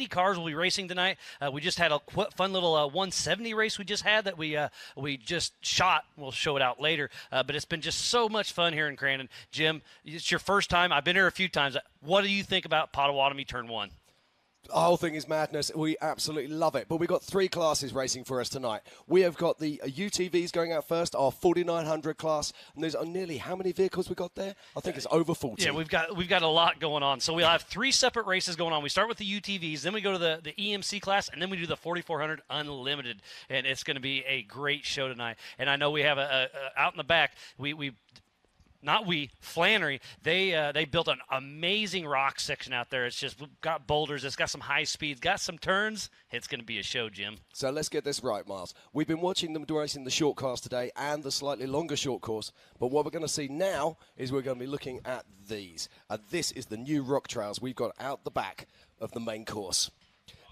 cars will be racing tonight. We just had a fun little 170 race we just had that we just shot. We'll show it out later. But it's been just so much fun here in Crandon. Jim, it's your first time. I've been here a few times. What do you think about Potawatomi Turn 1? The whole thing is madness. We absolutely love it. But we've got 3 classes racing for us tonight. We have got the UTVs going out first, our 4900 class. And there's nearly how many vehicles we got there? I think it's over 40. Yeah, we've got a lot going on. So we'll have 3 separate races going on. We start with the UTVs, then we go to the EMC class, and then we do the 4400 Unlimited. And it's going to be a great show tonight. And I know we have out in the back, Flannery, they built an amazing rock section out there. It's just got boulders. It's got some high speeds, got some turns. It's going to be a show, Jim. So let's get this right, Miles. We've been watching them racing the short course today and the slightly longer short course. But what we're going to see now is we're going to be looking at these. And this is the new rock trails we've got out the back of the main course.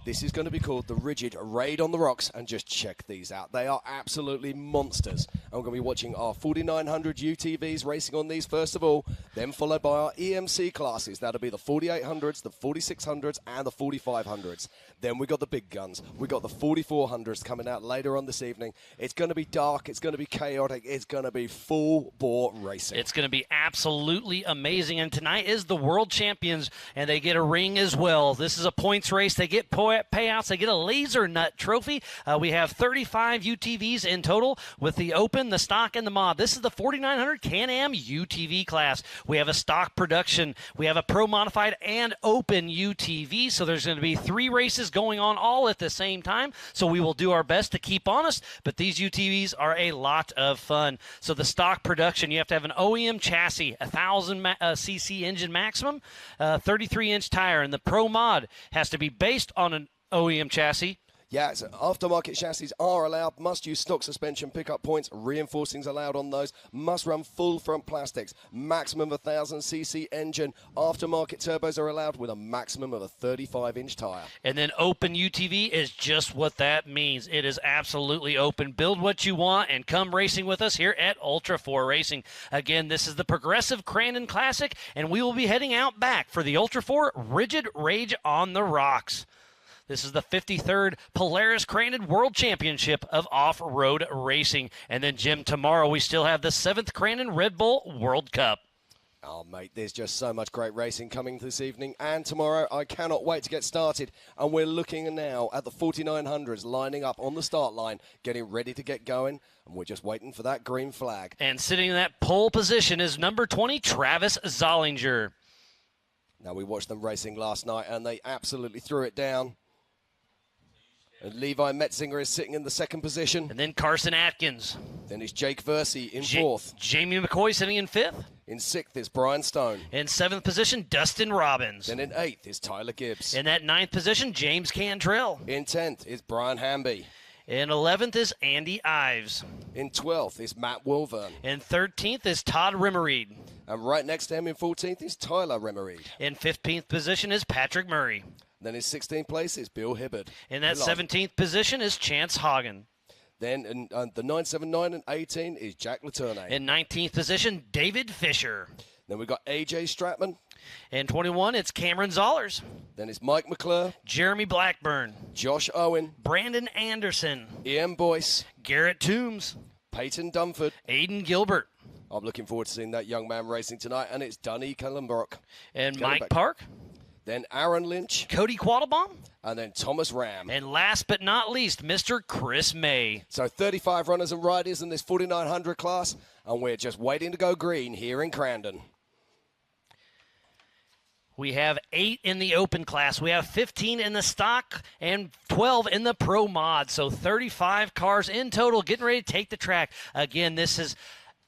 This is going to be called the Rigid Raid on the Rocks, and just check these out. They are absolutely monsters. And we're going to be watching our 4900 UTVs racing on these first of all, then followed by our EMC classes. That'll be the 4800s, the 4600s, and the 4500s. Then we got the big guns. We got the 4400s coming out later on this evening. It's going to be dark. It's going to be chaotic. It's going to be full bore racing. It's going to be absolutely amazing. And tonight is the World Champions, and they get a ring as well. This is a points race. They get payouts. They get a laser nut trophy. We have 35 UTVs in total with the open, the stock, and the mod. This is the 4900 Can-Am UTV class. We have a stock production. We have a pro modified and open UTV. So there's going to be 3 races going on all at the same time. So we will do our best to keep honest, but these UTVs are a lot of fun. So the stock production, you have to have an OEM chassis, 1000 cc engine maximum, 33-inch tire, and the pro mod has to be based on an OEM chassis. Yeah, so aftermarket chassis are allowed, must use stock suspension pickup points, reinforcings allowed on those, must run full front plastics, maximum of 1000cc engine, aftermarket turbos are allowed with a maximum of a 35-inch tire. And then open UTV is just what that means. It is absolutely open. Build what you want and come racing with us here at Ultra 4 Racing. Again, this is the Progressive Crandon Classic, and we will be heading out back for the Ultra 4 Rigid Rage on the Rocks. This is the 53rd Polaris Crandon World Championship of Off-Road Racing. And then, Jim, tomorrow we still have the 7th Crandon Red Bull World Cup. Oh, mate, there's just so much great racing coming this evening and tomorrow. I cannot wait to get started. And we're looking now at the 4900s lining up on the start line, getting ready to get going. And we're just waiting for that green flag. And sitting in that pole position is number 20, Travis Zollinger. Now, we watched them racing last night, and they absolutely threw it down. And Levi Metzinger is sitting in the 2nd position. And then Carson Atkins. Then it's Jake Versey in 4th. Jamie McCoy sitting in 5th. In 6th is Brian Stone. In 7th position, Dustin Robbins. Then in 8th is Tyler Gibbs. In that 9th position, James Cantrell. In 10th is Brian Hamby. In 11th is Andy Ives. In 12th is Matt Wilburn. In 13th is Todd Rimmereed. And right next to him in 14th is Tyler Rimmereed. In 15th position is Patrick Murray. Then in 16th place is Bill Hibbard. In that 17th position is Chance Hagen. Then in the 9, 7, 9, and 18 is Jack Latourneau. In 19th position, David Fisher. Then we've got A.J. Stratman. In 21, it's Cameron Zollers. Then it's Mike McClure. Jeremy Blackburn. Josh Owen. Brandon Anderson. Ian Boyce. Garrett Toombs. Peyton Dunford. Aiden Gilbert. I'm looking forward to seeing that young man racing tonight, and it's Dunny Kellenbrock. And Mike Park. Then Aaron Lynch. Cody Quattlebaum. And then Thomas Ram. And last but not least, Mr. Chris May. So 35 runners and riders in this 4900 class, and we're just waiting to go green here in Crandon. We have 8 in the open class. We have 15 in the stock and 12 in the pro mod. So 35 cars in total getting ready to take the track. Again, this is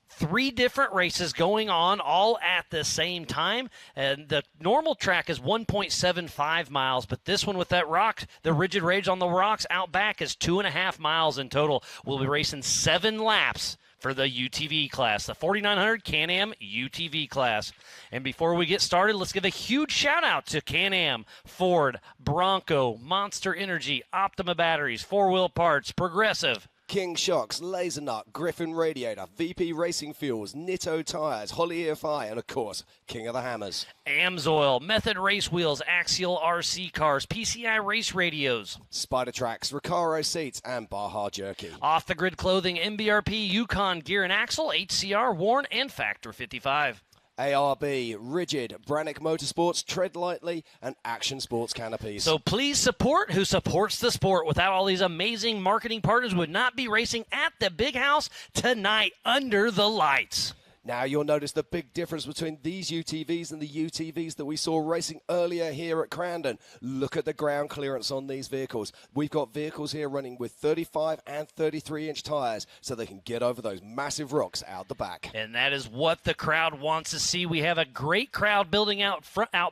3 different races going on all at the same time. And the normal track is 1.75 miles, but this one with that rock, the Rigid Rage on the Rocks out back is 2.5 miles in total. We'll be racing 7 laps for the UTV class, the 4900 Can-Am UTV class. And before we get started, let's give a huge shout out to Can-Am, Ford, Bronco, Monster Energy, Optima Batteries, 4 Wheel Parts, Progressive, King Shocks, Laser Nut, Griffin Radiator, VP Racing Fuels, Nitto Tires, Holly EFI, and of course, King of the Hammers. Amsoil, Method Race Wheels, Axial RC Cars, PCI Race Radios. Spider Tracks, Recaro Seats, and Baja Jerky. Off the Grid Clothing, MBRP, Yukon Gear and Axle, HCR, Warn, and Factor 55. ARB, Rigid, Brannick Motorsports, Tread Lightly, and Action Sports Canopies. So please support who supports the sport. Without all these amazing marketing partners, would not be racing at the Big House tonight under the lights. Now you'll notice the big difference between these UTVs and the UTVs that we saw racing earlier here at Crandon. Look at the ground clearance on these vehicles. We've got vehicles here running with 35 and 33-inch tires so they can get over those massive rocks out the back. And that is what the crowd wants to see. We have a great crowd building out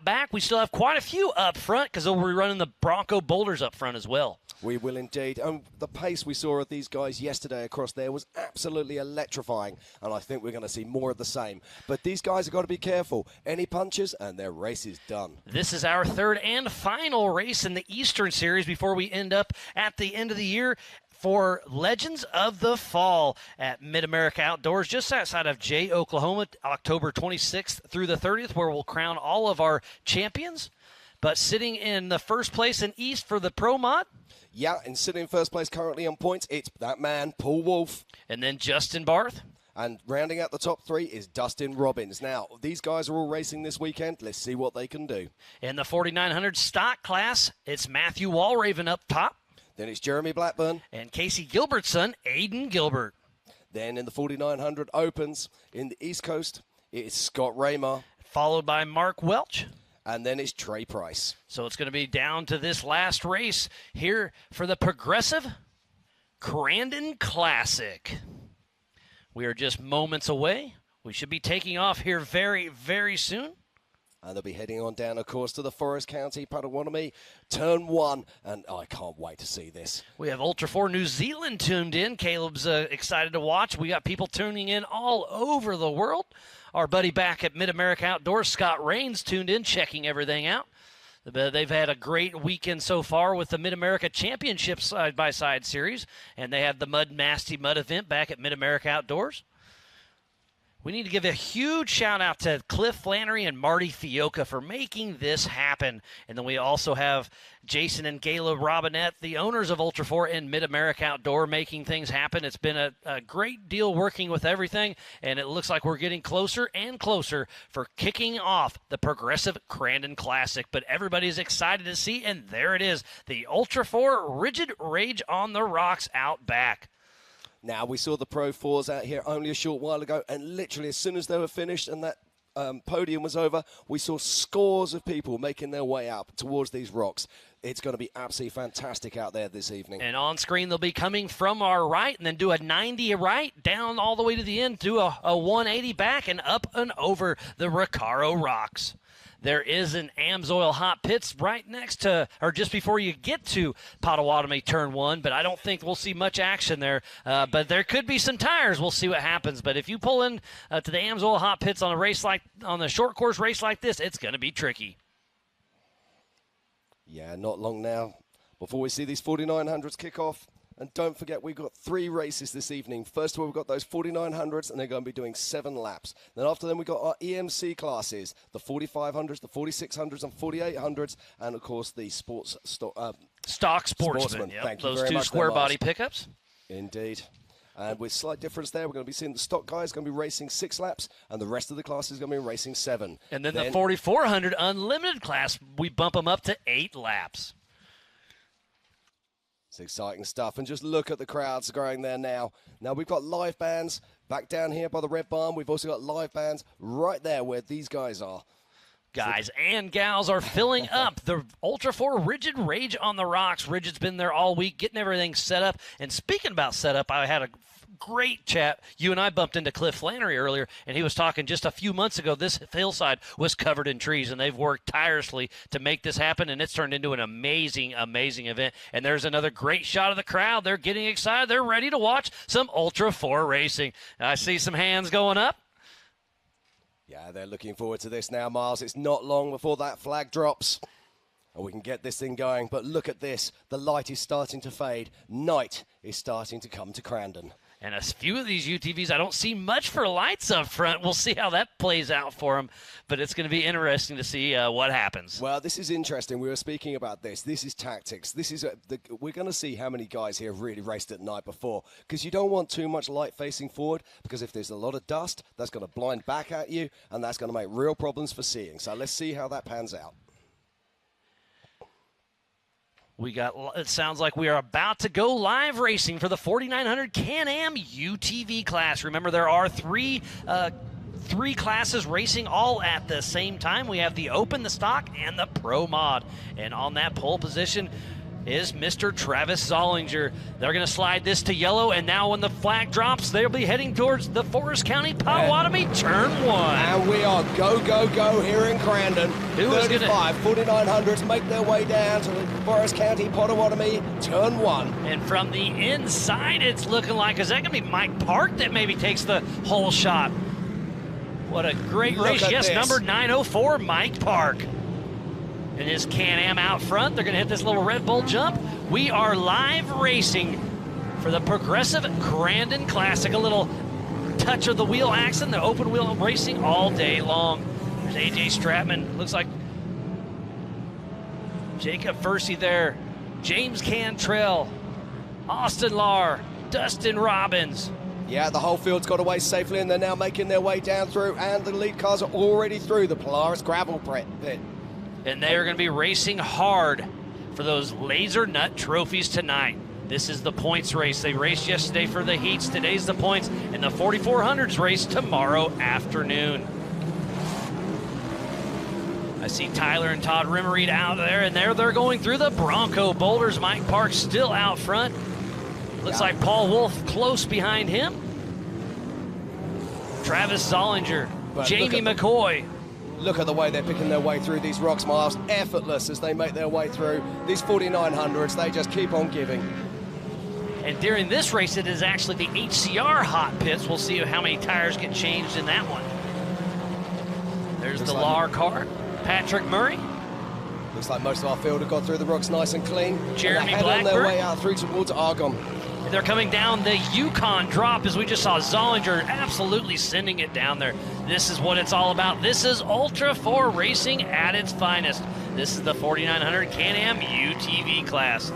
back. We still have quite a few up front because we'll be running the Bronco Boulders up front as well. We will indeed. The pace we saw of these guys yesterday across there was absolutely electrifying, and I think we're going to see more of the same. But these guys have got to be careful. Any punches, and their race is done. This is our third and final race in the Eastern Series before we end up at the end of the year for Legends of the Fall at Mid-America Outdoors, just outside of Jay, Oklahoma, October 26th through the 30th, where we'll crown all of our champions. But sitting in the first place in East for the Pro Mod. Yeah, and sitting in first place currently on points, it's that man, Paul Wolf. And then Justin Barth. And rounding out the top three is Dustin Robbins. Now, these guys are all racing this weekend. Let's see what they can do. In the 4900 stock class, it's Matthew Walraven up top. Then it's Jeremy Blackburn. And Casey Gilbert's son, Aiden Gilbert. Then in the 4900 opens in the East Coast, it's Scott Raymar. Followed by Mark Welch. And then it's Trey Price. So it's going to be down to this last race here for the Progressive Crandon Classic. We are just moments away. We should be taking off here very, very soon. And they'll be heading on down, of course, to the Forest County Potawatomi, Turn 1. And I can't wait to see this. We have Ultra 4 New Zealand tuned in. Caleb's excited to watch. We got people tuning in all over the world. Our buddy back at Mid-America Outdoors, Scott Rains, tuned in, checking everything out. They've had a great weekend so far with the Mid-America Championship side-by-side series, and they have the Nasty Mud event back at Mid-America Outdoors. We need to give a huge shout-out to Cliff Flannery and Marty Fioca for making this happen. And then we also have Jason and Gayla Robinette, the owners of Ultra 4 and Mid-America Outdoor, making things happen. It's been a great deal working with everything, and it looks like we're getting closer and closer for kicking off the Progressive Crandon Classic. But everybody's excited to see, and there it is, the Ultra 4 Rigid Rage on the Rocks out back. Now, we saw the Pro 4s out here only a short while ago, and literally as soon as they were finished and that podium was over, we saw scores of people making their way up towards these rocks. It's going to be absolutely fantastic out there this evening. And on screen, they'll be coming from our right and then do a 90 right, down all the way to the end, do a 180 back, and up and over the Recaro rocks. There is an Amsoil Hot Pits right next to, or just before you get to Potawatomi Turn 1, but I don't think we'll see much action there. But there could be some tires. We'll see what happens. But if you pull in to the Amsoil Hot Pits on a short course race like this, it's going to be tricky. Yeah, not long now before we see these 4900s kick off. And don't forget, we've got 3 races this evening. First of all, we've got those 4900s, and they're going to be doing 7 laps. Then after them, we've got our EMC classes, the 4500s, the 4600s, and 4800s, and, of course, the stock sportsman. Yep. Thank you those very two much, square body pickups. Indeed. And with slight difference there, we're going to be seeing the stock guys going to be racing 6 laps, and the rest of the class is going to be racing 7. And then the 4400 Unlimited class, we bump them up to 8 laps. It's exciting stuff. And just look at the crowds going there now. Now, we've got live bands back down here by the Red Barn. We've also got live bands right there where these guys are. Guys and gals are filling up the Ultra 4 Rigid Rage on the Rocks. Rigid's been there all week getting everything set up. And speaking about setup, I had a great chat. You and I bumped into Cliff Flannery earlier, and he was talking just a few months ago. This hillside was covered in trees, and they've worked tirelessly to make this happen, and it's turned into an amazing, amazing event. And there's another great shot of the crowd. They're getting excited. They're ready to watch some Ultra 4 racing. I see some hands going up. Yeah, they're looking forward to this now, Miles. It's not long before that flag drops. and we can get this thing going. But look at this. The light is starting to fade. Night is starting to come to Crandon. And a few of these UTVs, I don't see much for lights up front. We'll see how that plays out for them. But it's going to be interesting to see what happens. Well, this is interesting. We were speaking about this. This is tactics. This is we're going to see how many guys here have really raced at night before. Because you don't want too much light facing forward. Because if there's a lot of dust, that's going to blind back at you. And that's going to make real problems for seeing. So let's see how that pans out. It sounds like we are about to go live racing for the 4900 Can-Am UTV class. Remember, there are three classes racing all at the same time. We have the Open, the Stock, and the Pro Mod. And on that pole position is Mr. Travis Zollinger. They're going to slide this to yellow, and now when the flag drops, they'll be heading towards the Forest County Potawatomi Turn 1. And we are go, go, go here in Crandon. 35 4900s make their way down to the Forest County Potawatomi Turn 1. And from the inside, it's looking like, is that going to be Mike Park that maybe takes the whole shot? What a great race. Yes, this. number 904, Mike Park. And his Can-Am out front. They're going to hit this little Red Bull jump. We are live racing for the Progressive Crandon Classic. A little touch of the wheel action, the open wheel racing all day long. There's AJ Stratman. Looks like Jacob Fursey there. James Cantrell, Austin Lahr, Dustin Robbins. Yeah, the whole field's got away safely, and they're now making their way down through, and the lead cars are already through the Polaris gravel pit. And they are going to be racing hard for those laser nut trophies tonight. This is the points race. They raced yesterday for the heats. Today's the points. And the 4400s race tomorrow afternoon. I see Tyler and Todd Rimmereed out there, and they're going through the Bronco boulders. Mike Park still out front. Looks like Paul Wolf close behind him. Travis Zollinger, Jamie McCoy. Look at the way they're picking their way through these rocks, Miles. Effortless as they make their way through these 4900s. They just keep on giving. And during this race, it is actually the HCR hot pits. We'll see how many tires get changed in that one. There's the Lahr car. Patrick Murray. Looks like most of our field have got through the rocks nice and clean. Jeremy and Blackburn. on their way out through towards Argonne. They're coming down the Yukon drop, as we just saw Zollinger absolutely sending it down there. This is what it's all about. This is Ultra 4 racing at its finest. This is the 4900 Can-Am UTV class.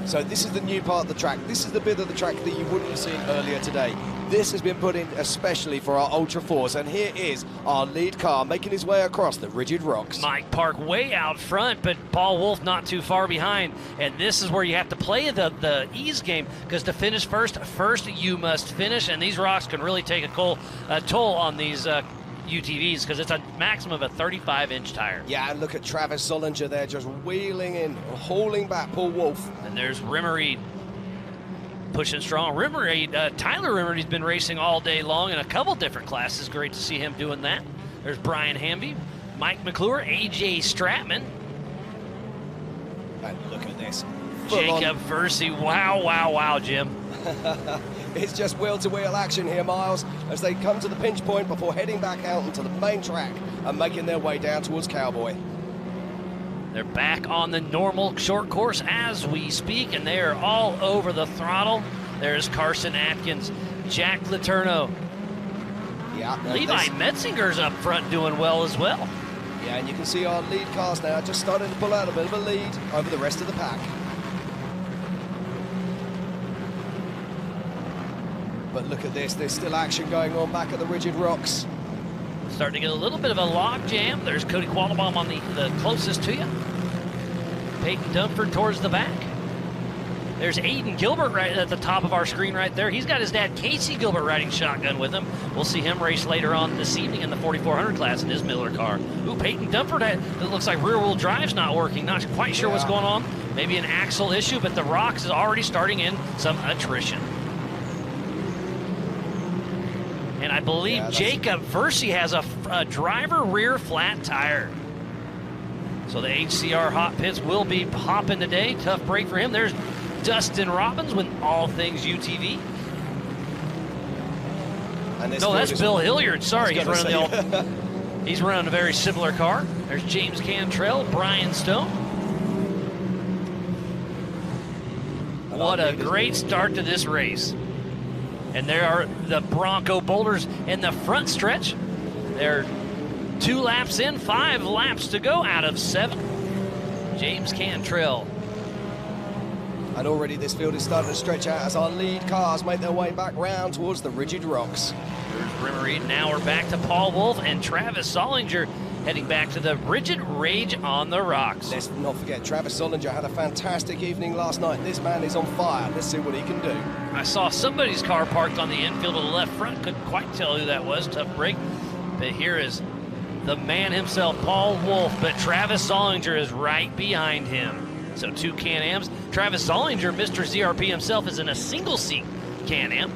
So this is the new part of the track. This is the bit of the track that you wouldn't have seen earlier today. This has been put in especially for our Ultra 4s, and here is our lead car making his way across the rigid rocks. Mike Park way out front, but Paul Wolf not too far behind. And this is where you have to play the ease game, because to finish first you must finish, and these rocks can really take a toll on these UTVs, because it's a maximum of a 35-inch tire. Yeah, and look at Travis Zollinger there just wheeling in, hauling back Paul Wolf. And there's Rimmereed pushing strong. Tyler Rimmereed's been racing all day long in a couple different classes. Great to see him doing that. There's Brian Hamby, Mike McClure, AJ Stratman. And look at this. Jacob Fursey. Wow, Jim. It's just wheel-to-wheel action here, Miles, as they come to the pinch point before heading back out into the main track and making their way down towards Cowboy. They're back on the normal short course as we speak, and they are all over the throttle. There's Carson Atkins, Jack Letourneau. Yeah, Levi Metzinger's up front doing well as well. Yeah, and you can see our lead cars now just starting to pull out a bit of a lead over the rest of the pack. But look at this, there's still action going on back at the rigid rocks. Starting to get a little bit of a log jam. There's Cody Quattlebaum on the closest to you. Peyton Dunford towards the back. There's Aiden Gilbert right at the top of our screen right there. He's got his dad, Casey Gilbert, riding shotgun with him. We'll see him race later on this evening in the 4400 class in his Miller car. Ooh, Peyton Dunford, it looks like rear-wheel drive's not working. Not quite sure what's going on. Maybe an axle issue, but the rocks is already starting in some attrition. And I believe Jacob Fursey has a driver rear flat tire. So the HCR hot pits will be hopping today. Tough break for him. There's Dustin Robbins with all things UTV. And no, that's Bill Hilliard. Sorry, he's running the old. He's running a very similar car. There's James Cantrell, Brian Stone. What a great start to this race. And there are the Bronco Boulders in the front stretch. They're 2 laps in, 5 laps to go out of 7. James Cantrell. And already this field is starting to stretch out as our lead cars make their way back round towards the rigid rocks. There's Rimmery. Now we're back to Paul Wolf and Travis Solinger heading back to the rigid rage on the rocks. Let's not forget, Travis Solinger had a fantastic evening last night. This man is on fire. Let's see what he can do. I saw somebody's car parked on the infield of the left front. Couldn't quite tell who that was. Tough break. But here is the man himself, Paul Wolf. But Travis Solinger is right behind him. So 2 Can-Ams. Travis Solinger, Mr. ZRP himself, is in a single-seat Can-Am.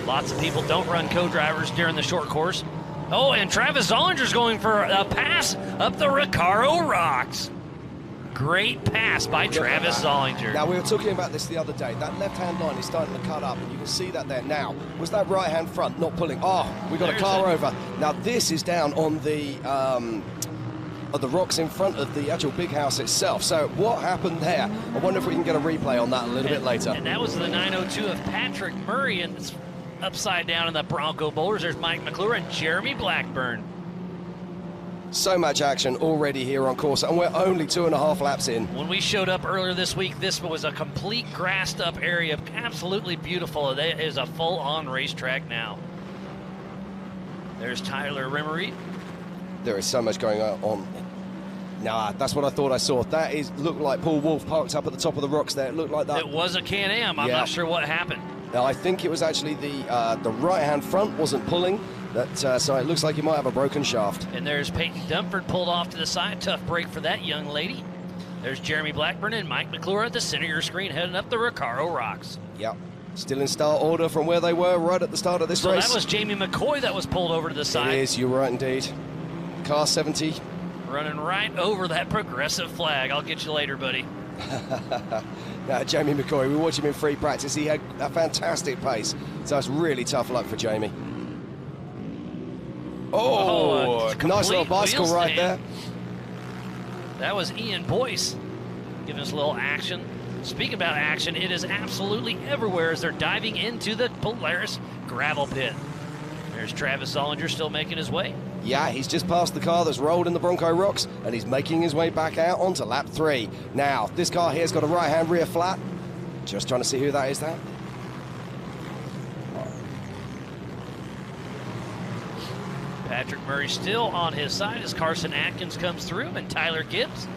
Lots of people don't run co-drivers during the short course. Oh, and Travis Zollinger's going for a pass up the Recaro rocks. Great pass by Travis Zollinger. Now, we were talking about this the other day. That left-hand line is starting to cut up, and you can see that there now. Was that right-hand front not pulling? Oh, we got a car over. Now, this is down on the rocks in front of the actual big house itself. So what happened there? I wonder if we can get a replay on that a little bit later. And that was the 902 of Patrick Murray, and it's upside down in the Bronco Boulders. There's Mike McClure and Jeremy Blackburn. So much action already here on course, and we're only 2.5 laps in. When we showed up earlier this week, this was a complete grassed up area, absolutely beautiful. It is a full-on racetrack now. There's Tyler Rimmery. There is so much going on. Nah, that's what I thought I saw. That looked like Paul Wolf parked up at the top of the rocks there. It looked like that. It was a Can-Am. I'm not sure what happened. Now, I think it was actually the right-hand front wasn't pulling. So it looks like you might have a broken shaft. And there's Peyton Dumford pulled off to the side. Tough break for that young lady. There's Jeremy Blackburn and Mike McClure at the center of your screen heading up the Recaro rocks. Yep. Still in start order from where they were right at the start of this race. So that was Jamie McCoy that was pulled over to the side. It is, you're right indeed. Car 70. Running right over that progressive flag. I'll get you later, buddy. Now, Jamie McCoy, we watched him in free practice. He had a fantastic pace. So it's really tough luck for Jamie. Oh, nice little bicycle right there. That was Ian Boyce giving us a little action. Speaking about action, it is absolutely everywhere as they're diving into the Polaris gravel pit. There's Travis Zollinger still making his way. Yeah, he's just passed the car that's rolled in the Bronco rocks, and he's making his way back out onto lap 3. Now, this car here's got a right-hand rear flat. Just trying to see who that is there. Patrick Murray still on his side as Carson Atkins comes through, and Tyler Gibbs.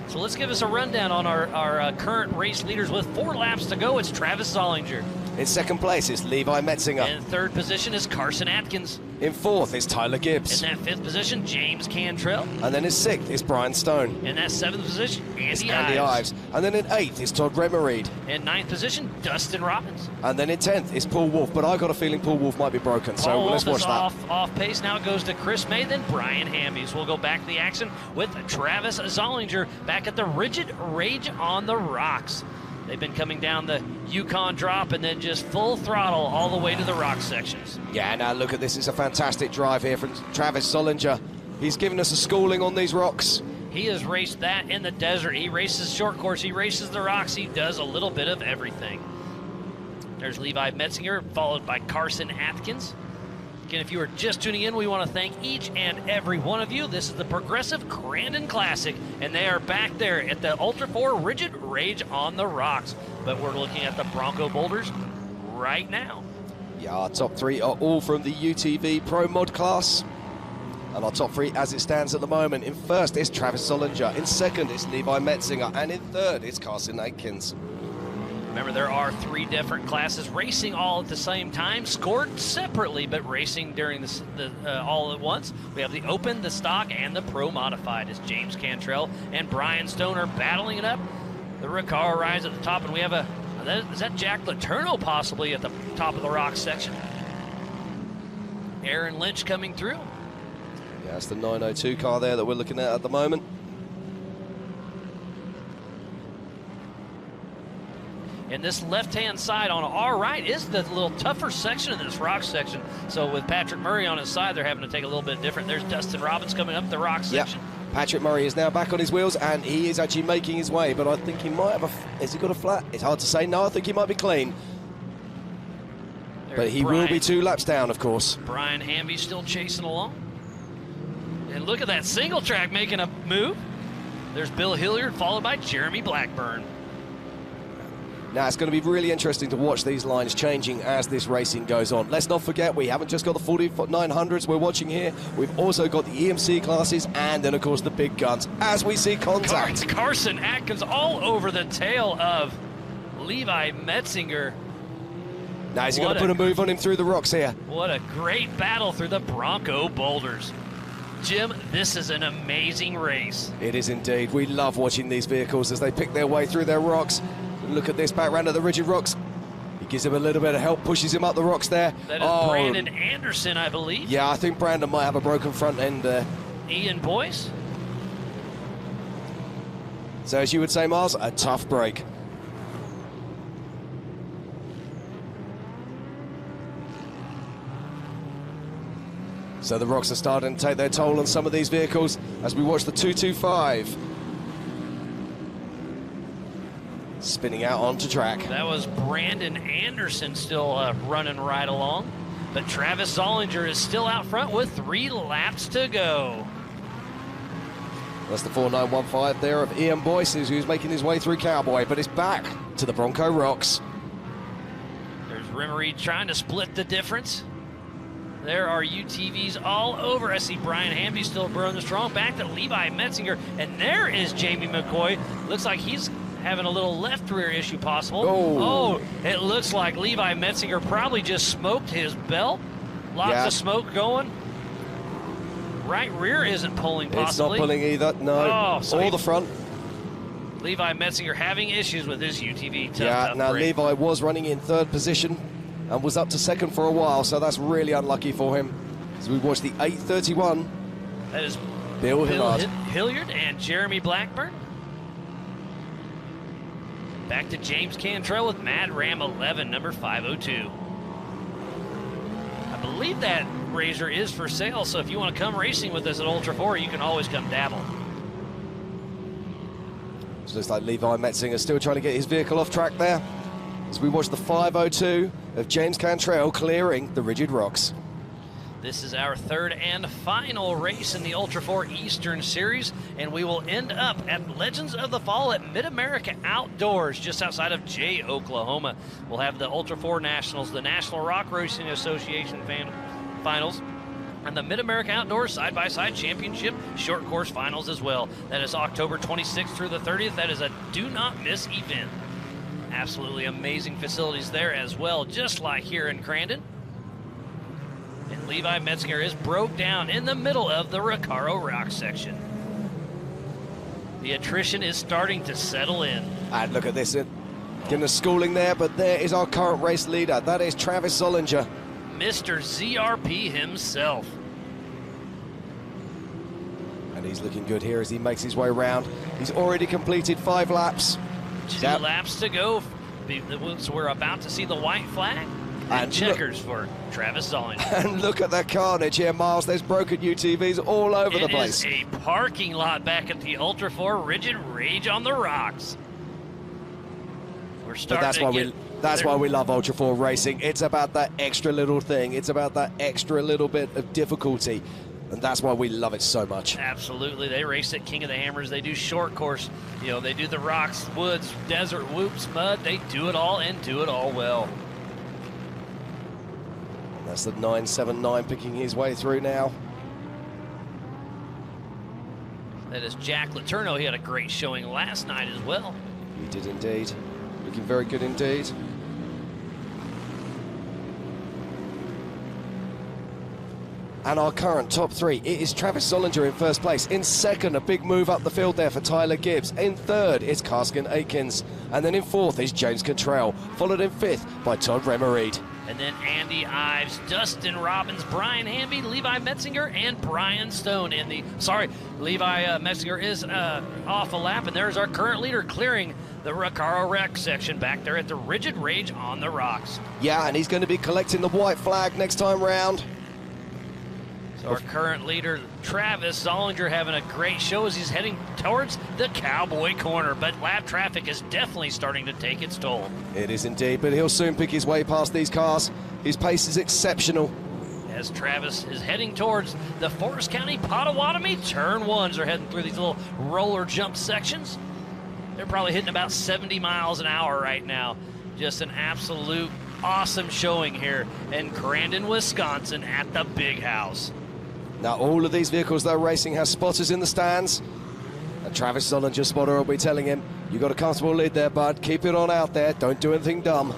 So let's give us a rundown on our current race leaders with 4 laps to go. It's Travis Zollinger. In second place is Levi Metzinger. In third position is Carson Atkins. In fourth is Tyler Gibbs. In that 5th position, James Cantrell. And then in 6th is Brian Stone. In that 7th position, Andy Ives. And then in 8th is Todd Remereed. In 9th position, Dustin Robbins. And then in 10th is Paul Wolf, but I got a feeling Paul Wolf might be broken, so let's watch that. Off pace. Now it goes to Chris May, then Brian Hamby. So we'll go back to the action with Travis Zollinger back at the rigid rage on the rocks. They've been coming down the Yukon drop and then just full throttle all the way to the rock sections. Yeah, now look at this. It's a fantastic drive here from Travis Zollinger. He's given us a schooling on these rocks. He has raced that in the desert. He races short course. He races the rocks. He does a little bit of everything. There's Levi Metzinger, followed by Carson Atkins. Again, if you are just tuning in, we want to thank each and every one of you. This is the Progressive Crandon Classic, and they are back there at the Ultra 4 Rigid Rage on the rocks. But we're looking at the Bronco Boulders right now. Yeah, our top 3 are all from the UTV Pro Mod class. And our top 3 as it stands at the moment. In first is Travis Zollinger. In second is Levi Metzinger. And in third is Carson Atkins. Remember, there are 3 different classes racing all at the same time, scored separately, but racing during the all at once. We have the Open, the Stock, and the Pro Modified as James Cantrell and Brian Stone are battling it up. The Recaro rides at the top, and we have is that Jack Letourneau possibly at the top of the rock section? Aaron Lynch coming through. Yeah, that's the 902 car there that we're looking at the moment. And this left-hand side on our right is the little tougher section of this rock section. So with Patrick Murray on his side, they're having to take a little bit different. There's Dustin Robbins coming up the rock section. Patrick Murray is now back on his wheels, and he is actually making his way, but I think he might have has he got a flat? It's hard to say. No, I think he might be clean. But he will be 2 laps down, of course. Brian Hamby still chasing along. And look at that single track making a move. There's Bill Hilliard, followed by Jeremy Blackburn. Now, it's going to be really interesting to watch these lines changing as this racing goes on. Let's not forget, we haven't just got the 4900s we're watching here. We've also got the EMC classes and then, of course, the big guns as we see contact. Carson Atkins all over the tail of Levi Metzinger. Now, he's going to put a move on him through the rocks here. What a great battle through the Bronco boulders. Jim, this is an amazing race. It is indeed. We love watching these vehicles as they pick their way through their rocks. Look at this back round of the rigid rocks. He gives him a little bit of help, pushes him up the rocks there. That is Brandon Anderson, I believe. Yeah, I think Brandon might have a broken front end there. Ian Boyce. So as you would say, Miles, a tough break. So the rocks are starting to take their toll on some of these vehicles as we watch the 225 spinning out onto track. That was Brandon Anderson still running right along, but Travis Zollinger is still out front with 3 laps to go. That's the 4915 there of Ian Boyce, who's making his way through Cowboy, but it's back to the Bronco rocks. There's Rimmery trying to split the difference. There are UTVs all over. I see Brian Hamby still burning strong. Back to Levi Metzinger, and there is Jamie McCoy. Looks like he's having a little left rear issue possible. Oh, it looks like Levi Metzinger probably just smoked his belt. Lots of smoke going. Right rear isn't pulling possibly. It's not pulling either, no. Or the front. Levi Metzinger having issues with his UTV. Now break. Levi was running in 3rd position and was up to 2nd for a while, so that's really unlucky for him. As we watch the 831. That is Bill Hilliard and Jeremy Blackburn. Back to James Cantrell with Mad Ram 11, number 502. I believe that Razor is for sale, so if you want to come racing with us at Ultra 4, you can always come dabble. It looks like Levi Metzinger still trying to get his vehicle off track there as we watch the 502 of James Cantrell clearing the rigid rocks. This is our 3rd and final race in the Ultra 4 Eastern Series, and we will end up at Legends of the Fall at Mid-America Outdoors, just outside of Jay, Oklahoma. We'll have the Ultra 4 Nationals, the National Rock Racing Association Finals, and the Mid-America Outdoors Side-by-Side Championship Short Course Finals as well. That is October 26th through the 30th. That is a do-not-miss event. Absolutely amazing facilities there as well, just like here in Crandon. And Levi Metzinger is broke down in the middle of the Recaro Rock section. The attrition is starting to settle in. And look at this, getting a schooling there, but there is our current race leader. That is Travis Zollinger. Mr. ZRP himself. And he's looking good here as he makes his way around. He's already completed 5 laps. 2 laps to go. So we're about to see the white flag. And checkers for Travis Zollinger. And look at the carnage here, Miles. There's broken UTVs all over the place. It is a parking lot back at the Ultra 4 Rigid Rage on the rocks. We're starting That's why we love Ultra 4 racing. It's about that extra little thing. It's about that extra little bit of difficulty. And that's why we love it so much. Absolutely. They race at King of the Hammers. They do short course. You know, they do the rocks, woods, desert, whoops, mud. They do it all and do it all well. That's the 979 picking his way through now. That is Jack Letourneau. He had a great showing last night as well. He did indeed. Looking very good indeed. And our current top 3, it is Travis Zollinger in 1st place. In 2nd, a big move up the field there for Tyler Gibbs. In 3rd, it's Karskin Aikens. And then in 4th is James Cantrell, followed in 5th by Todd Remereed. And then Andy Ives, Dustin Robbins, Brian Hamby, Levi Metzinger, and Brian Stone in the... Sorry, Levi Metzinger is off a lap, and there's our current leader clearing the Recaro Rec section back there at the Rigid Rage on the rocks. Yeah, and he's going to be collecting the white flag next time round. So our current leader, Travis Zollinger, having a great show as he's heading towards the Cowboy corner. But lap traffic is definitely starting to take its toll. It is indeed, but he'll soon pick his way past these cars. His pace is exceptional. As Travis is heading towards the Forest County Potawatomi turn ones. They're heading through these little roller jump sections. They're probably hitting about 70 miles an hour right now. Just an absolute awesome showing here in Crandon, Wisconsin at the Big House. Now, all of these vehicles they're racing have spotters in the stands. And Travis Zollinger's spotter will be telling him, you got a comfortable lead there, bud. Keep it on out there. Don't do anything dumb.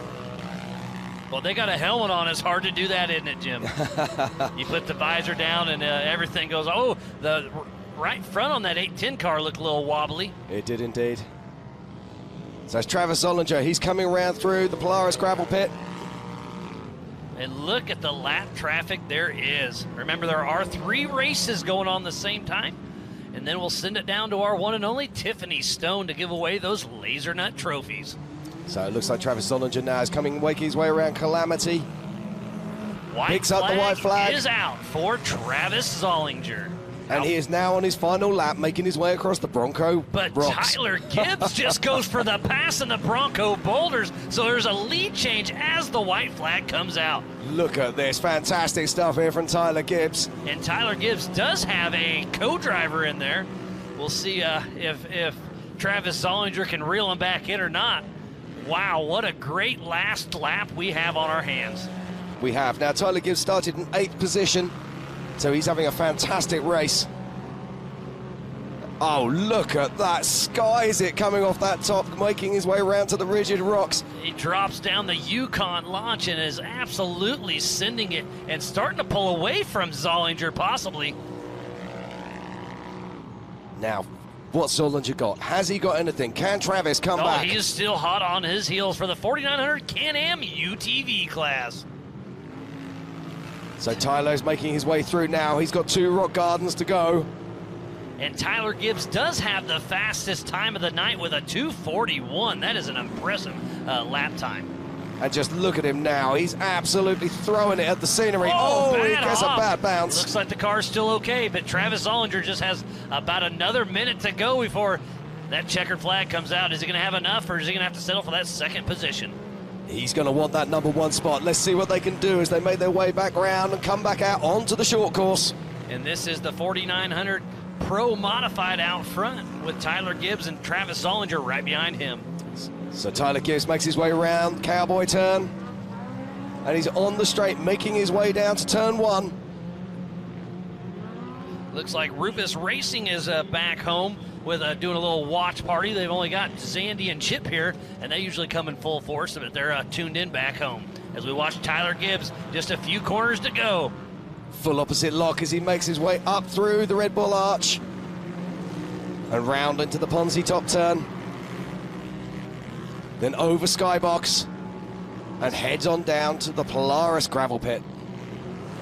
Well, they got a helmet on. It's hard to do that, isn't it, Jim? You put the visor down and everything goes, oh, the right front on that 810 car looked a little wobbly. It did indeed. So it's Travis Zollinger. He's coming around through the Polaris gravel pit. And look at the lap traffic there is. Remember, there are 3 races going on the same time. And then we'll send it down to our one and only Tiffany Stone to give away those laser nut trophies. So it looks like Travis Zollinger now is making his way around Calamity. Picks up the white flag. Is out for Travis Zollinger. And he is now on his final lap, making his way across the Bronco But rocks. Tyler Gibbs just goes for the pass in the Bronco boulders. So there's a lead change as the white flag comes out. Look at this fantastic stuff here from Tyler Gibbs. And Tyler Gibbs does have a co-driver in there. We'll see if Travis Zollinger can reel him back in or not. Wow, what a great last lap we have on our hands. We have. Now, Tyler Gibbs started in 8th position, so he's having a fantastic race. Oh, look at that. Skies it coming off that top, making his way around to the rigid rocks. He drops down the Yukon launch and is absolutely sending it and starting to pull away from Zollinger, possibly. Now, what's Zollinger got? Has he got anything? Can Travis come back? He is still hot on his heels for the 4900 Can-Am UTV class. So Tyler's making his way through now. He's got 2 rock gardens to go. And Tyler Gibbs does have the fastest time of the night with a 2:41. That is an impressive lap time. And just look at him now. He's absolutely throwing it at the scenery. Oh, he gets a bad bounce. Looks like the car's still okay, but Travis Zollinger just has about another minute to go before that checkered flag comes out. Is he going to have enough, or is he going to have to settle for that 2nd position? He's going to want that number 1 spot. Let's see what they can do as they make their way back round and come back out onto the short course. And this is the 4900 Pro Modified out front with Tyler Gibbs and Travis Zollinger right behind him. So Tyler Gibbs makes his way around Cowboy turn, and he's on the straight, making his way down to turn 1. Looks like Rufus Racing is back home with doing a little watch party. They've only got Zandy and Chip here, and they usually come in full force, but they're tuned in back home. As we watch Tyler Gibbs, just a few corners to go. Full opposite lock as he makes his way up through the Red Bull Arch and round into the Ponzi top turn. Then over Skybox and heads on down to the Polaris gravel pit.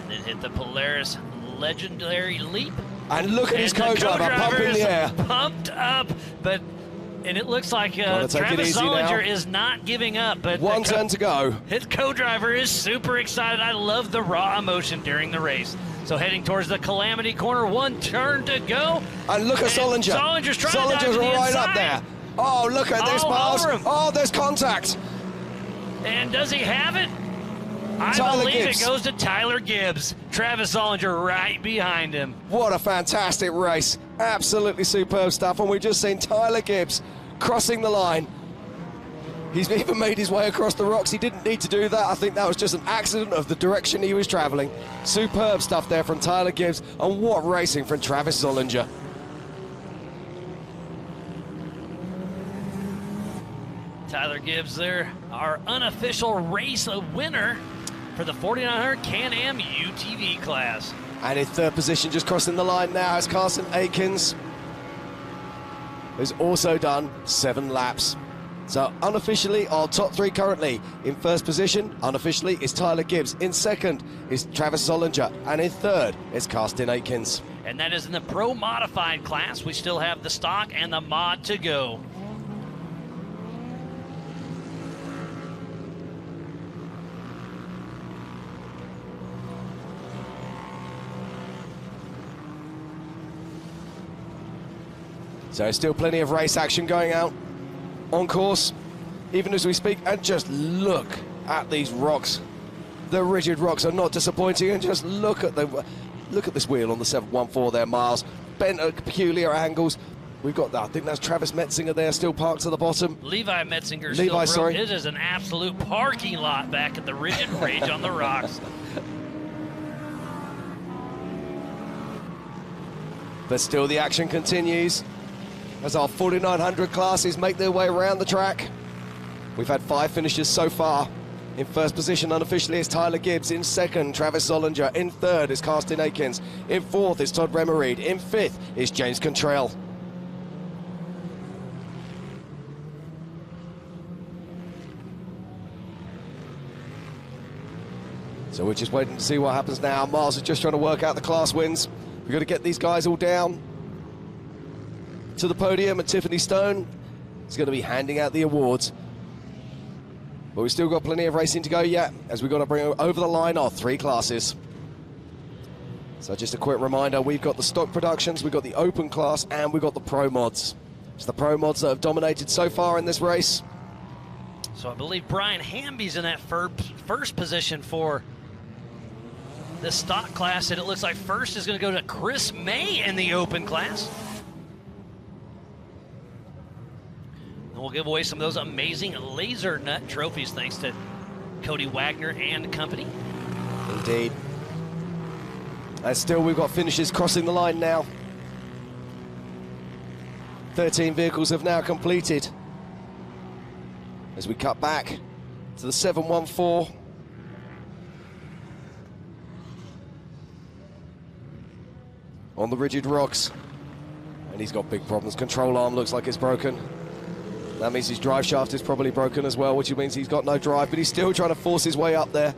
And then hit the Polaris legendary leap. And look at his co-driver pumping the air. Pumped up, and it looks like Travis Zollinger is not giving up. But 1 turn to go. His co-driver is super excited. I love the raw emotion during the race. So heading towards the Calamity corner, 1 turn to go. And look at Zollinger. Zollinger's trying to dive to the right inside. up there. Oh, look at this, Miles. Oh, there's contact. And does he have it? I believe it goes to Tyler Gibbs. Travis Zollinger right behind him. What a fantastic race. Absolutely superb stuff. And we've just seen Tyler Gibbs crossing the line. He's even made his way across the rocks. He didn't need to do that. I think that was just an accident of the direction he was traveling. Superb stuff there from Tyler Gibbs. And what racing from Travis Zollinger. Tyler Gibbs there, our unofficial race winner for the 4900 Can-Am UTV class. And in 3rd position, just crossing the line now, is Carson Aikens, who's also done 7 laps. So unofficially, our top 3 currently. In 1st position, unofficially, is Tyler Gibbs. In 2nd is Travis Zollinger. And in 3rd is Carson Aikens. And that is in the Pro Modified class. We still have the stock and the mod to go. So still plenty of race action going out on course, even as we speak. And just look at these rocks. The rigid rocks are not disappointing, and just look at this wheel on the 714 there, Miles. Bent at peculiar angles. We've got that. I think that's Travis Metzinger there, still parked to the bottom. Levi Metzinger. Levi, sorry. It is an absolute parking lot back at the Rigid Rage on the rocks. But still the action continues as our 4900 classes make their way around the track. We've had 5 finishes so far. In first position unofficially is Tyler Gibbs. In second, Travis Zollinger. In third is Karsten Aikens. In fourth is Todd Remereed. In fifth is James Contrail. So we're just waiting to see what happens now. Miles is just trying to work out the class wins. We've got to get these guys all down to the podium, and Tiffany Stone is going to be handing out the awards. But we've still got plenty of racing to go yet, as we've got to bring over the line our 3 classes. So just a quick reminder, we've got the stock productions, we've got the open class, and we've got the pro mods. It's the pro mods that have dominated so far in this race. So I believe Brian Hamby's in that first position for the stock class, and it looks like first is going to go to Chris May in the open class. And we'll give away some of those amazing laser nut trophies thanks to Cody Wagner and company. Indeed. And still we've got finishes crossing the line now. 13 vehicles have now completed. As we cut back to the 714. On the rigid rocks. And he's got big problems. Control arm looks like it's broken. That means his drive shaft is probably broken as well, which means he's got no drive, but he's still trying to force his way up there.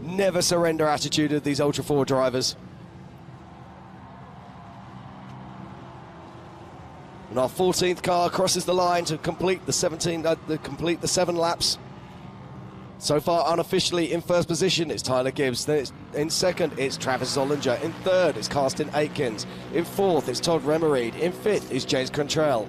Never surrender attitude of these Ultra 4 drivers. And our 14th car crosses the line to complete the 7 laps. So far, unofficially, in first position, it's Tyler Gibbs. Then in second, it's Travis Zollinger. In third, it's Karsten Aikens. In fourth, it's Todd Remereed. In fifth, is James Contrail.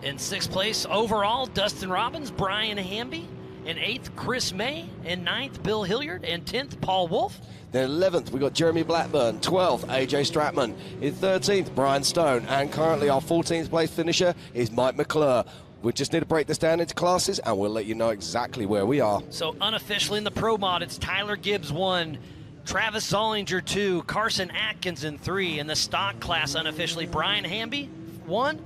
In 6th place overall, Dustin Robbins, Brian Hamby. In 8th, Chris May. In 9th, Bill Hilliard. In 10th, Paul Wolf. Then 11th, we got Jeremy Blackburn. 12th, AJ Stratman. In 13th, Brian Stone. And currently our 14th place finisher is Mike McClure. We just need to break this down into classes, and we'll let you know exactly where we are. So unofficially in the Pro Mod, it's Tyler Gibbs 1, Travis Zollinger 2, Carson Atkins in 3. In the stock class, unofficially, Brian Hamby 1,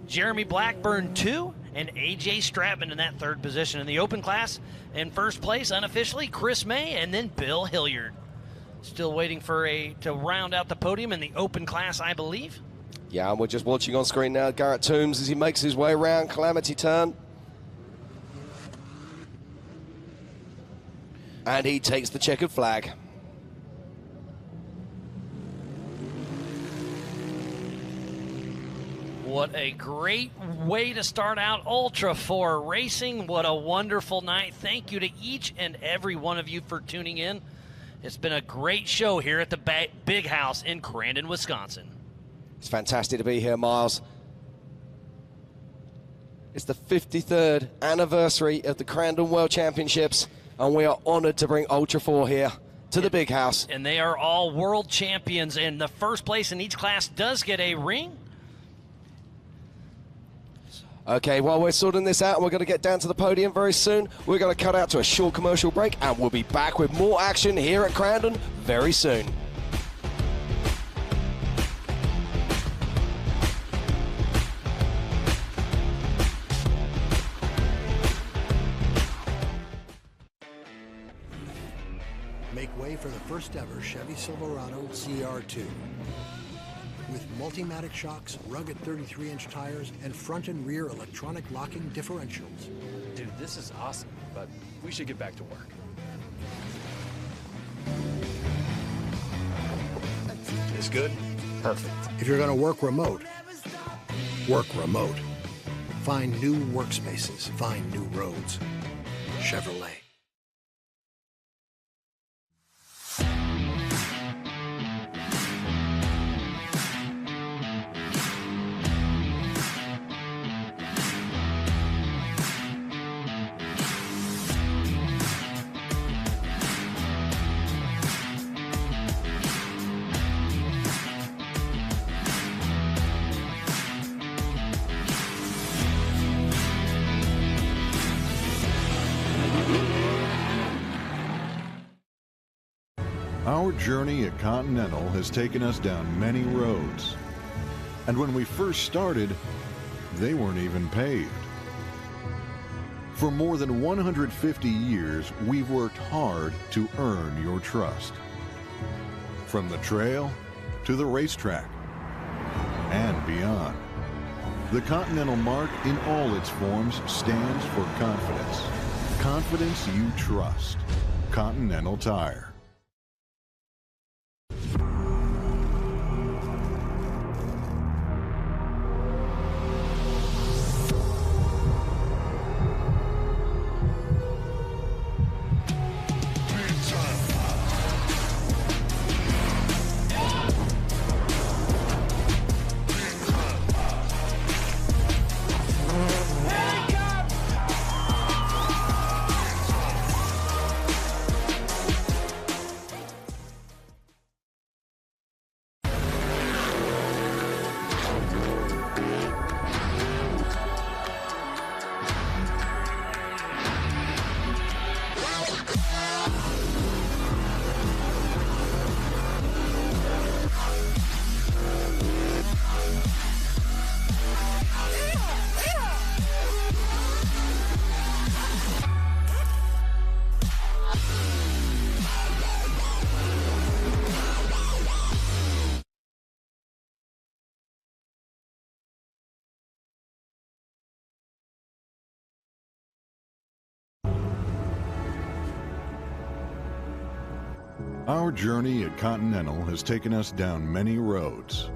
Jeremy Blackburn 2, and AJ Stratman in that 3rd position. In the open class, in 1st place, unofficially, Chris May, and then Bill Hilliard. Still waiting for to round out the podium in the open class, I believe. Yeah, and we're just watching on screen now Garrett Toombs as he makes his way around Calamity Turn. And he takes the checkered flag. What a great way to start out Ultra 4 racing. What a wonderful night. Thank you to each and every one of you for tuning in. It's been a great show here at the Big House in Crandon, Wisconsin. It's fantastic to be here, Miles. It's the 53rd anniversary of the Crandon World Championships, and we are honored to bring Ultra 4 here to the Big House. And they are all world champions, and the first place in each class does get a ring. Okay, while we're sorting this out, and we're going to get down to the podium very soon, we're going to cut out to a short commercial break, and we'll be back with more action here at Crandon very soon. Make way for the first ever Chevy Silverado Zr2. With Multimatic shocks, rugged 33-inch tires, and front and rear electronic locking differentials. Dude, this is awesome, but we should get back to work. This good? Perfect. If you're going to work remote, work remote. Find new workspaces, find new roads. Chevrolet. Our journey at Continental has taken us down many roads. And when we first started, they weren't even paved. For more than 150 years, we've worked hard to earn your trust. From the trail to the racetrack and beyond. The Continental mark in all its forms stands for confidence. Confidence you trust. Continental Tire. Our journey at Continental has taken us down many roads.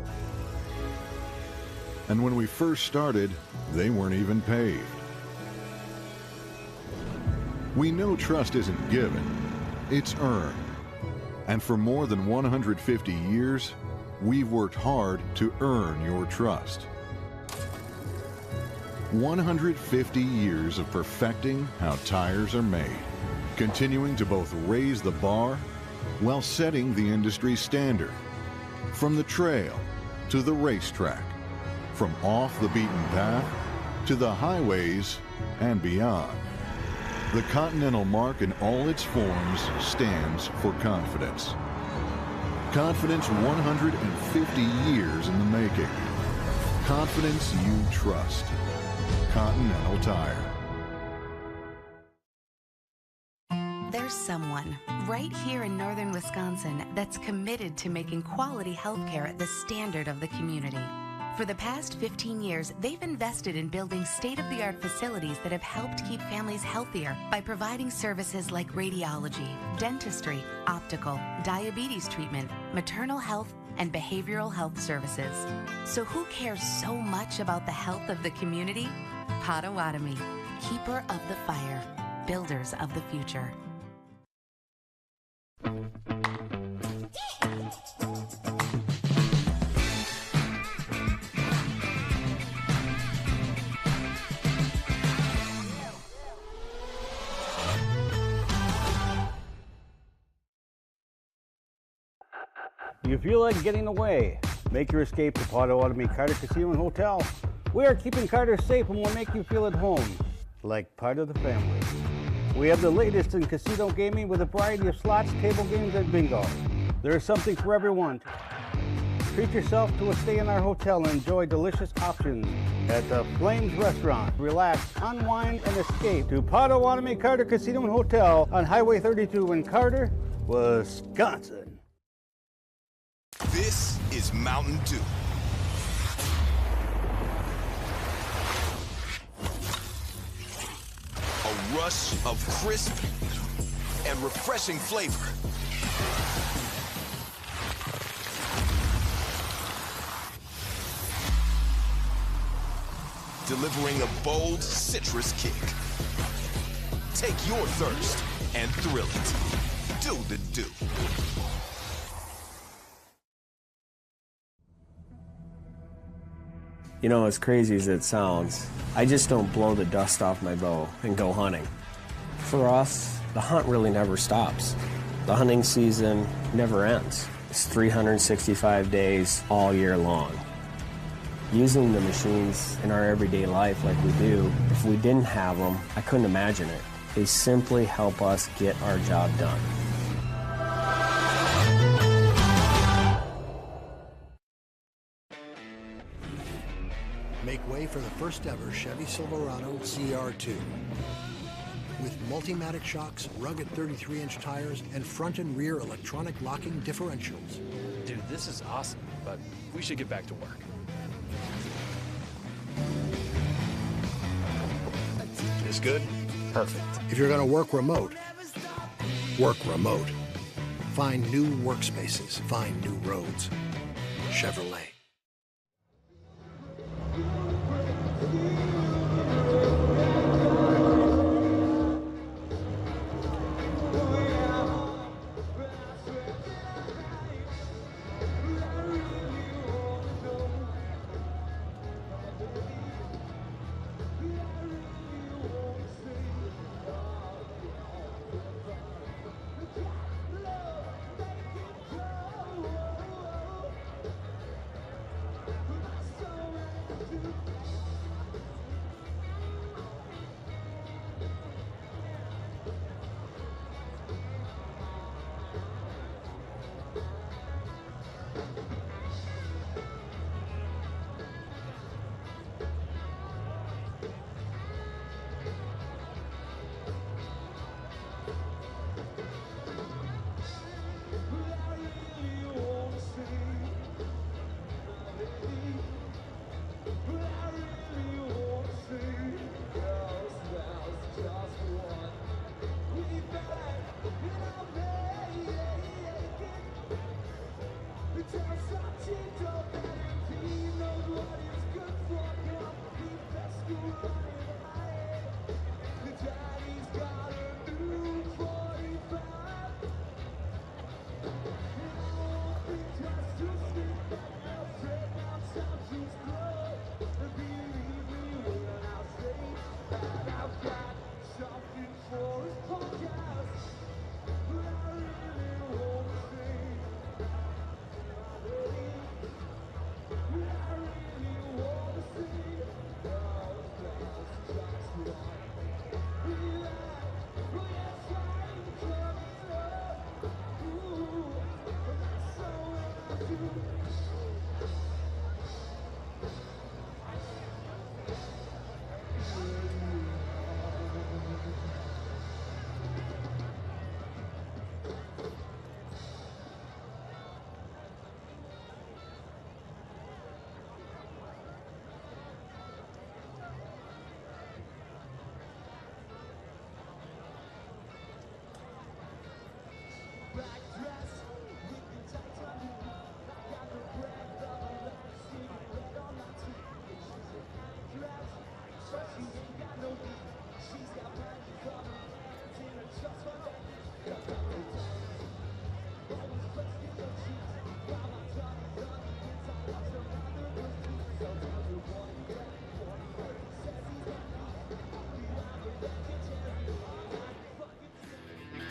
And when we first started, they weren't even paved. We know trust isn't given, it's earned. And for more than 150 years, we've worked hard to earn your trust. 150 years of perfecting how tires are made, continuing to both raise the bar while setting the industry standard. From the trail to the racetrack, from off the beaten path to the highways and beyond. The Continental mark in all its forms stands for confidence. Confidence 150 years in the making. Confidence you trust. Continental Tire. There's someone right here in northern Wisconsin that's committed to making quality healthcare the standard of the community. For the past 15 years, they've invested in building state-of-the-art facilities that have helped keep families healthier by providing services like radiology, dentistry, optical, diabetes treatment, maternal health, and behavioral health services. So who cares so much about the health of the community? Potawatomi, keeper of the fire, builders of the future. Do you feel like getting away? Make your escape to Potawatomi Carter Casino and Hotel. We are keeping Carter safe and will make you feel at home, like part of the family. We have the latest in casino gaming with a variety of slots, table games, and bingo. There is something for everyone. Treat yourself to a stay in our hotel and enjoy delicious options at the Flames Restaurant. Relax, unwind, and escape to Potawatomi Carter Casino and Hotel on Highway 32 in Carter, Wisconsin. This is Mountain Dew. A rush of crisp and refreshing flavor. Delivering a bold citrus kick. Take your thirst and thrill it. Do the Dew. You know, as crazy as it sounds, I just don't blow the dust off my bow and go hunting. For us, the hunt really never stops. The hunting season never ends. It's 365 days all year long. Using the machines in our everyday life like we do, if we didn't have them, I couldn't imagine it. They simply help us get our job done. Make way for the first ever Chevy Silverado Zr2. With Multimatic shocks, rugged 33-inch tires, and front and rear electronic locking differentials. Dude, this is awesome, but we should get back to work. This good? Perfect. If you're going to work remote, work remote. Find new workspaces. Find new roads. Chevrolet.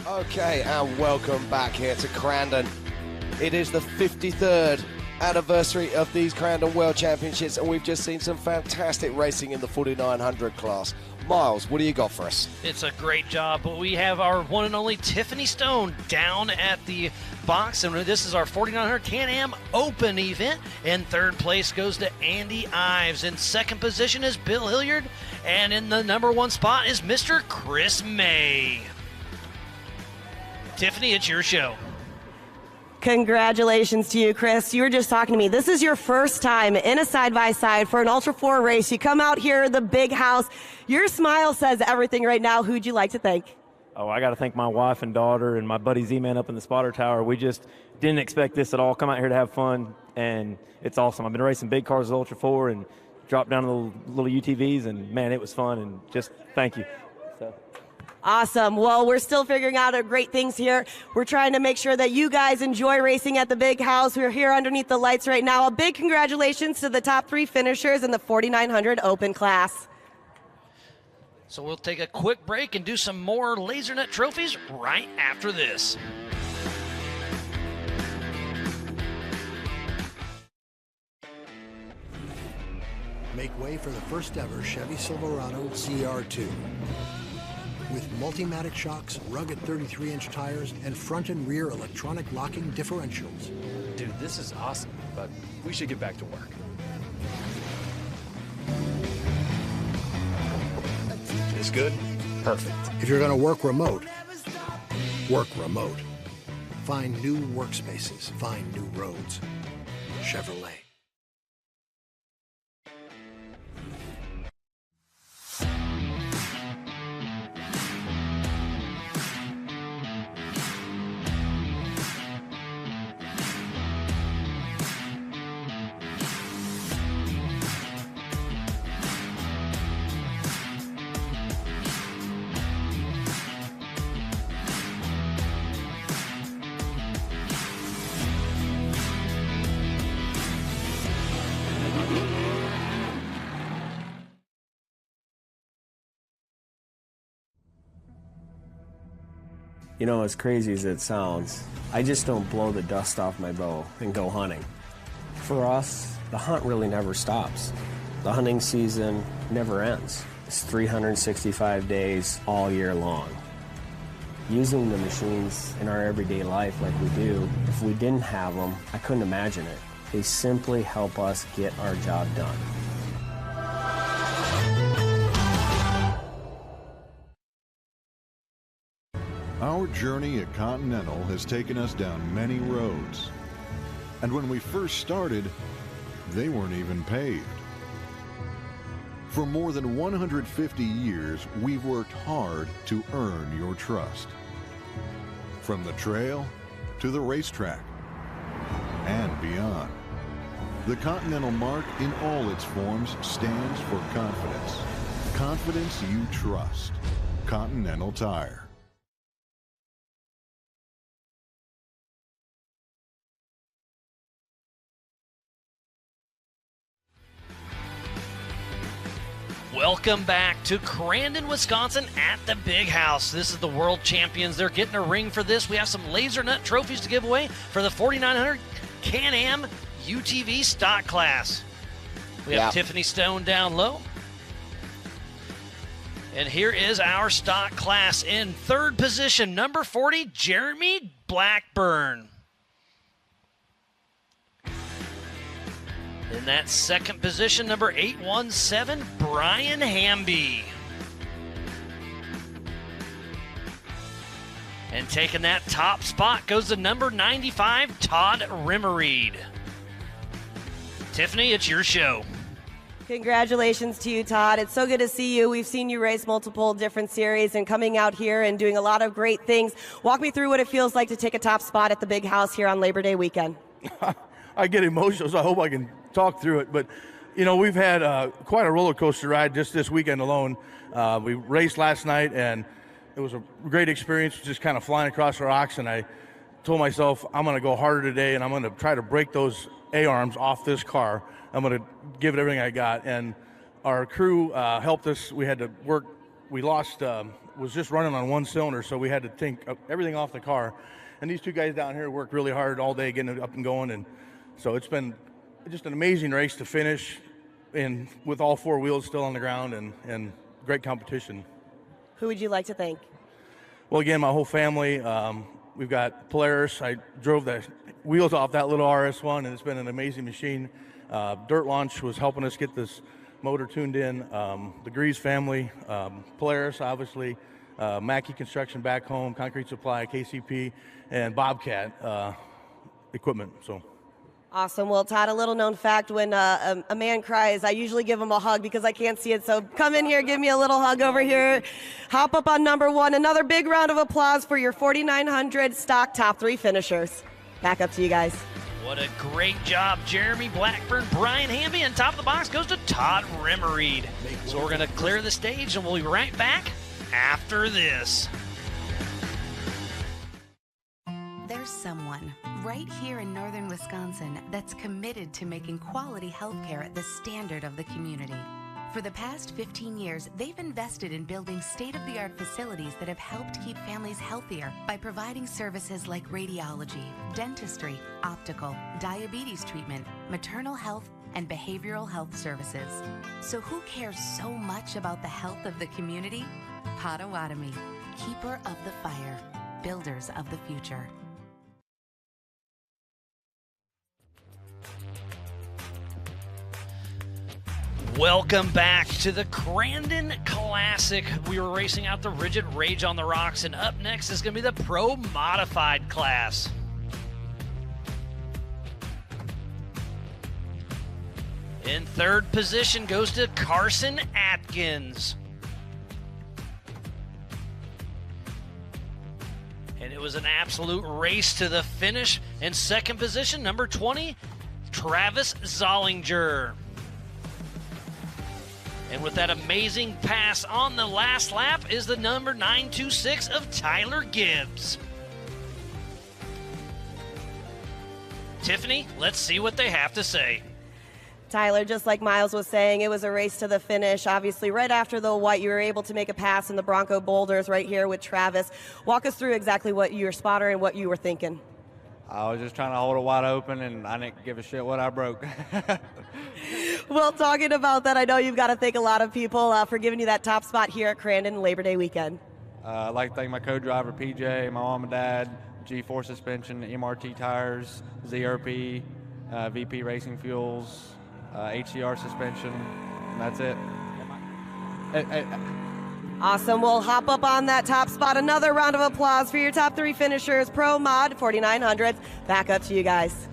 Okay, and welcome back here to Crandon. It is the 53rd anniversary of these Crandon World Championships, and we've just seen some fantastic racing in the 4900 class. Miles, what do you got for us? It's a great job. We have our one and only Tiffany Stone down at the box, and this is our 4900 Can-Am Open event. And third place goes to Andy Ives. In second position is Bill Hilliard, and in the number one spot is Mr. Chris May. Tiffany, it's your show. Congratulations to you, Chris. You were just talking to me. This is your first time in a side-by-side for an Ultra 4 race. You come out here, the big house. Your smile says everything right now. Who'd you like to thank? Oh, I got to thank my wife and daughter and my buddy Z-Man up in the spotter tower. We just didn't expect this at all. Come out here to have fun, and it's awesome. I've been racing big cars with Ultra 4 and dropped down to the little UTVs, and, man, it was fun, and just thank you. So. Awesome. Well, we're still figuring out great things here. We're trying to make sure that you guys enjoy racing at the big house. We're here underneath the lights right now. A big congratulations to the top three finishers in the 4900 Open class. So we'll take a quick break and do some more LaserNet trophies right after this. Make way for the first ever Chevy Silverado Zr2. With Multimatic shocks, rugged 33-inch tires, and front and rear electronic locking differentials. Dude, this is awesome, but we should get back to work. Looks good? Perfect. If you're going to work remote, work remote. Find new workspaces. Find new roads. Chevrolet. You know, as crazy as it sounds, I just don't blow the dust off my bow and go hunting. For us, the hunt really never stops. The hunting season never ends. It's 365 days all year long. Using the machines in our everyday life like we do, if we didn't have them, I couldn't imagine it. They simply help us get our job done. Our journey at Continental has taken us down many roads. And when we first started, they weren't even paved. For more than 150 years, we've worked hard to earn your trust. From the trail to the racetrack and beyond. The Continental mark in all its forms stands for confidence. Confidence you trust. Continental Tire. Welcome back to Crandon, Wisconsin at the Big House. This is the World Champions. They're getting a ring for this. We have some laser nut trophies to give away for the 4900 Can-Am UTV stock class. We have Tiffany Stone down low. And here is our stock class. In third position, number 40, Jeremy Blackburn. In that second position, number 817, Brian Hamby. And taking that top spot goes to number 95, Todd Rimmereed. Tiffany, it's your show. Congratulations to you, Todd. It's so good to see you. We've seen you race multiple different series and coming out here and doing a lot of great things. Walk me through what it feels like to take a top spot at the Big House here on Labor Day weekend. I get emotional, so I hope I can talk through it. But, you know, we've had quite a roller coaster ride just this weekend alone. We raced last night, and it was a great experience just kind of flying across the rocks. And I told myself, I'm going to go harder today, and I'm going to try to break those A-arms off this car. I'm going to give it everything I got. And our crew helped us. We had to work. We lost, was just running on one cylinder, so we had to take everything off the car. And these two guys down here worked really hard all day getting it up and going. And so it's been just an amazing race to finish, and with all four wheels still on the ground, and great competition. Who would you like to thank? Well, again, my whole family. We've got Polaris. I drove the wheels off that little RS1, and it's been an amazing machine. Dirt Launch was helping us get this motor tuned in. The Grease family, Polaris, obviously, Mackey Construction back home, Concrete Supply, KCP, and Bobcat equipment. So. Awesome. Well, Todd, a little known fact, when a man cries, I usually give him a hug because I can't see it. So come in here, give me a little hug over here. Hop up on number one. Another big round of applause for your 4900 stock top three finishers. Back up to you guys. What a great job, Jeremy Blackburn, Brian Hamby, and top of the box goes to Todd Rimmereed. So we're going to clear the stage, and we'll be right back after this. There's someone right here in northern Wisconsin that's committed to making quality healthcare at the standard of the community. For the past 15 years, they've invested in building state-of-the-art facilities that have helped keep families healthier by providing services like radiology, dentistry, optical, diabetes treatment, maternal health, and behavioral health services. So who cares so much about the health of the community? Potawatomi, keeper of the fire, builders of the future. Welcome back to the Crandon Classic. We were racing out the Rigid Rage on the Rocks, and up next is going to be the Pro Modified class. In third position goes to Carson Atkins. And it was an absolute race to the finish. In second position, number 20, Travis Zollinger. And with that amazing pass on the last lap is the number 926 of Tyler Gibbs. Tiffany, let's see what they have to say. Tyler, just like Miles was saying, it was a race to the finish. Obviously, right after the white, you were able to make a pass in the Bronco Boulders right here with Travis. Walk us through exactly what your spotter and what you were thinking. I was just trying to hold it wide open, and I didn't give a shit what I broke. Well, talking about that, I know you've got to thank a lot of people for giving you that top spot here at Crandon Labor Day weekend. I'd like to thank my co-driver, PJ, my mom and dad, G4 suspension, MRT tires, ZRP, VP Racing Fuels, HCR suspension, and that's it. Awesome. We'll hop up on that top spot. Another round of applause for your top three finishers. Pro Mod 4900s. Back up to you guys.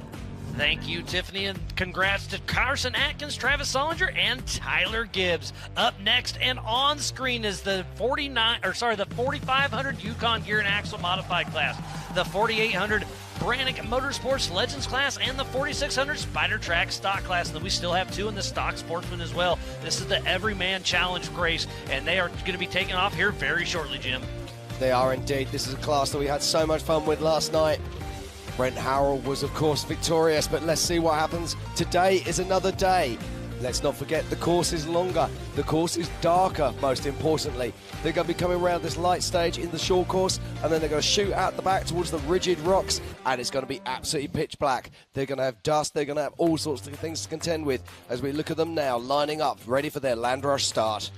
Thank you, Tiffany, and congrats to Carson Atkins, Travis Zollinger, and Tyler Gibbs. Up next and on screen is the 4500 Yukon Gear and Axle Modified class, the 4800 Brannick Motorsports Legends class, and the 4600 Spider Track Stock class. And then we still have two in the Stock Sportsman as well. This is the Everyman Challenge race, and they are going to be taking off here very shortly, Jim. They are indeed. This is a class that we had so much fun with last night. Brent Harrell was, of course, victorious, but let's see what happens. Today is another day. Let's not forget the course is longer. The course is darker, most importantly. They're going to be coming around this light stage in the short course, and then they're going to shoot out the back towards the rigid rocks, and it's going to be absolutely pitch black. They're going to have dust. They're going to have all sorts of things to contend with as we look at them now, lining up, ready for their land rush start.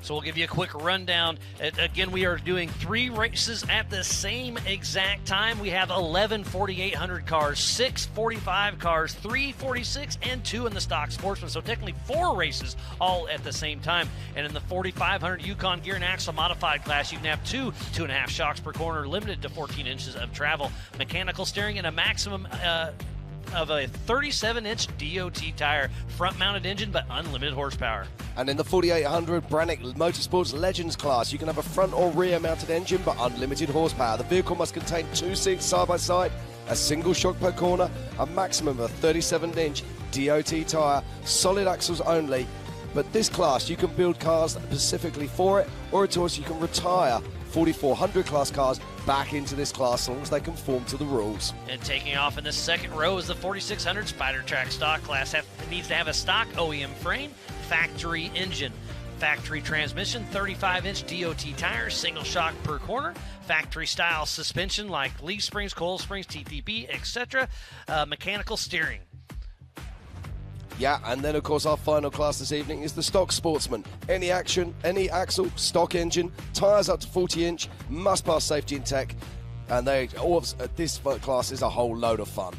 So we'll give you a quick rundown. Again, we are doing 3 races at the same exact time. We have 11 4800 cars, 6 45 cars, 3 46, and 2 in the Stock Sportsman. So technically 4 races all at the same time. And in the 4500 Yukon Gear and Axle Modified class, you can have 2.5 shocks per corner, limited to 14 inches of travel, mechanical steering, and a maximum of a 37-inch DOT tire, front-mounted engine, but unlimited horsepower. And in the 4800 Brannick Motorsports Legends class, you can have a front or rear-mounted engine, but unlimited horsepower. The vehicle must contain 2 seats side by side, a single shock per corner, a maximum of a 37-inch DOT tire, solid axles only. But this class, you can build cars specifically for it, or of course you can retire 4400 class cars back into this class as long as they conform to the rules. And taking off in the second row is the 4600 Spider Track Stock class. It needs to have a stock OEM frame, factory engine, factory transmission, 35-inch DOT tires, single shock per corner, factory style suspension like leaf springs, coil springs, TTP, etc., mechanical steering. Yeah, and then of course our final class this evening is the Stock Sportsman. Any action, any axle, stock engine, tyres up to 40-inch, must pass safety and tech, and this class is a whole load of fun.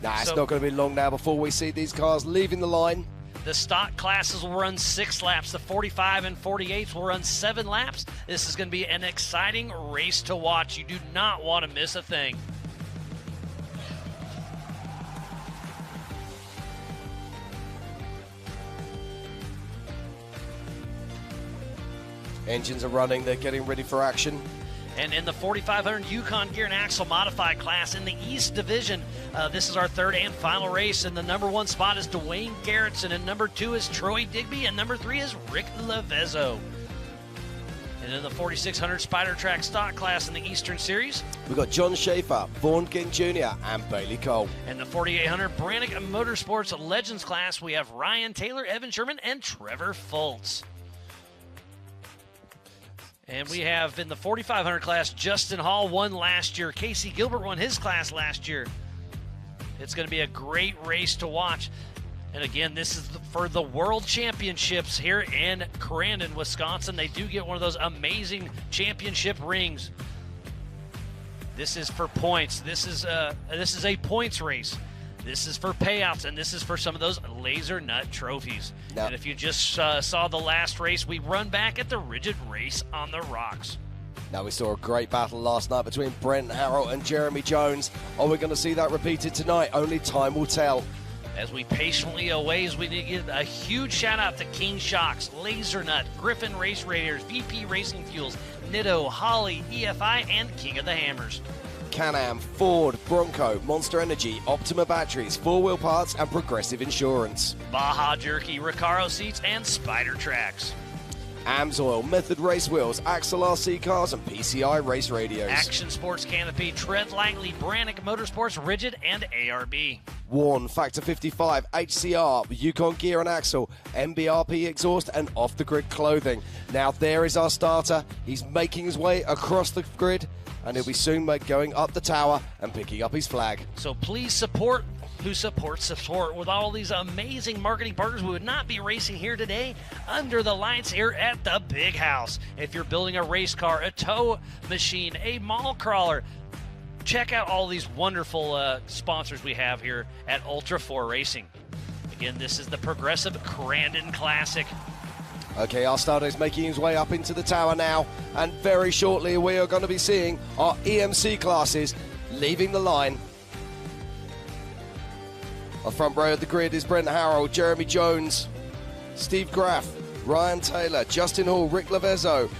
It's not going to be long now before we see these cars leaving the line. The stock classes will run 6 laps. The 45 and 48s will run 7 laps. This is going to be an exciting race to watch. You do not want to miss a thing. Engines are running, they're getting ready for action. And in the 4500 Yukon Gear and Axle Modified class in the East Division, this is our third and final race. And the number 1 spot is Dwayne Garrettson, and number 2 is Troy Digby, and number 3 is Rick Lavezzo. And in the 4600 Spider Track Stock class in the Eastern Series, we've got John Schaefer, Vaughn King Jr., and Bailey Cole. And the 4800 Brannick Motorsports Legends class, we have Ryan Taylor, Evan Sherman, and Trevor Fultz. And we have in the 4500 class, Justin Hall won last year. Casey Gilbert won his class last year. It's going to be a great race to watch. And again, this is for the World Championships here in Crandon, Wisconsin. They do get one of those amazing championship rings. This is for points. This is a points race. This is for payouts, and this is for some of those laser nut trophies. Now, and if you just saw the last race, we run back at the Rigid Race on the Rocks. Now, we saw a great battle last night between Brent Harrell and Jeremy Jones. Are we going to see that repeated tonight? Only time will tell. As we patiently await, we need to give a huge shout out to King Shocks, Laser Nut, Griffin Race Radiators, VP Racing Fuels, Nitto, Holly, EFI, and King of the Hammers. Can-Am, Ford, Bronco, Monster Energy, Optima Batteries, 4-Wheel Parts, and Progressive Insurance. Baja Jerky, Recaro Seats, and Spider Tracks. Amsoil, Method Race Wheels, Axel RC Cars, and PCI Race Radios. Action Sports Canopy, Tread Lightly, Brannick Motorsports, Rigid, and ARB. Warn, Factor 55, HCR, Yukon Gear and Axle, MBRP Exhaust, and off-the-grid clothing. Now there is our starter. He's making his way across the grid, and he'll be soon going up the tower and picking up his flag. So please support who supports support. With all these amazing marketing partners, we would not be racing here today under the lights here at the Big House. If you're building a race car, a tow machine, a mall crawler, check out all these wonderful sponsors we have here at Ultra 4 Racing. Again, this is the Progressive Crandon Classic. Okay, our starter is making his way up into the tower now, and very shortly we are going to be seeing our EMC classes leaving the line. Our front row of the grid is Brent Harrell, Jeremy Jones, Steve Graff, Ryan Taylor, Justin Hall, Rick Lavezzo,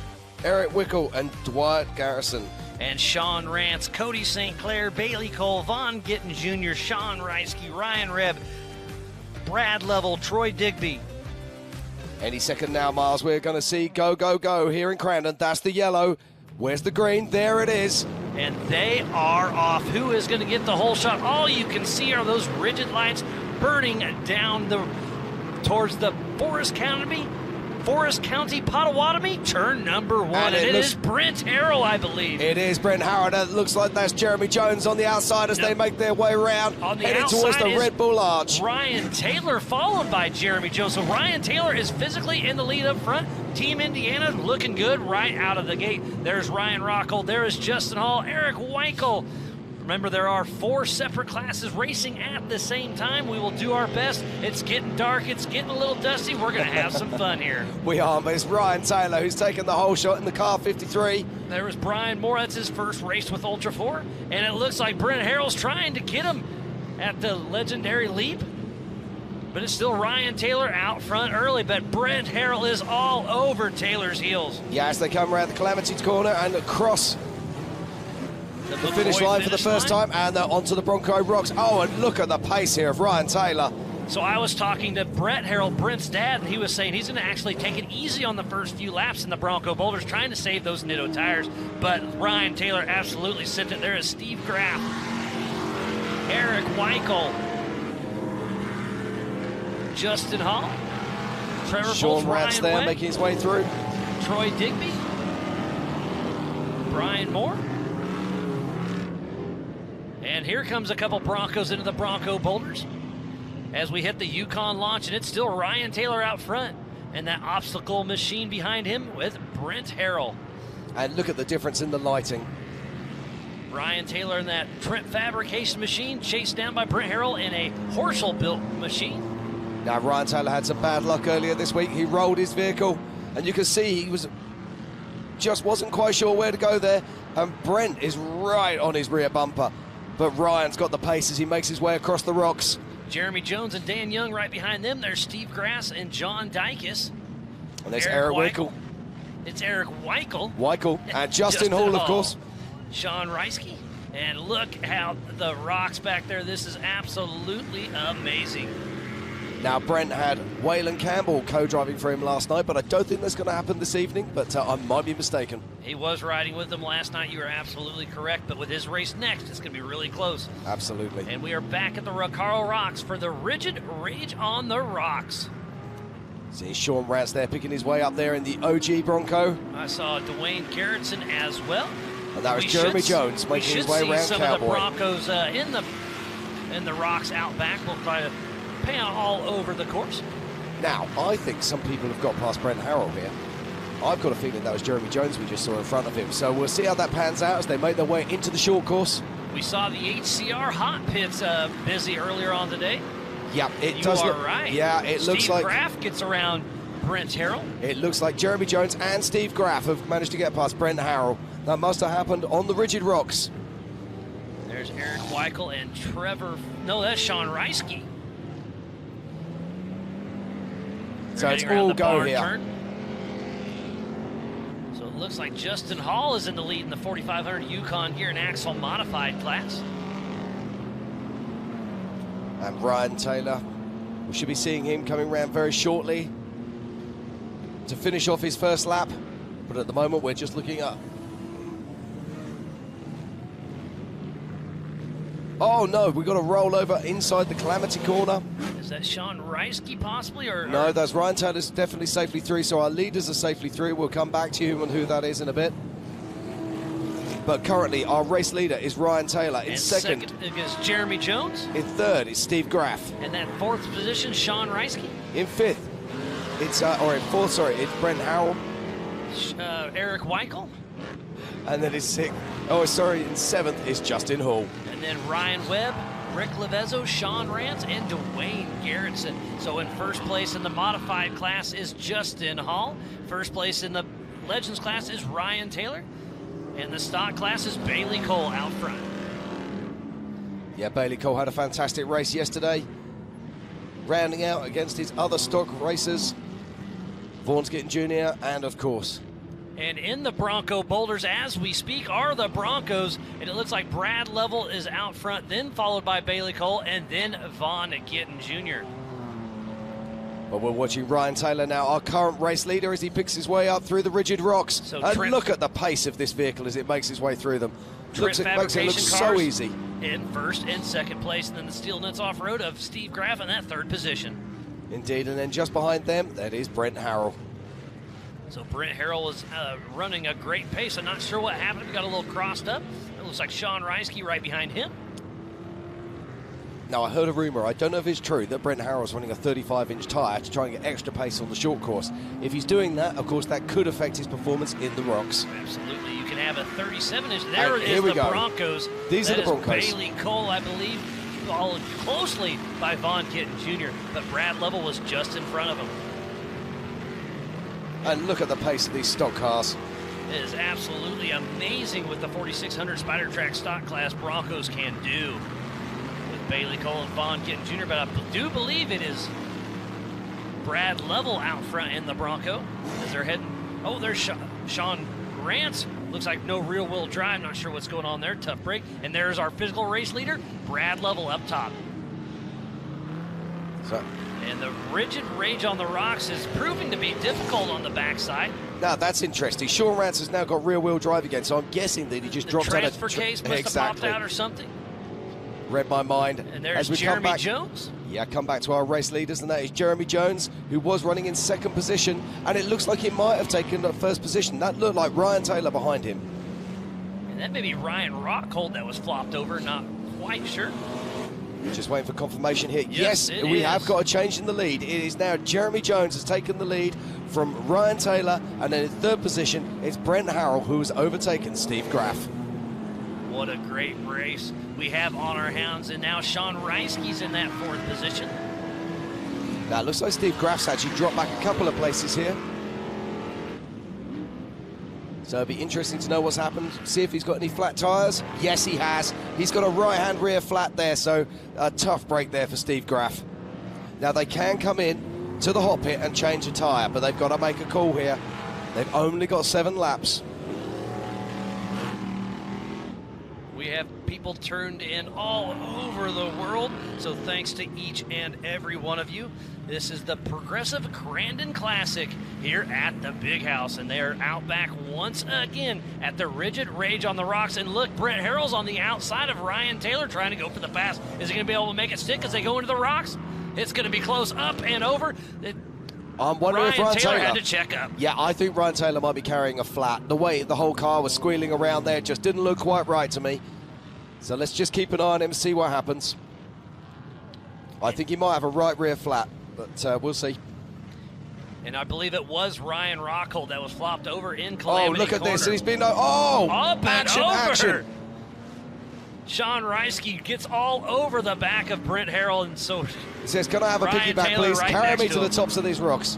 Eric Wickel, and Dwight Garrison. And Sean Rance, Cody St. Clair, Bailey Cole, Vaughn Gittin Jr., Sean Reisky, Ryan Rebb, Brad Level, Troy Digby. Any second now, Miles, we're going to see go, go, go here in Crandon. That's the yellow. Where's the green? There it is. And they are off. Who is going to get the whole shot? All you can see are those rigid lights burning down towards the Forest County Potawatomi, turn number 1. And it is Brent Harrell, I believe. It is Brent Harrell. It looks like that's Jeremy Jones on the outside as they make their way around, heading towards the Red Bull Arch. Ryan Taylor followed by Jeremy Jones. So Ryan Taylor is physically in the lead up front. Team Indiana looking good right out of the gate. There's Ryan Rockel. There is Justin Hall, Eric Weichel. Remember, there are 4 separate classes racing at the same time. We will do our best. It's getting dark. It's getting a little dusty. We're going to have some fun here. We are, but it's Ryan Taylor who's taken the whole shot in the car 53. There was Brian Moore. That's his first race with Ultra 4. And it looks like Brent Harrell's trying to get him at the legendary leap. But it's still Ryan Taylor out front early. But Brent Harrell is all over Taylor's heels. Yeah, as they come around the Calamity corner and across the finish line for the first time, and they're onto the Bronco Rocks. Oh, and look at the pace here of Ryan Taylor. So I was talking to Brett Harrell, Brent's dad, and he was saying he's going to actually take it easy on the first few laps in the Bronco Boulders, trying to save those Nitto tires. But Ryan Taylor absolutely sent it. There is Steve Graff, Eric Weichel, Justin Hall, Trevor Sean Rance there Webb, making his way through. Troy Digby, Brian Moore. And here comes a couple Broncos into the Bronco Boulders as we hit the Yukon launch, and it's still Ryan Taylor out front and that obstacle machine behind him with Brent Harrell. And look at the difference in the lighting. Ryan Taylor in that Trent fabrication machine, chased down by Brent Harrell in a Horschel-built machine. Now, Ryan Taylor had some bad luck earlier this week. He rolled his vehicle, and you can see he wasn't quite sure where to go there. And Brent is right on his rear bumper. But Ryan's got the pace as he makes his way across the rocks. Jeremy Jones and Dan Young right behind them. There's Steve Grass and John Dykes. And there's Eric Weichel. It's Eric Weichel. And Justin Hall, of course. Sean Reisky. And look how the rocks back there. This is absolutely amazing. Now, Brent had Waylon Campbell co-driving for him last night, but I don't think that's going to happen this evening, but I might be mistaken. He was riding with them last night. You are absolutely correct, but with his race next, it's going to be really close. Absolutely. And we are back at the Recaro Rocks for the Rigid Rage on the Rocks. See Sean Rance there picking his way up there in the OG Bronco. I saw Dwayne Gerritsen as well. And that was Jeremy Jones making his way around some Cowboy. Of the Broncos in the rocks out back. We'll try to pan all over the course. Now, I think some people have got past Brent Harrell here. I've got a feeling that was Jeremy Jones we just saw in front of him. So we'll see how that pans out as they make their way into the short course. We saw the HCR hot pits busy earlier on today. Yep, it you does are look right. Yeah, it looks like Steve Graff gets around Brent Harrell. It looks like Jeremy Jones and Steve Graff have managed to get past Brent Harrell. That must have happened on the rigid rocks. There's Eric Weichel and Trevor. No, that's Sean Reisky. So it's all go here. Turn. So it looks like Justin Hall is in the lead in the 4500 Yukon here in Axle modified class. And Ryan Taylor, we should be seeing him coming around very shortly to finish off his first lap. But at the moment, we're just looking up. Oh no, we've got to roll over inside the Calamity corner. Is that Sean Reisky possibly? No, that's Ryan Taylor's definitely safely through, so our leaders are safely through. We'll come back to you on who that is in a bit. But currently, our race leader is Ryan Taylor. In second is Jeremy Jones. In third is Steve Graff. And that fourth position, Sean Reisky. In fifth, it's in fourth, sorry, it's Brent Harrell. Eric Weichel. And then in sixth, in seventh is Justin Hall. And then Ryan Webb, Rick Levezzo, Sean Rance, and Dwayne Garrettson. So in first place in the modified class is Justin Hall. First place in the Legends class is Ryan Taylor. And the stock class is Bailey Cole out front. Yeah, Bailey Cole had a fantastic race yesterday. Rounding out against his other stock racers, Vaughn's getting Jr. and, of course, and in the Bronco boulders as we speak are the Broncos, and it looks like Brad Level is out front, then followed by Bailey Cole, and then Vaughn Gittin Jr. But we're watching Ryan Taylor now, our current race leader, as he picks his way up through the rigid rocks. So and look at the pace of this vehicle as it makes its way through them. Makes it look so easy. In first and second place, and then the Steel Nuts Off-Road of Steve Graff in that third position. Indeed, and then just behind them, that is Brent Harrell. So Brent Harrell was running a great pace. I'm not sure what happened. We got a little crossed up. It looks like Sean Reisky right behind him. Now, I heard a rumor, I don't know if it's true, that Brent Harrell's running a 35-inch tyre to try and get extra pace on the short course. If he's doing that, of course, that could affect his performance in the rocks. Absolutely. You can have a 37-inch. There is the Broncos. These are the Broncos. Bailey Cole, I believe, followed closely by Vaughn Gittin Jr., but Brad Level was just in front of him. And look at the pace of these stock cars. It is absolutely amazing what the 4600 Spider Track stock class Broncos can do with Bailey Cole and Vaughn Gittin Jr., but I do believe it is Brad Level out front in the Bronco as they're heading. Oh, there's Sean Rance. Looks like no rear-wheel drive. Not sure what's going on there. Tough break. And there's our physical race leader, Brad Level up top. And the rigid rage on the rocks is proving to be difficult on the backside. Now, that's interesting. Sean Rance has now got rear-wheel drive again, so I'm guessing that he just dropped out of... The transfer case must have popped out or something. Read my mind. And there's Jeremy Jones. Yeah, come back to our race leaders, and that is Jeremy Jones, who was running in second position, and it looks like he might have taken the first position. That looked like Ryan Taylor behind him. And that may be Ryan Rockhold that was flopped over, not quite sure. Just waiting for confirmation here. Yes, we have got a change in the lead. It is now Jeremy Jones has taken the lead from Ryan Taylor, and then in third position, it's Brent Harrell, who has overtaken Steve Graff. What a great race we have on our hands, and now Sean Reisky's in that fourth position. Now, it looks like Steve Graff's actually dropped back a couple of places here. So it'll be interesting to know what's happened. See if he's got any flat tyres. Yes, he has. He's got a right-hand rear flat there, so a tough break there for Steve Graff. Now, they can come in to the hot pit and change a tyre, but they've got to make a call here. They've only got 7 laps. We have people turned in all over the world, so thanks to each and every one of you. This is the Progressive Crandon Classic here at the Big House, and they are out back once again at the Rigid Rage on the rocks. And look, Brent Harrell's on the outside of Ryan Taylor trying to go for the pass. Is he going to be able to make it stick as they go into the rocks? It's going to be close, up and over. I'm wondering if Ryan Taylor had to check up. Yeah, I think Ryan Taylor might be carrying a flat. The way the whole car was squealing around there just didn't look quite right to me. So let's just keep an eye on him and see what happens. I think he might have a right rear flat, but we'll see. And I believe it was Ryan Rockhold that was flopped over in Calamity Oh, look at corner. this. He's been... Oh! Up action, and over. action. Sean Reisky gets all over the back of Brent Harrell, and so He says, can I have a Ryan piggyback, Taylor please? right Carry next me to to the him. tops of these rocks.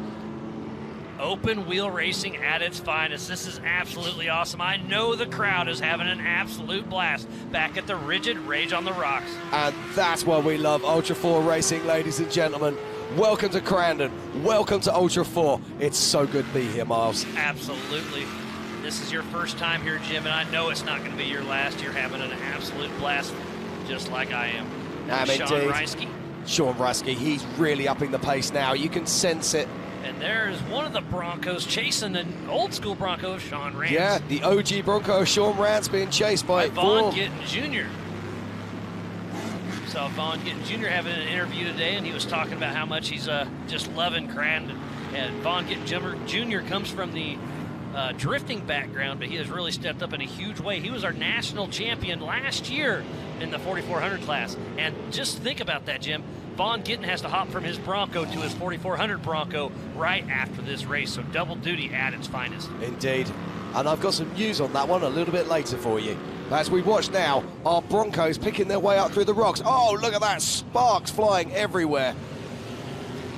Open wheel racing at its finest. This is absolutely awesome. I know the crowd is having an absolute blast back at the Rigid Rage on the Rocks. And that's why we love Ultra 4 racing, ladies and gentlemen. Welcome to Crandon. Welcome to Ultra 4. It's so good to be here, Miles. Absolutely. This is your first time here, Jim, and I know it's not going to be your last. You're having an absolute blast, just like I am. Now, Sean Indeed. Reisky. Sean Reisky, he's really upping the pace now. You can sense it. And there's one of the Broncos chasing the old school Bronco of Sean Rance. Yeah, the OG Bronco, Sean Rance, being chased by Vaughn Gittin Jr. Saw Vaughn Gittin Jr. having an interview today, and he was talking about how much he's just loving Crandon. And Vaughn Gittin Jr. comes from the drifting background, but he has really stepped up in a huge way. He was our national champion last year in the 4400 class. And just think about that, Jim. Vaughn Gittin has to hop from his Bronco to his 4400 Bronco right after this race, so double duty at its finest. Indeed. And I've got some news on that one a little bit later for you. As we watch now, our Broncos picking their way up through the rocks. Oh, look at that, sparks flying everywhere.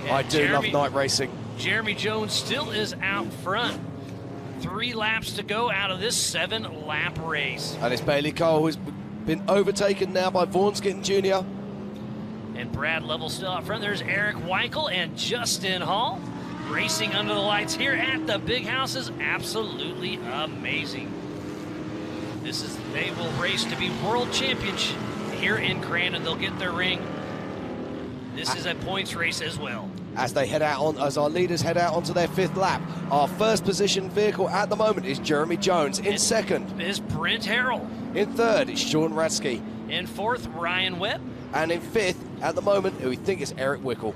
And I do love night racing. Jeremy Jones still is out front. 3 laps to go out of this 7-lap race. And it's Bailey Cole, who's been overtaken now by Vaughn Gittin Jr. And Brad Lovell still out front. There's Eric Weichel and Justin Hall racing under the lights here at the Big House is absolutely amazing. They will race to be world champions here in Crandon. They'll get their ring. This is a points race as well. As they head out as our leaders head out onto their 5th lap, our first position vehicle at the moment is Jeremy Jones. In second is Brent Harrell. In third is Sean Reisky. In 4th, Ryan Webb. And in 5th, at the moment, who we think is Eric Wickel.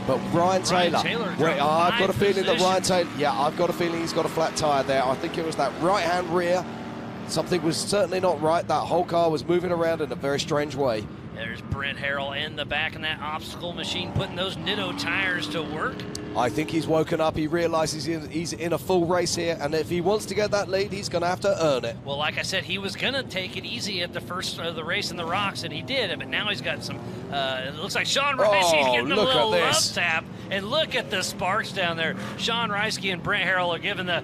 But Ryan Taylor, I've got a feeling that Ryan Taylor, I've got a feeling he's got a flat tyre there. I think it was that right-hand rear. Something was certainly not right. That whole car was moving around in a very strange way. There's Brent Harrell in the back in that obstacle machine, putting those Nitto tires to work. I think he's woken up. He realizes he's in a full race here, and if he wants to get that lead, he's going to have to earn it. Well, like I said, he was going to take it easy at the first of the race in the rocks, and he did. But now he's got some. It looks like Sean Reisky's getting a little love tap, and look at the sparks down there. Sean Reisky and Brent Harrell are giving the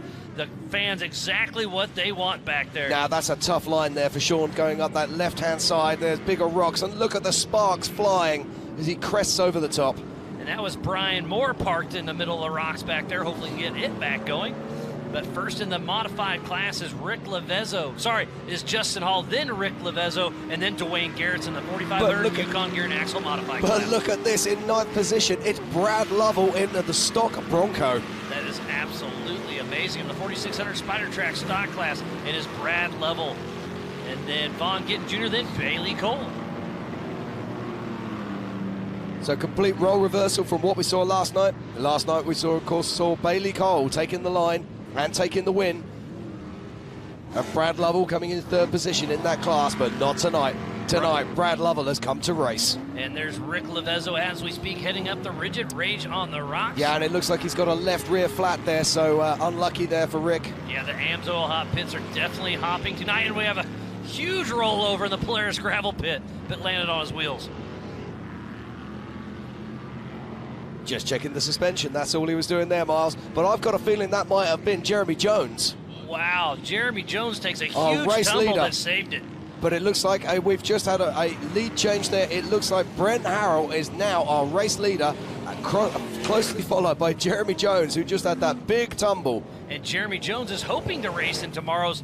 fans exactly what they want back there. Now that's a tough line there for Sean going up that left-hand side. There's bigger rocks, and look at the sparks flying as he crests over the top. And that was Brian Moore parked in the middle of the rocks back there. Hopefully he can get it back going. But first in the modified class is Rick Levezzo. Sorry, is Justin Hall, then Rick Levezzo, and then Dwayne Garrett's in the 4500 Yukon Gear and Axle modified class. But look at this, in 9th position, it's Brad Lovell into the stock Bronco. That is absolutely amazing. In the 4600 Spider Track stock class, it is Brad Lovell. And then Vaughn Gittin Jr., then Bailey Cole. So complete role reversal from what we saw last night. Last night we saw, of course, Bailey Cole taking the line and taking the win. And Brad Lovell coming in 3rd position in that class, but not tonight. Tonight, Brad Lovell has come to race. And there's Rick Levezzo as we speak, heading up the Rigid Rage on the rocks. Yeah, and it looks like he's got a left rear flat there, so unlucky there for Rick. Yeah, the Amsoil hot pits are definitely hopping tonight, and we have a huge rollover in the Polaris gravel pit that landed on his wheels. Just checking the suspension, that's all he was doing there, Miles. But I've got a feeling that might have been Jeremy Jones. Wow, Jeremy Jones takes a huge tumble that saved it. But it looks like we've just had a lead change there. It looks like Brent Harrell is now our race leader, closely followed by Jeremy Jones, who just had that big tumble. And Jeremy Jones is hoping to race in tomorrow's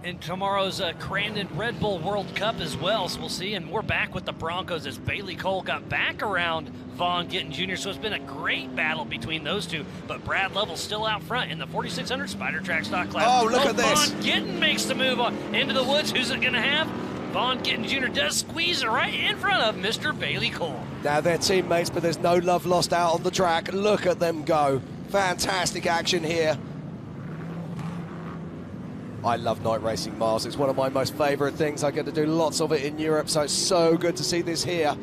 Crandon Red Bull World Cup as well, so we'll see. And we're back with the Broncos as Bailey Cole got back around Vaughn Gittin Jr., so it's been a great battle between those two. But Brad Lovell's still out front in the 4600 Spider Track stock class. Oh, look at this. Vaughn Gittin makes the move into the woods. Who's it going to have? Vaughn Gittin Jr. does squeeze it right in front of Mr. Bailey Cole. Now they're teammates, but there's no love lost out on the track. Look at them go. Fantastic action here. I love night racing, Miles. It's one of my most favourite things. I get to do lots of it in Europe, so it's so good to see this here.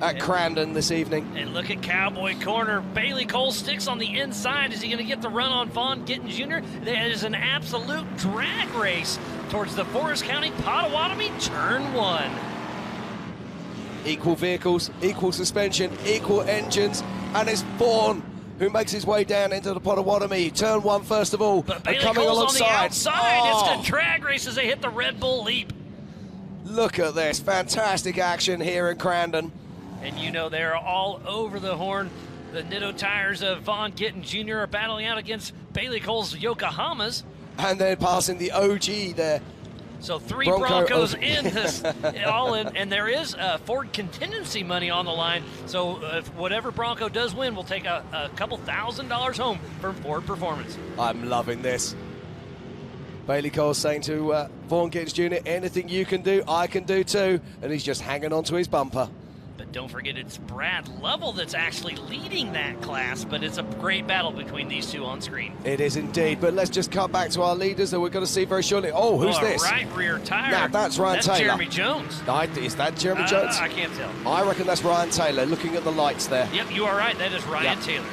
at Crandon this evening. And look at Cowboy Corner. Bailey Cole sticks on the inside. Is he going to get the run on Vaughn Gittin Jr.? That is an absolute drag race towards the Forest County Potawatomi Turn 1. Equal vehicles, equal suspension, equal engines, and it's Vaughn who makes his way down into the Potawatomi. Turn 1 first of all, But and Bailey coming Cole's alongside. on the outside. Oh, It's a drag race as they hit the Red Bull Leap. look at this, fantastic action here in Crandon. And you know they're all over the horn. The Nitto tires of Vaughn Gittin Jr. are battling out against Bailey Cole's Yokohamas. And then passing the OG there. So 3 Bronco Broncos OG. in this, all in, and there is Ford contingency money on the line. So if whatever Bronco does win, we'll take a couple $1,000s home from Ford Performance. I'm loving this. Bailey Cole saying to Vaughn Gibbs Jr., anything you can do, I can do too. And he's just hanging on to his bumper. But don't forget, it's Brad Lovell that's actually leading that class, but it's a great battle between these two on screen. It is indeed, but let's just cut back to our leaders that we're going to see very shortly. Oh, who's this? Right rear tire. Now, that's Ryan Taylor. Jeremy Jones. Is that Jeremy Jones? I can't tell. I reckon that's Ryan Taylor, looking at the lights there. Yep, you are right. That is Ryan Taylor.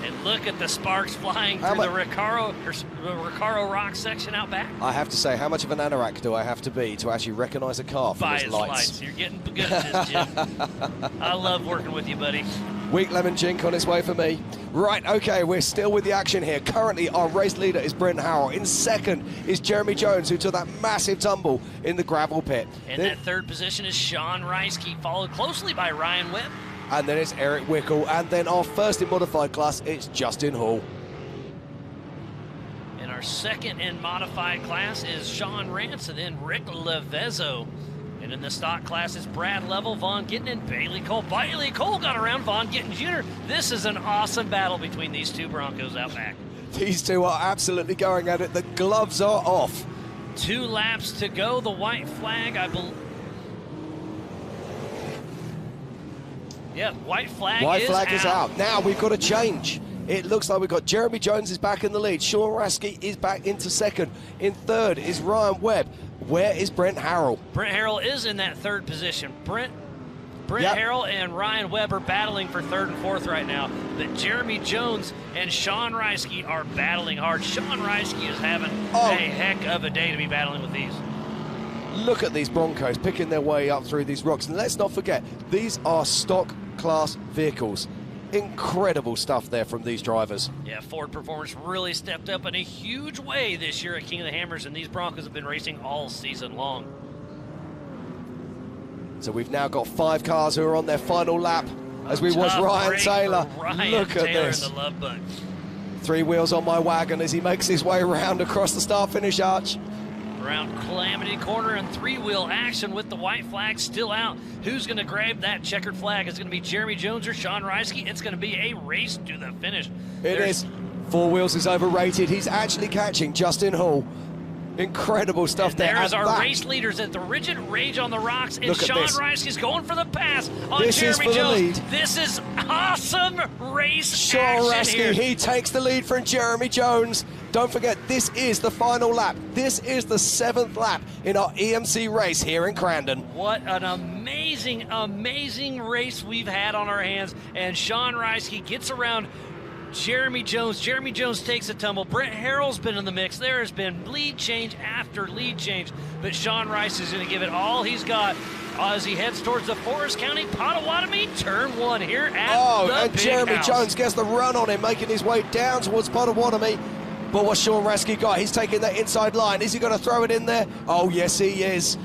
And look at the sparks flying through the Recaro Rock section out back. I have to say, how much of an anorak do I have to be to actually recognize a car from By its its lights? lights. You're getting good at this, Jim. I love working with you, buddy. Weak lemon jink on its way for me. Right, okay, we're still with the action here. Currently, our race leader is Brent Harrell. In second is Jeremy Jones, who took that massive tumble in the gravel pit. And that third position is Sean Reisky, followed closely by Ryan Webb. And then it's Eric Wickel. And then our first in modified class, it's Justin Hall. And our second in modified class is Sean Rance and then Rick Levezzo. And in the stock class, it's Brad Lovell, Vaughn Gittin, and Bailey Cole. Bailey Cole got around Vaughn Gittin Jr. This is an awesome battle between these two Broncos out back. These two are absolutely going at it. The gloves are off. 2 laps to go. The white flag, I believe. Yeah, white flag is out. Now we've got a change. It looks like we've got Jeremy Jones is back in the lead. Sean Rasky is back into second. In third is Ryan Webb. Where is Brent Harrell? Brent Harrell is in that third position. Brent Harrell and Ryan Webb are battling for third and fourth right now. But Jeremy Jones and Sean Reisky are battling hard. Sean Reisky is having a heck of a day to be battling with these. Look at these Broncos picking their way up through these rocks. And let's not forget, these are stock class vehicles. Incredible stuff there from these drivers. Yeah, Ford Performance really stepped up in a huge way this year at King of the Hammers, and these Broncos have been racing all season long. So we've now got 5 cars who are on their final lap as we watch Ryan Taylor. Look at this. In the love bug. 3 wheels on my wagon as he makes his way around across the start-finish arch. Around Calamity Corner and 3-wheel action with the white flag still out. Who's going to grab that checkered flag? Is it going to be Jeremy Jones or Sean Reisky? It's going to be a race to the finish. It is. 4 wheels is overrated. He's actually catching Justin Hall. Incredible stuff there. There's our race leaders at the Rigid Rage on the Rocks, and Sean Reisky's going for the pass on Jeremy Jones. This is awesome race Sean action here. Reisky, he takes the lead from Jeremy Jones. Don't forget, this is the final lap. This is the 7th lap in our EMC race here in Crandon. What an amazing, amazing race we've had on our hands. And Sean Reisky gets around Jeremy Jones. Jeremy Jones takes a tumble. Brent Harrell's been in the mix. There has been lead change after lead change. But Sean Rice is going to give it all he's got as he heads towards the Forest County Potawatomi Turn 1 here at the and Big Jeremy House. Jones gets the run on him, making his way down towards Potawatomi. But what's Sean Reisky got? He's taking that inside line. Is he going to throw it in there? Oh, yes, he is.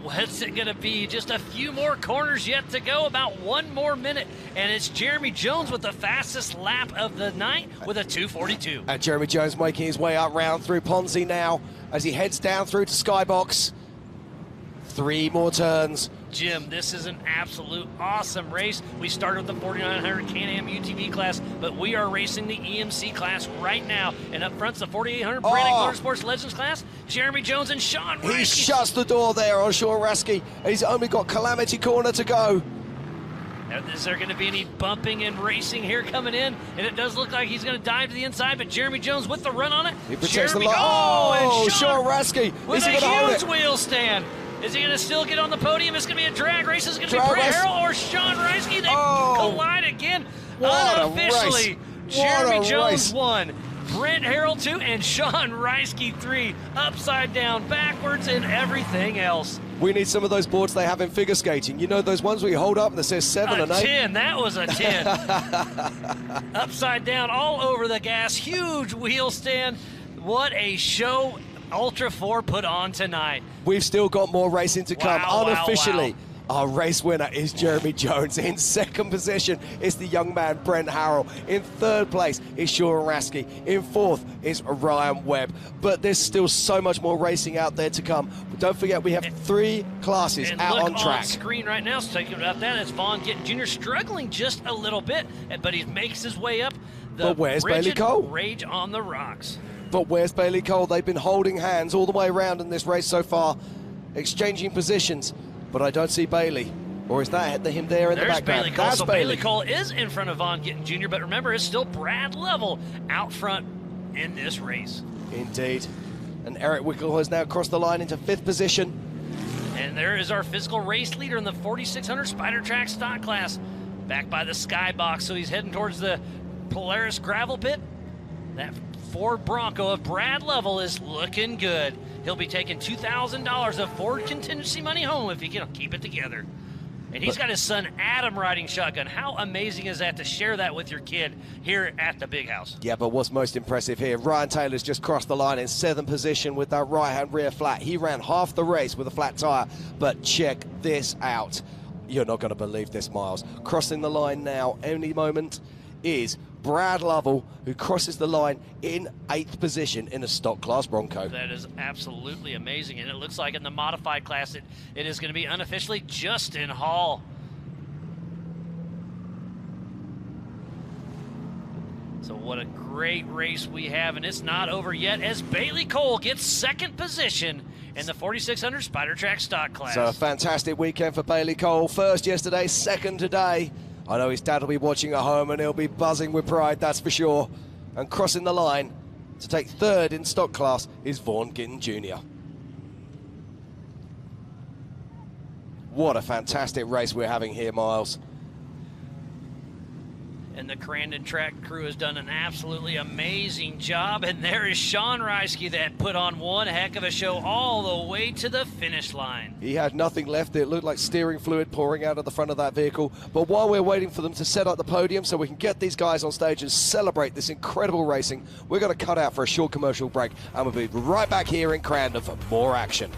What's it going to be? Just a few more corners yet to go, about 1 more minute. And it's Jeremy Jones with the fastest lap of the night with a 2:42. And Jeremy Jones making his way up round through Ponzi now as he heads down through to Skybox. 3 more turns. Jim, this is an absolute awesome race. We started the 4900 Can-Am UTV class, but we are racing the EMC class right now. And up front's the 4800 Brannick Motorsports Legends class. Jeremy Jones and Sean Reisky. He shuts the door there on Sean Reisky. He's only got Calamity Corner to go. Now, is there going to be any bumping and racing here coming in? And it does look like he's going to dive to the inside, but Jeremy Jones with the run on it. He protects the Jeremy, line. and Sean Reisky. with Is he a going to hold huge it? wheel stand. Is he going to still get on the podium? It's going to be a drag race. Is it going to be Drag Brent race. Harrell or Sean Reisky? They collide again. What a Unofficially, race. Jeremy What a Jones race. 1, Brent Harrell 2, and Sean Reisky 3. Upside down, backwards, and everything else. We need some of those boards they have in figure skating. You know those ones where you hold up and it says 7 and 8? 10. That was a 10. Upside down, all over the gas. Huge wheel stand. What a show Ultra 4 put on tonight. We've still got more racing to come. Wow, Unofficially, wow. our race winner is Jeremy Jones. In second position is the young man Brent Harrell. In third place is Sean Reisky. In fourth is Ryan Webb. But there's still so much more racing out there to come. But don't forget, we have 3 classes And out look on track. on screen right now, so talking about that, it's Vaughn Gittin Jr. struggling just a little bit, but he makes his way up. The But where's Bailey rigid Cole? Rage on the rocks. But where's Bailey Cole? They've been holding hands all the way around in this race so far, exchanging positions. But I don't see Bailey. Or is that him there in the There's background? Bailey Cole. That's So Bailey. Bailey Cole is in front of Vaughn Gittin Jr., but remember, it's still Brad Level out front in this race. Indeed. And Eric Wickel has now crossed the line into 5th position. And there is our physical race leader in the 4600 Spider Track stock class, back by the skybox. So he's heading towards the Polaris gravel pit. That Ford Bronco of Brad Level is looking good. He'll be taking $2,000 of Ford contingency money home if he can keep it together. And he's got his son Adam riding shotgun. How amazing is that to share that with your kid here at the big house? Yeah, but what's most impressive here, Ryan Taylor's just crossed the line in 7th position with that right-hand rear flat. He ran half the race with a flat tire, but check this out. You're not going to believe this, Miles. Crossing the line now, any moment, is Brad Lovell, who crosses the line in 8th position in a stock class Bronco. That is absolutely amazing. And it looks like in the modified class, it is going to be unofficially Justin Hall. So what a great race we have, and it's not over yet as Bailey Cole gets 2nd position in the 4600 Spider Track stock class. So a fantastic weekend for Bailey Cole. 1st yesterday, 2nd today. I know his dad will be watching at home and he'll be buzzing with pride, that's for sure. And crossing the line to take 3rd in stock class is Vaughn Gittin Jr. What a fantastic race we're having here, Miles. And the Crandon track crew has done an absolutely amazing job. And there is Sean Reisky that put on one heck of a show all the way to the finish line. He had nothing left. It looked like steering fluid pouring out of the front of that vehicle. But while we're waiting for them to set up the podium so we can get these guys on stage and celebrate this incredible racing, we're going to cut out for a short commercial break. And we'll be right back here in Crandon for more action.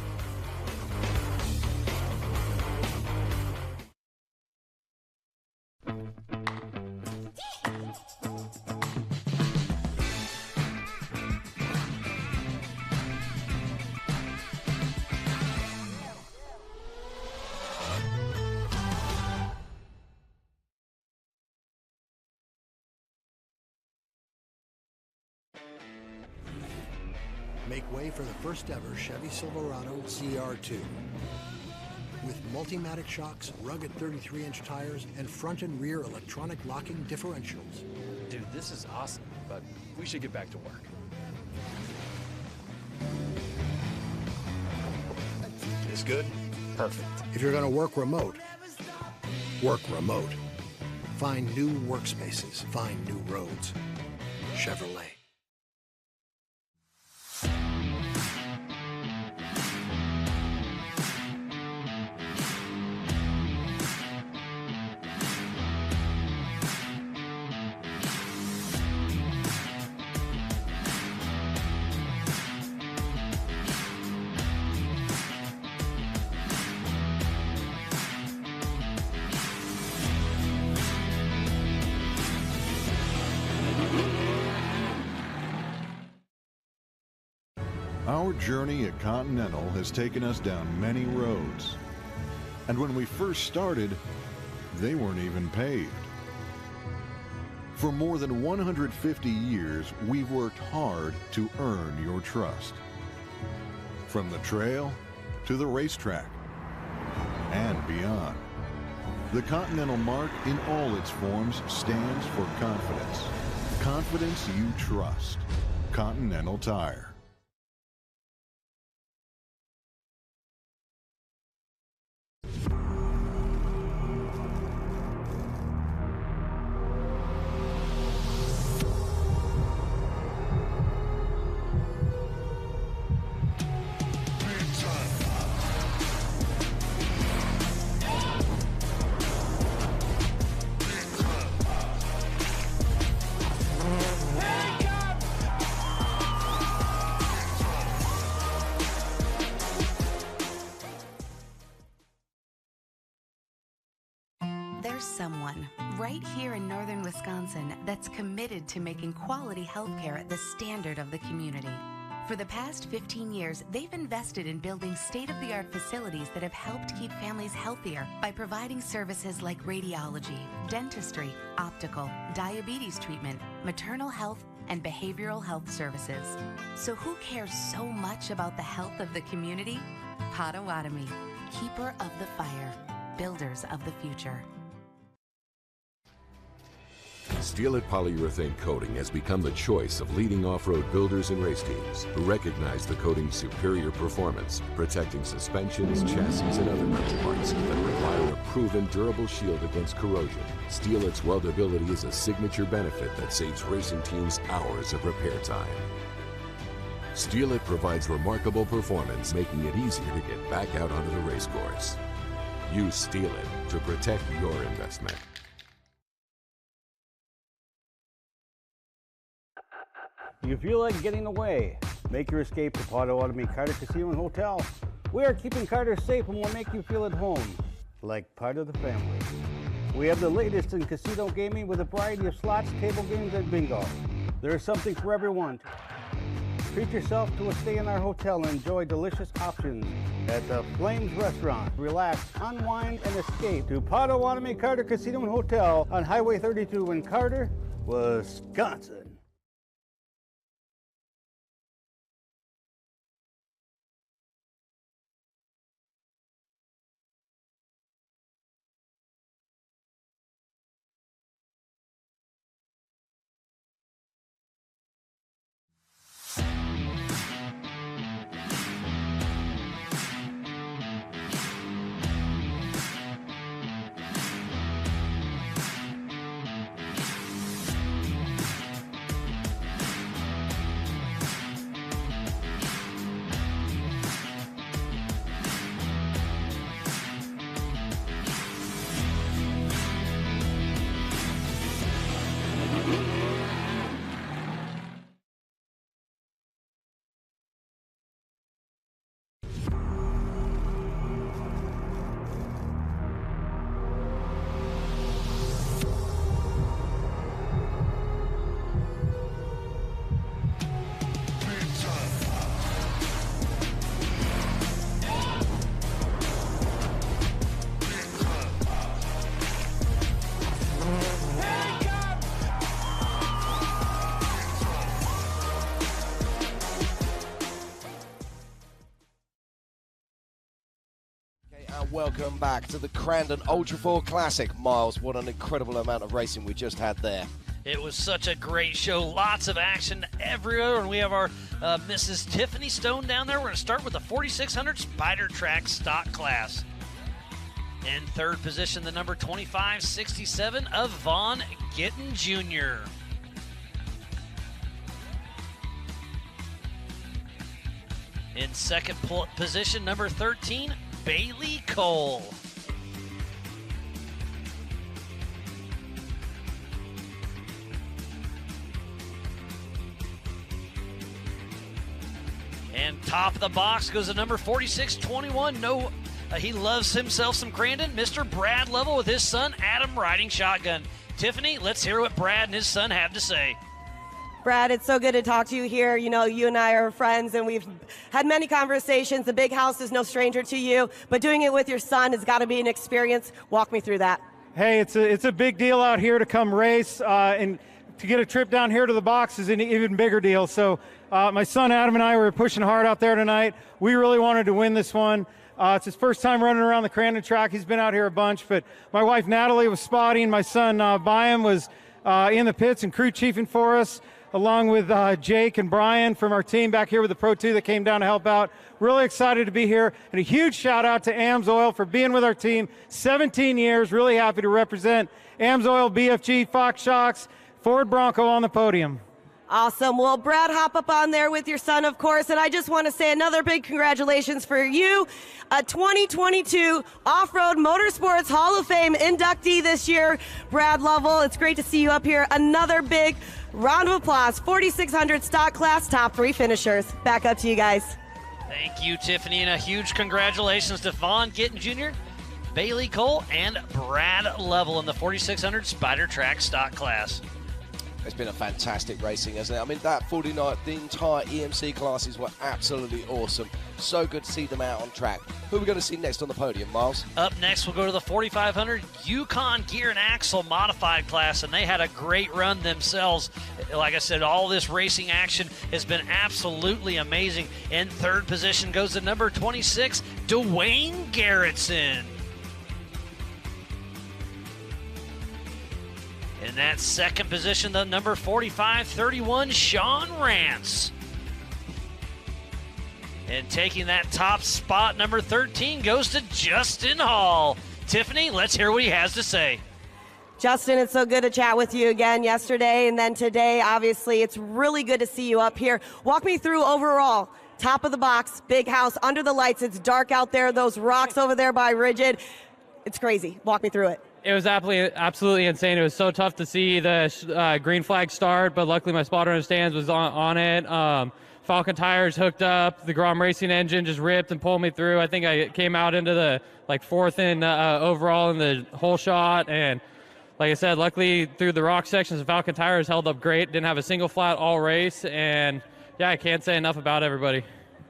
Make way for the first ever Chevy Silverado Zr2. With Multimatic shocks, rugged 33-inch tires, and front and rear electronic locking differentials. Dude, this is awesome, but we should get back to work. This good? Perfect. If you're going to work remote, work remote. Find new workspaces. Find new roads. Chevrolet. Our journey at Continental has taken us down many roads. And when we first started, they weren't even paved. For more than 150 years, we've worked hard to earn your trust. From the trail to the racetrack and beyond. The Continental mark in all its forms stands for confidence. Confidence you trust. Continental Tire. There's someone right here in northern Wisconsin that's committed to making quality healthcare the standard of the community. For the past 15 years, they've invested in building state-of-the-art facilities that have helped keep families healthier by providing services like radiology, dentistry, optical, diabetes treatment, maternal health, and behavioral health services. So who cares so much about the health of the community? Potawatomi, keeper of the fire, builders of the future. Steelet polyurethane coating has become the choice of leading off-road builders and race teams who recognize the coating's superior performance, protecting suspensions, chassis, and other metal parts that require a proven durable shield against corrosion. Steelet's weldability is a signature benefit that saves racing teams hours of repair time. Steelet provides remarkable performance, making it easier to get back out onto the race course. Use Steelet to protect your investment. You feel like getting away? Make your escape to Potawatomi Casino and Hotel. We are keeping Carter safe and will make you feel at home, like part of the family. We have the latest in casino gaming with a variety of slots, table games, and bingo. There is something for everyone. Treat yourself to a stay in our hotel and enjoy delicious options at the Flames Restaurant. Relax, unwind, and escape to Potawatomi Casino and Hotel on Highway 32 in Carter, Wisconsin. Welcome back to the Crandon Ultra 4 Classic. Miles, what an incredible amount of racing we just had there. It was such a great show. Lots of action everywhere. And we have our Mrs. Tiffany Stone down there. We're going to start with the 4600 Spider Track stock class. In third position, the number 2567 of Vaughn Gittin Jr. In second position, number 13, Bailey Cole. And top of the box goes the number 4621. He loves himself some Crandon. Mr. Brad Lovell with his son Adam riding shotgun. Tiffany, let's hear what Brad and his son have to say. Brad, it's so good to talk to you here. You know, you and I are friends, and we've had many conversations. The big house is no stranger to you, but doing it with your son has got to be an experience. Walk me through that. Hey, it's a big deal out here to come race, and to get a trip down here to the box is an even bigger deal. So my son Adam and I were pushing hard out there tonight. We really wanted to win this one. It's his first time running around the Crandon track. He's been out here a bunch, but my wife Natalie was spotting. My son Byam was in the pits and crew chiefing for us, along with Jake and Brian from our team back here with the Pro 2 that came down to help out. Really excited to be here. And a huge shout out to AMSOIL for being with our team 17 years. Really happy to represent AMSOIL, BFG, Fox Shocks, Ford Bronco on the podium. Awesome. Well, Brad, hop up on there with your son, of course. And I just want to say another big congratulations for you, a 2022 Off-Road Motorsports Hall of Fame inductee this year, Brad Lovell. It's great to see you up here. Another big round of applause. 4600 stock class, top 3 finishers. Back up to you guys. Thank you, Tiffany, and a huge congratulations to Vaughn Gittin Jr. Bailey Cole, and Brad Lovell in the 4600 Spider Track stock class. It's been a fantastic racing, hasn't it? I mean, that 49, the entire EMC classes were absolutely awesome. So good to see them out on track. Who are we going to see next on the podium, Miles? Up next, we'll go to the 4500 Yukon Gear and Axle modified class, and they had a great run themselves. Like I said, all this racing action has been absolutely amazing. In third position goes the number 26, Dwayne Garrettson. In that second position, the number 4531, Sean Rance. And taking that top spot, number 13, goes to Justin Hall. Tiffany, let's hear what he has to say. Justin, it's so good to chat with you again yesterday and then today. Obviously, it's really good to see you up here. Walk me through overall. Top of the box, big house, under the lights. It's dark out there. Those rocks over there by Rigid. It's crazy. Walk me through it. It was absolutely insane. It was so tough to see the green flag start, but luckily my spotter in the stands was on it. Falcon tires hooked up. The Grom Racing engine just ripped and pulled me through. I think I came out into the fourth in overall in the whole shot. And like I said, luckily through the rock sections, the Falcon tires held up great. Didn't have a single flat all race. And yeah, I can't say enough about everybody.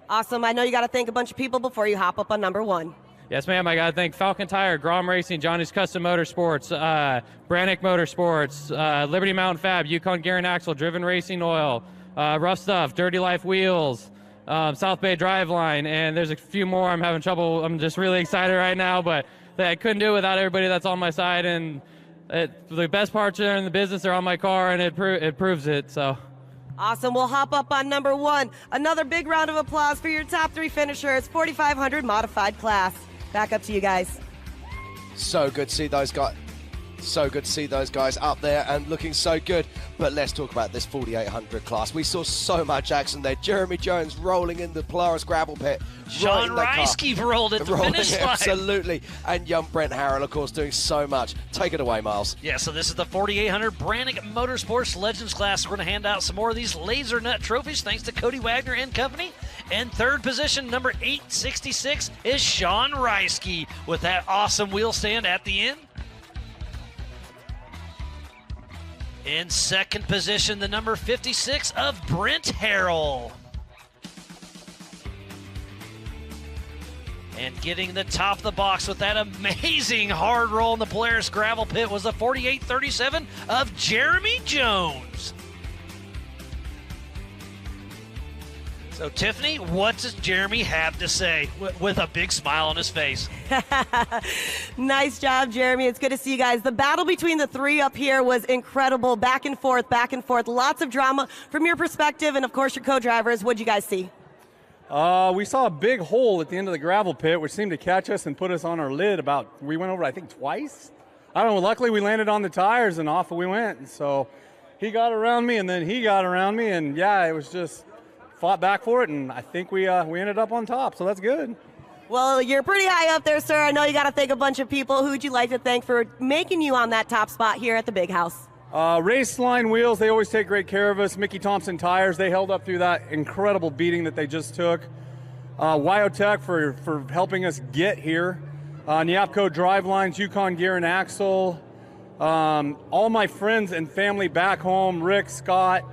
Awesome. I know you got to thank a bunch of people before you hop up on number one. Yes, ma'am. I got to thank Falcon Tire, Grom Racing, Johnny's Custom Motorsports, Brannick Motorsports, Liberty Mountain Fab, Yukon Gear and Axle, Driven Racing Oil, Rough Stuff, Dirty Life Wheels, South Bay Driveline, and there's a few more. I'm having trouble. I'm just really excited right now, but I couldn't do it without everybody that's on my side. And the best parts are in the business are on my car, and it proves it. So. Awesome. We'll hop up on number one. Another big round of applause for your top three finishers, 4500 modified class. Back up to you guys. So good to see those guys. So good to see those guys up there and looking so good. But let's talk about this 4800 class. We saw so much action there. Jeremy Jones rolling in the Polaris gravel pit. Sean Reisky rolled at the finish line. Absolutely. And young Brent Harrell, of course, doing so much. Take it away, Miles. Yeah, so this is the 4800 Brannick Motorsports Legends class. We're going to hand out some more of these laser nut trophies thanks to Cody Wagner and company. And third position, number 866, is Sean Reisky with that awesome wheel stand at the end. In second position, the number 56 of Brent Harrell. And getting the top of the box with that amazing hard roll in the Polaris gravel pit was the 4837 of Jeremy Jones. So, Tiffany, what does Jeremy have to say with a big smile on his face? Nice job, Jeremy. It's good to see you guys. The battle between the three up here was incredible. Back and forth, back and forth. Lots of drama from your perspective and, of course, your co-drivers. What'd you guys see? We saw a big hole at the end of the gravel pit, which seemed to catch us and put us on our lid we went over, I think, twice. I don't know. Luckily, we landed on the tires, and off we went. And so he got around me, and then he got around me, and, yeah, it was just fought back for it, and I think we ended up on top, so that's good. Well, you're pretty high up there, sir. I know you got to thank a bunch of people. Who would you like to thank for making you on that top spot here at the Big House? Race Line Wheels, they always take great care of us. Mickey Thompson Tires, they held up through that incredible beating that they just took. Wyotech for helping us get here. Nyapco Drivelines, Yukon Gear and Axle. All my friends and family back home, Rick, Scott,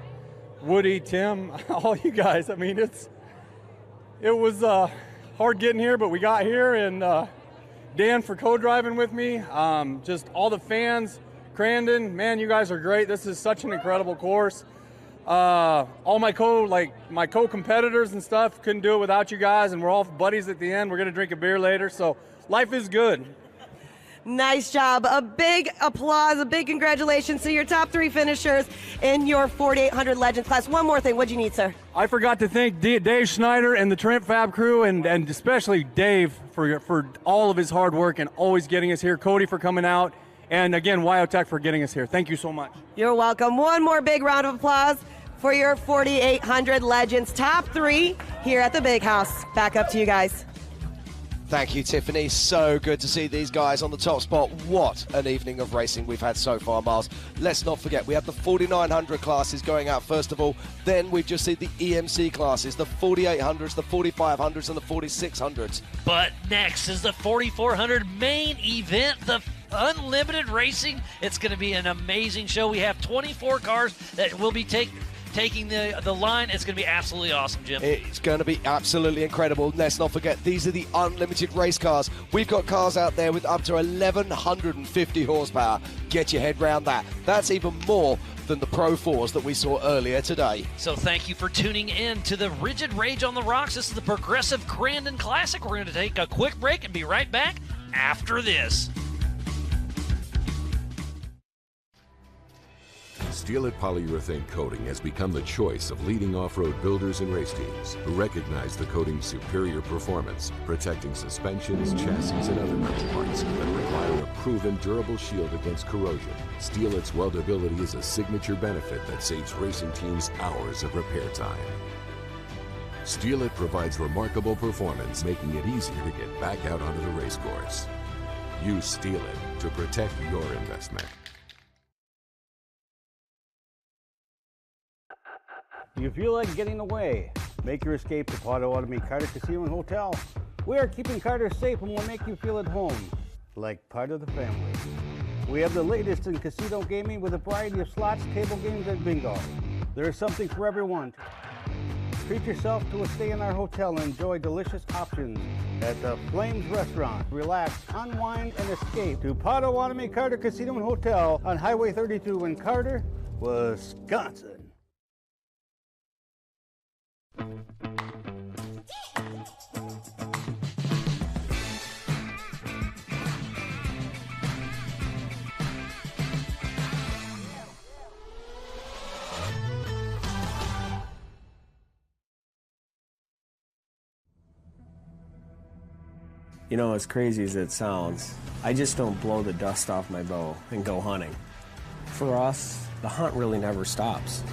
Woody, Tim, all you guys. I mean, it was hard getting here, but we got here, and Dan for co-driving with me. Just all the fans, Crandon, man, you guys are great. This is such an incredible course. All my co-competitors and stuff, couldn't do it without you guys, and we're all buddies at the end. We're gonna drink a beer later, so life is good. Nice job. A big applause, a big congratulations to your top three finishers in your 4800 Legends class. One more thing, what'd you need, sir? I forgot to thank Dave Schneider and the Tramp Fab crew, and especially Dave for all of his hard work and always getting us here. Cody for coming out, and again, Wyotech for getting us here. Thank you so much. You're welcome. One more big round of applause for your 4800 Legends top three here at the Big House. Back up to you guys. Thank you, Tiffany. So good to see these guys on the top spot. What an evening of racing we've had so far, Miles. Let's not forget, we have the 4900 classes going out first of all. Then we've just seen the EMC classes, the 4800s, the 4500s, and the 4600s. But next is the 4400 main event, the unlimited racing. It's going to be an amazing show. We have 24 cars that will be taking the line. It's going to be absolutely awesome, Jim. It's going to be absolutely incredible. Let's not forget, these are the unlimited race cars. We've got cars out there with up to 1,150 horsepower. Get your head round that. That's even more than the Pro 4s that we saw earlier today. So thank you for tuning in to the Rigid Rage on the Rocks. This is the Progressive Crandon Classic. We're going to take a quick break and be right back after this. Steelet polyurethane coating has become the choice of leading off-road builders and race teams who recognize the coating's superior performance, protecting suspensions, chassis, and other metal parts that require a proven durable shield against corrosion. Steelet's weldability is a signature benefit that saves racing teams hours of repair time. Steelet provides remarkable performance, making it easier to get back out onto the race course. Use Steelet to protect your investment. Do you feel like getting away? Make your escape to Potawatomi Carter Casino and Hotel. We are keeping Carter safe and will make you feel at home, like part of the family. We have the latest in casino gaming with a variety of slots, table games, and bingo. There is something for everyone. Treat yourself to a stay in our hotel and enjoy delicious options at the Flames Restaurant. Relax, unwind, and escape to Potawatomi Carter Casino and Hotel on Highway 32 in Carter, Wisconsin. You know, as crazy as it sounds, I just don't blow the dust off my bow and go hunting. For us, the hunt really never stops.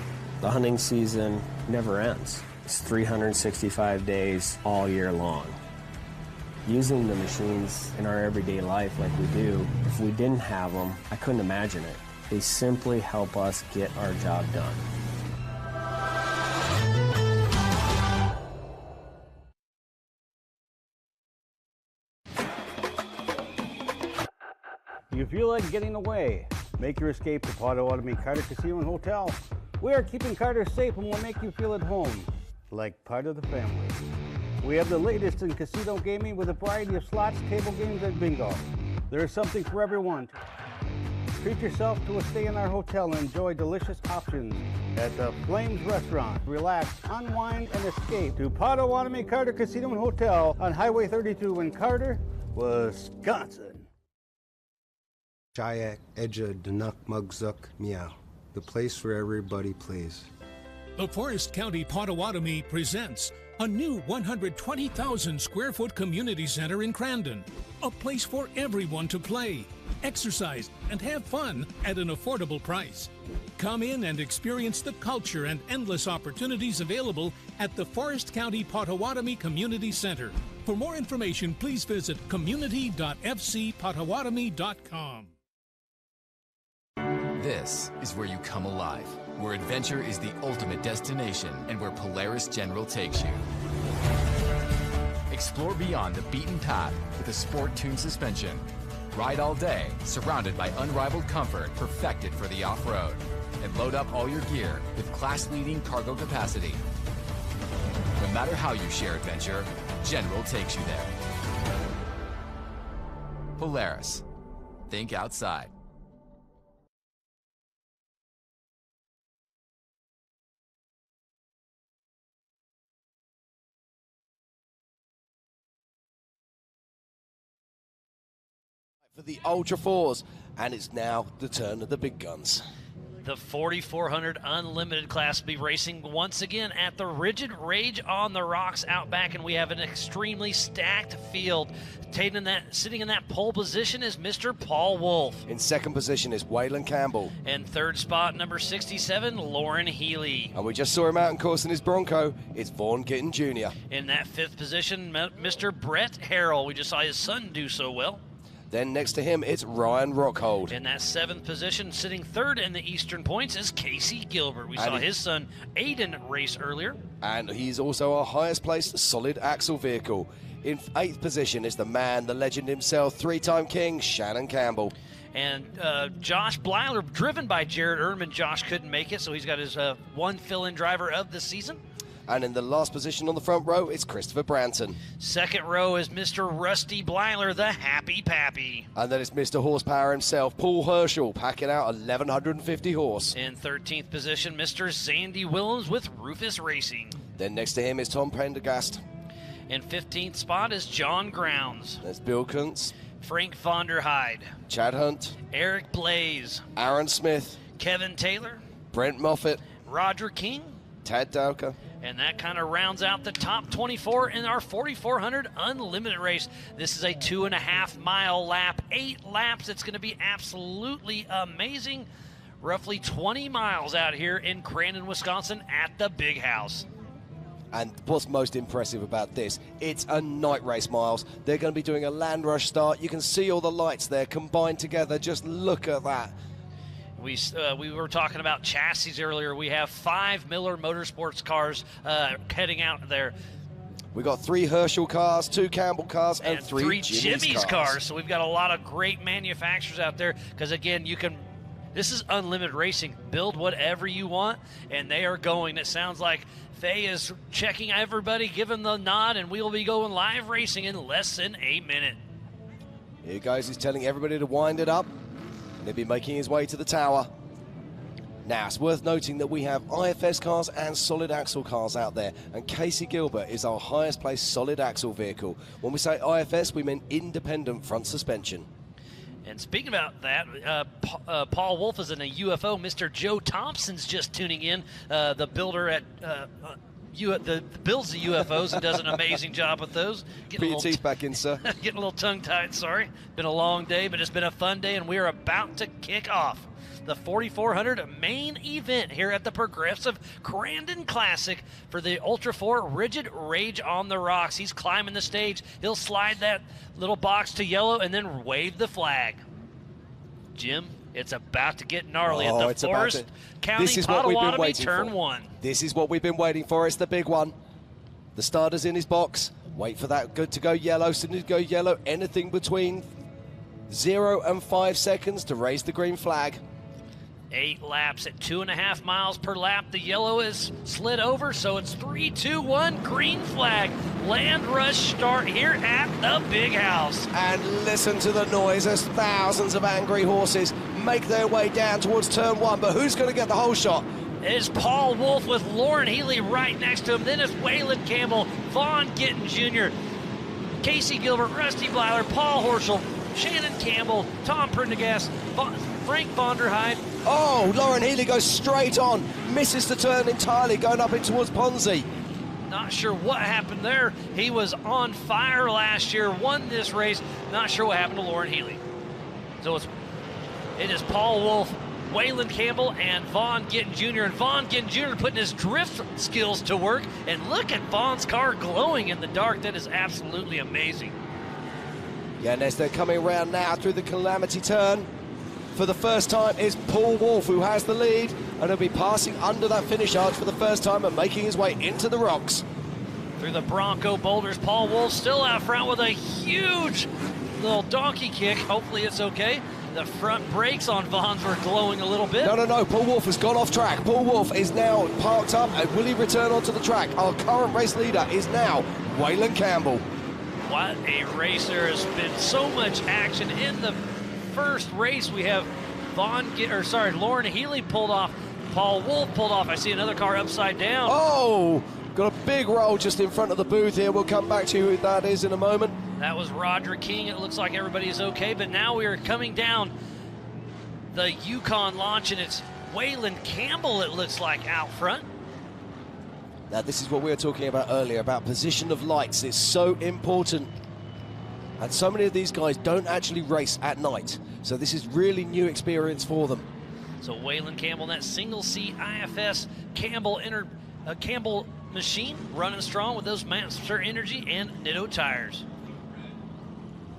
The hunting season never ends. It's 365 days all year long. Using the machines in our everyday life like we do, if we didn't have them, I couldn't imagine it. They simply help us get our job done. Do you feel like getting away? Make your escape to Potawatomi Carter Casino and Hotel. We are keeping Carter safe and will make you feel at home, like part of the family. We have the latest in casino gaming with a variety of slots, table games, and bingo. There is something for everyone. Treat yourself to a stay in our hotel and enjoy delicious options at the Flames Restaurant. Relax, unwind, and escape to Potawatomi Carter Casino and Hotel on Highway 32 in Carter, Wisconsin. Shayak Edja Danuk Mugzuk Meow, the place where everybody plays. The Forest County Potawatomi presents a new 120,000 square foot community center in Crandon. A place for everyone to play, exercise, and have fun at an affordable price. Come in and experience the culture and endless opportunities available at the Forest County Potawatomi Community Center. For more information, please visit community.fcpotawatomi.com. This is where you come alive, where adventure is the ultimate destination, and where Polaris General takes you. Explore beyond the beaten path with a sport-tuned suspension. Ride all day, surrounded by unrivaled comfort perfected for the off-road. And load up all your gear with class-leading cargo capacity. No matter how you share adventure, General takes you there. Polaris. Think outside. For the Ultra 4s, and it's now the turn of the big guns. The 4400 Unlimited class will be racing once again at the Rigid Rage on the Rocks out back, and we have an extremely stacked field. Sitting in that pole position is Mr. Paul Wolf. In second position is Waylon Campbell. And third spot, number 67, Lauren Healy. And we just saw him out in course in his Bronco. It's Vaughn Gittin Jr. In that fifth position, Mr. Brett Harrell. We just saw his son do so well. Then next to him, it's Ryan Rockhold. In that seventh position, sitting third in the Eastern Points, is Casey Gilbert. We saw his son Aiden race earlier. And he's also our highest placed solid axle vehicle. In eighth position is the man, the legend himself, three-time king, Shannon Campbell. And Josh Blyler, driven by Jared Ehrman. Josh couldn't make it, so he's got his one fill-in driver of the season. And in the last position on the front row, it's Christopher Branton. Second row is Mr. Rusty Blyler, the Happy Pappy. And then it's Mr. Horsepower himself, Paul Herschel, packing out 1,150 horse. In 13th position, Mr. Sandy Willems with Rufus Racing. Then next to him is Tom Prendergast. In 15th spot is John Grounds. There's Bill Kuntz. Frank Vonderheide. Chad Hunt. Eric Blaze. Aaron Smith. Kevin Taylor. Brent Moffitt. Roger King. Tad Dowker. And that kind of rounds out the top 24 in our 4400 Unlimited race. This is a 2.5 mile lap, 8 laps. It's going to be absolutely amazing. Roughly 20 miles out here in Crandon, Wisconsin at the Big House. And what's most impressive about this, it's a night race, Miles. They're going to be doing a land rush start. You can see all the lights there combined together. Just look at that. We were talking about chassis earlier. We have 5 Miller Motorsports cars heading out there. We got 3 Herschel cars, 2 Campbell cars, and 3 Jimmy's cars. So we've got a lot of great manufacturers out there. Because again, this is unlimited racing. Build whatever you want, and they are going. It sounds like Faye is checking everybody, giving the nod, and we will be going live racing in less than a minute. Here goes. He's telling everybody to wind it up. He'll be making his way to the tower. Now, it's worth noting that we have IFS cars and solid axle cars out there, and Casey Gilbert is our highest placed solid axle vehicle. When we say IFS, we mean independent front suspension. And speaking about that, Paul Wolf is in a UFO. Mr. Joe Thompson's just tuning in, the builder at that builds the UFOs and does an amazing job with those. Put your teeth back in, sir. Getting a little tongue-tied, sorry. Been a long day, but it's been a fun day, and we are about to kick off the 4400 main event here at the Progressive Crandon Classic for the Ultra 4 Rigid Rage on the Rocks. He's climbing the stage. He'll slide that little box to yellow and then wave the flag. Jim, it's about to get gnarly at the Forest County Potawatomi Turn 1. This is what we've been waiting for. It's the big one. The starter's in his box. Wait for that good to go yellow. Soon as go yellow, anything between 0 and 5 seconds to raise the green flag. 8 laps at 2.5 miles per lap. The yellow is slid over, so it's 3, 2, 1, green flag. Land rush start here at the Big House. And listen to the noise as thousands of angry horses make their way down towards turn 1. But who's going to get the whole shot? It is Paul Wolf with Lauren Healy right next to him. Then it's Waylon Campbell, Vaughn Gittin Jr., Casey Gilbert, Rusty Blyler, Paul Horschel, Shannon Campbell, Tom Prendergast, Frank Vonderheide. Oh, Lauren Healy goes straight on, misses the turn entirely, going up in towards Ponzi. Not sure what happened there. He was on fire last year, won this race. Not sure what happened to Lauren Healy. So it is Paul Wolf, Waylon Campbell, and Vaughn Gittin Jr. And Vaughn Gittin Jr. putting his drift skills to work. And look at Vaughn's car glowing in the dark. That is absolutely amazing. Yeah, and as they're coming around now through the Calamity Turn, for the first time is Paul Wolf, who has the lead, and he'll be passing under that finish arch for the first time and making his way into the rocks. Through the Bronco boulders, Paul Wolf still out front with a huge little donkey kick. Hopefully it's okay. The front brakes on Vaughn's were glowing a little bit. No. Paul Wolf has gone off track. Paul Wolf is now parked up, and will he return onto the track? Our current race leader is now Waylon Campbell. What a race. There has been so much action in the first race. We have Lauren Healy pulled off. Paul Wolf pulled off. I see another car upside down. Oh, got a big roll just in front of the booth here. We'll come back to who that is in a moment. That was Roger King. It looks like everybody is okay, but now we are coming down the Yukon launch, and it's Waylon Campbell, it looks like, out front. Now, this is what we were talking about earlier, about position of lights. It's so important. And so many of these guys don't actually race at night. So this is really new experience for them. So Waylon Campbell, that single seat IFS Campbell Campbell machine, running strong with those Master Energy and Nitto tires.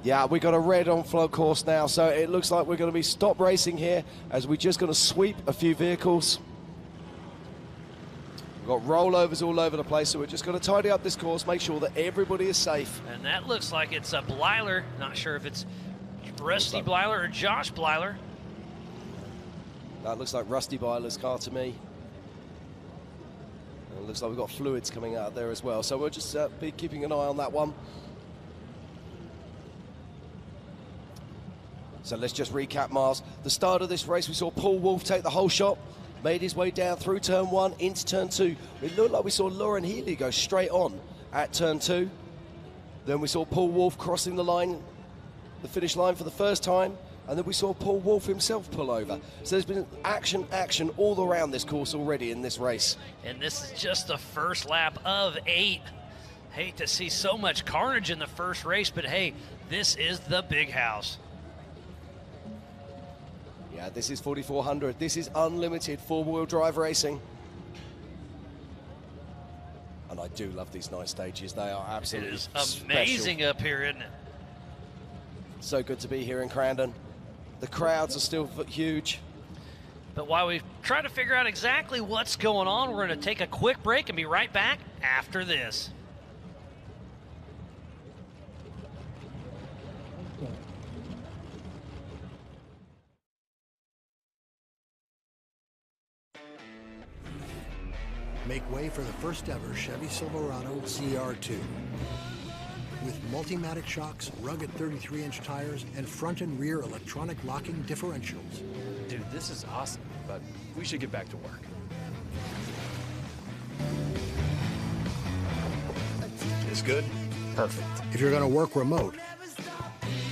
Yeah, we got a red on float course now, so it looks like we're going to be stop racing here as we're just going to sweep a few vehicles. We've got rollovers all over the place, so we're just going to tidy up this course, make sure that everybody is safe. And that looks like it's a Blyler. Not sure if it's Rusty Blyler or Josh Blyler. That looks like Rusty Byler's car to me. And it looks like we've got fluids coming out there as well, so we'll just be keeping an eye on that one. So let's just recap, Mars. The start of this race, we saw Paul Wolfe take the whole shot, made his way down through turn 1 into turn 2. It looked like we saw Lauren Healy go straight on at turn 2. Then we saw Paul Wolfe crossing the line, the finish line for the first time, and then we saw Paul Wolfe himself pull over. So there's been action all around this course already in this race. And this is just the first lap of 8. Hate to see so much carnage in the first race, but hey, this is the big house. Yeah, this is 4400. This is unlimited four-wheel drive racing. And I do love these nice stages. They are absolutely It is amazing special. up here, isn't it? So good to be here in Crandon. The crowds are still huge. But while we try to figure out exactly what's going on, we're going to take a quick break and be right back after this. Make way for the first ever Chevy Silverado Zr2. With Multimatic shocks, rugged 33-inch tires, and front and rear electronic locking differentials. Dude, this is awesome, but we should get back to work. Is good? Perfect. If you're going to work remote,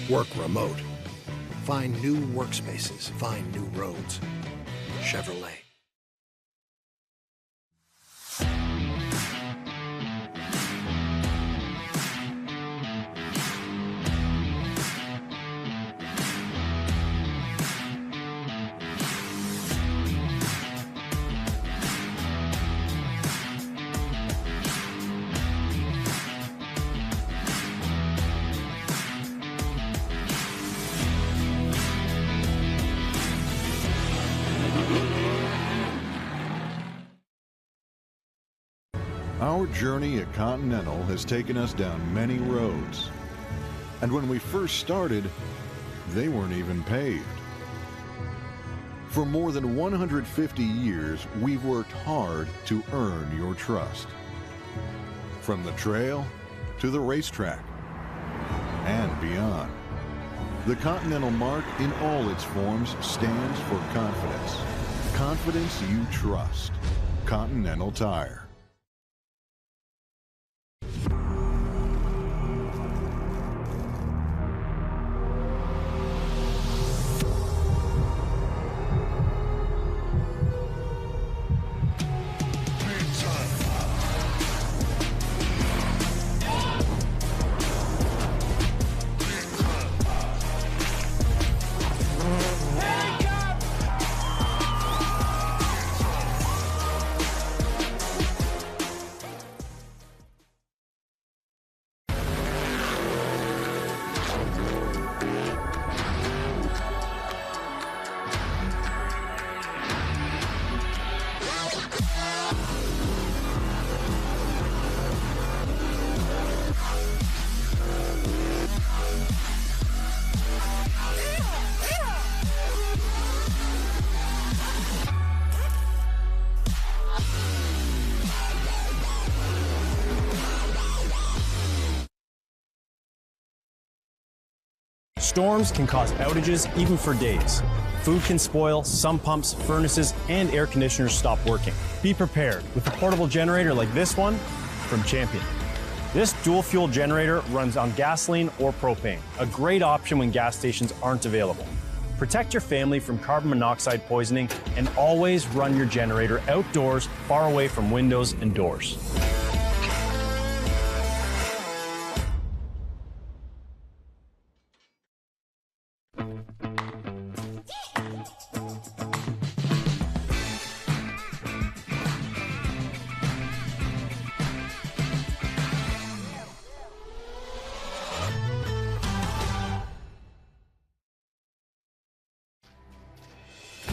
work remote. Find new workspaces. Find new roads. Chevrolet. Our journey at Continental has taken us down many roads. And when we first started, they weren't even paved. For more than 150 years, we've worked hard to earn your trust. From the trail to the racetrack and beyond. The Continental mark in all its forms stands for confidence. Confidence you trust. Continental Tire. Storms can cause outages even for days. Food can spoil, some pumps, furnaces, and air conditioners stop working. Be prepared with a portable generator like this one from Champion. This dual fuel generator runs on gasoline or propane, a great option when gas stations aren't available. Protect your family from carbon monoxide poisoning and always run your generator outdoors, far away from windows and doors.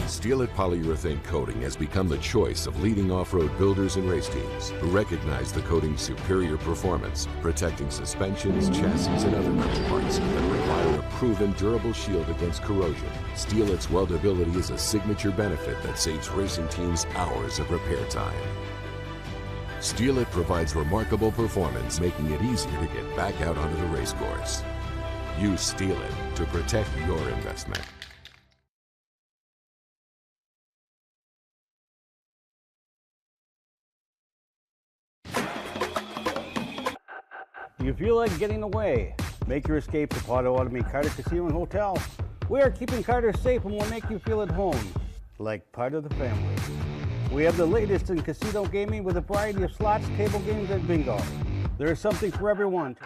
Steelet polyurethane coating has become the choice of leading off-road builders and race teams who recognize the coating's superior performance, protecting suspensions, chassis, and other metal parts that require a proven durable shield against corrosion. Steelet's weldability is a signature benefit that saves racing teams hours of repair time. Steelet provides remarkable performance, making it easier to get back out onto the race course. Use Steelet to protect your investment. Do you feel like getting away? Make your escape to Potawatomi Cr2 Casino and Hotel. We are keeping Carter safe and will make you feel at home, like part of the family. We have the latest in casino gaming with a variety of slots, table games, and bingo. There is something for everyone.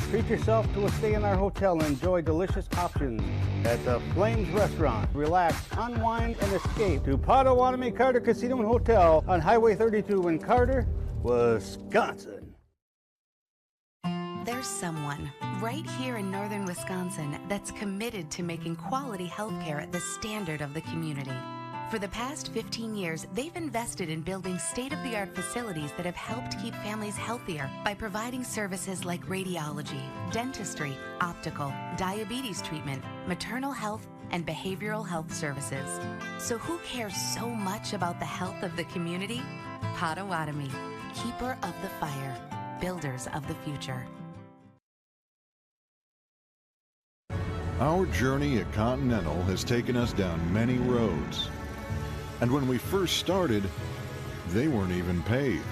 Treat yourself to a stay in our hotel and enjoy delicious options at the Flames Restaurant. Relax, unwind, and escape to Potawatomi Cr2 Casino and Hotel on Highway 32 in Carter, Wisconsin. There's someone right here in northern Wisconsin that's committed to making quality healthcare at the standard of the community. For the past 15 years, they've invested in building state-of-the-art facilities that have helped keep families healthier by providing services like radiology, dentistry, optical, diabetes treatment, maternal health, and behavioral health services. So who cares so much about the health of the community? Potawatomi, keeper of the fire, builders of the future. Our journey at Continental has taken us down many roads. And when we first started, they weren't even paved.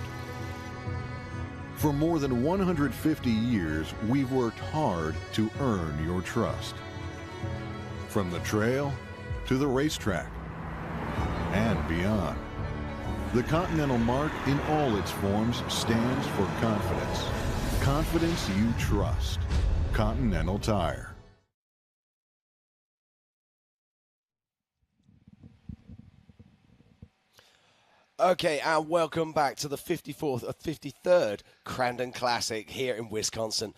For more than 150 years, we've worked hard to earn your trust. From the trail to the racetrack and beyond. The Continental mark in all its forms stands for confidence. Confidence you trust. Continental Tire. Okay, and welcome back to the 53rd Crandon Classic here in Wisconsin.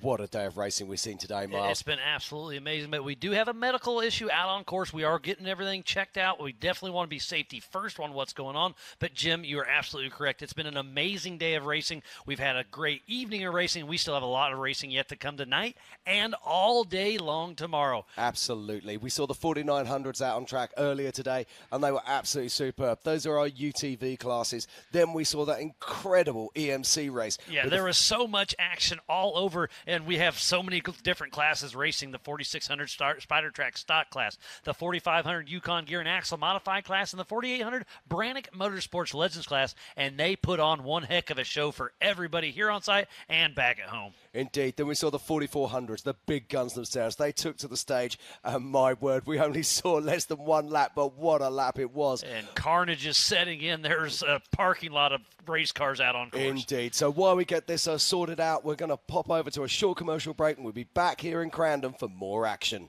What a day of racing we've seen today, Miles. It's been absolutely amazing, but we do have a medical issue out on course. We are getting everything checked out. We definitely want to be safety first on what's going on. But, Jim, you are absolutely correct. It's been an amazing day of racing. We've had a great evening of racing. We still have a lot of racing yet to come tonight and all day long tomorrow. Absolutely. We saw the 4900s out on track earlier today, and they were absolutely superb. Those are our UTV classes. Then we saw that incredible EMC race. Yeah, there was so much action all over. And we have so many different classes racing: the 4600 Spider Track stock class, the 4500 Yukon Gear and Axle modified class, and the 4800 Brannick Motorsports Legends class. And they put on one heck of a show for everybody here on site and back at home. Indeed. Then we saw the 4400s, the big guns themselves. They took to the stage, and my word, we only saw less than one lap, but what a lap it was. And carnage is setting in. There's a parking lot of race cars out on course. Indeed. So while we get this sorted out, we're going to pop over to a short commercial break, and we'll be back here in Crandon for more action.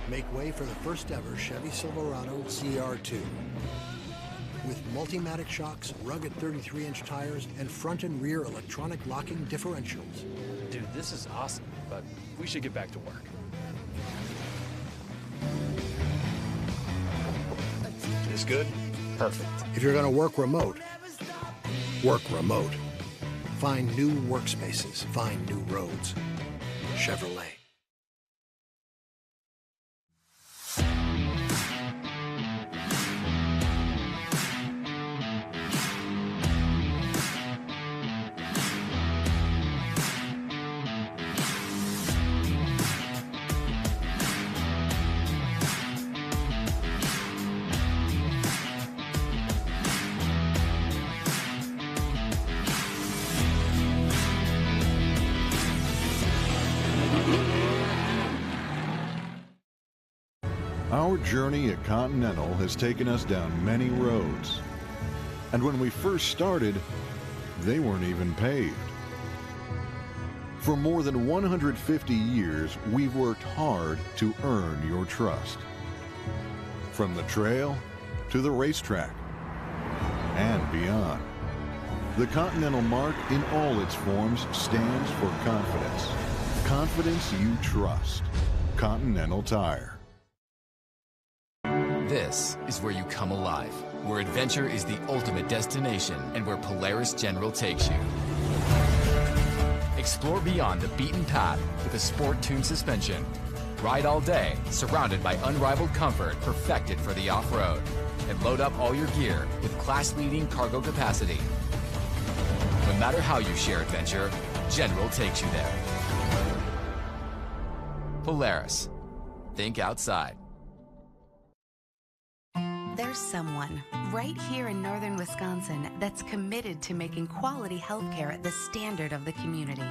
Make way for the first ever Chevy Silverado Zr2. With Multimatic shocks, rugged 33-inch tires, and front and rear electronic locking differentials. Dude, this is awesome, but we should get back to work. This good? Perfect. If you're going to work remote, work remote. Find new workspaces. Find new roads. Chevrolet. Our journey at Continental has taken us down many roads. And when we first started, they weren't even paved. For more than 150 years, we've worked hard to earn your trust. From the trail to the racetrack and beyond. The Continental mark in all its forms stands for confidence. Confidence you trust. Continental Tire. This is where you come alive, where adventure is the ultimate destination and where Polaris General takes you. Explore beyond the beaten path with a sport-tuned suspension. Ride all day, surrounded by unrivaled comfort perfected for the off-road. And load up all your gear with class-leading cargo capacity. No matter how you share adventure, General takes you there. Polaris. Think outside. There's someone right here in northern Wisconsin that's committed to making quality healthcare at the standard of the community.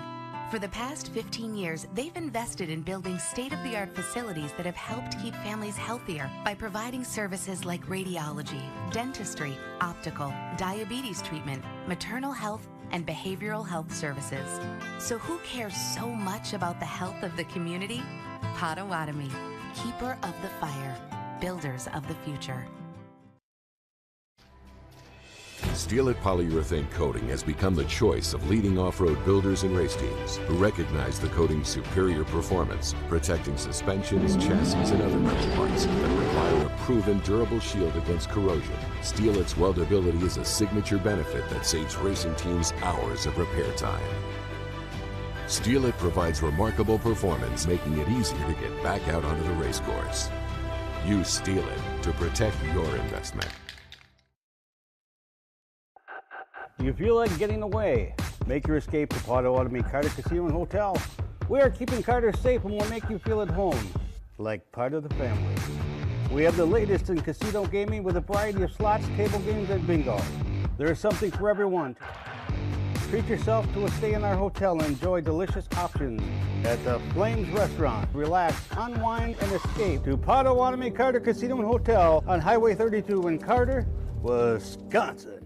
For the past 15 years, they've invested in building state-of-the-art facilities that have helped keep families healthier by providing services like radiology, dentistry, optical, diabetes treatment, maternal health, and behavioral health services. So who cares so much about the health of the community? Potawatomi, keeper of the fire, builders of the future. Steelet polyurethane coating has become the choice of leading off-road builders and race teams who recognize the coating's superior performance, protecting suspensions, chassis, and other metal parts that require a proven durable shield against corrosion. Steelet's weldability is a signature benefit that saves racing teams hours of repair time. Steelet provides remarkable performance, making it easier to get back out onto the race course. Use Steelet to protect your investment. Do you feel like getting away? Make your escape to Potawatomi Carter Casino and Hotel. We are keeping Carter safe and will make you feel at home, like part of the family. We have the latest in casino gaming with a variety of slots, table games, and bingo. There is something for everyone. Treat yourself to a stay in our hotel and enjoy delicious options at the Flames Restaurant. Relax, unwind, and escape to Potawatomi Carter Casino and Hotel on Highway 32 in Carter, Wisconsin.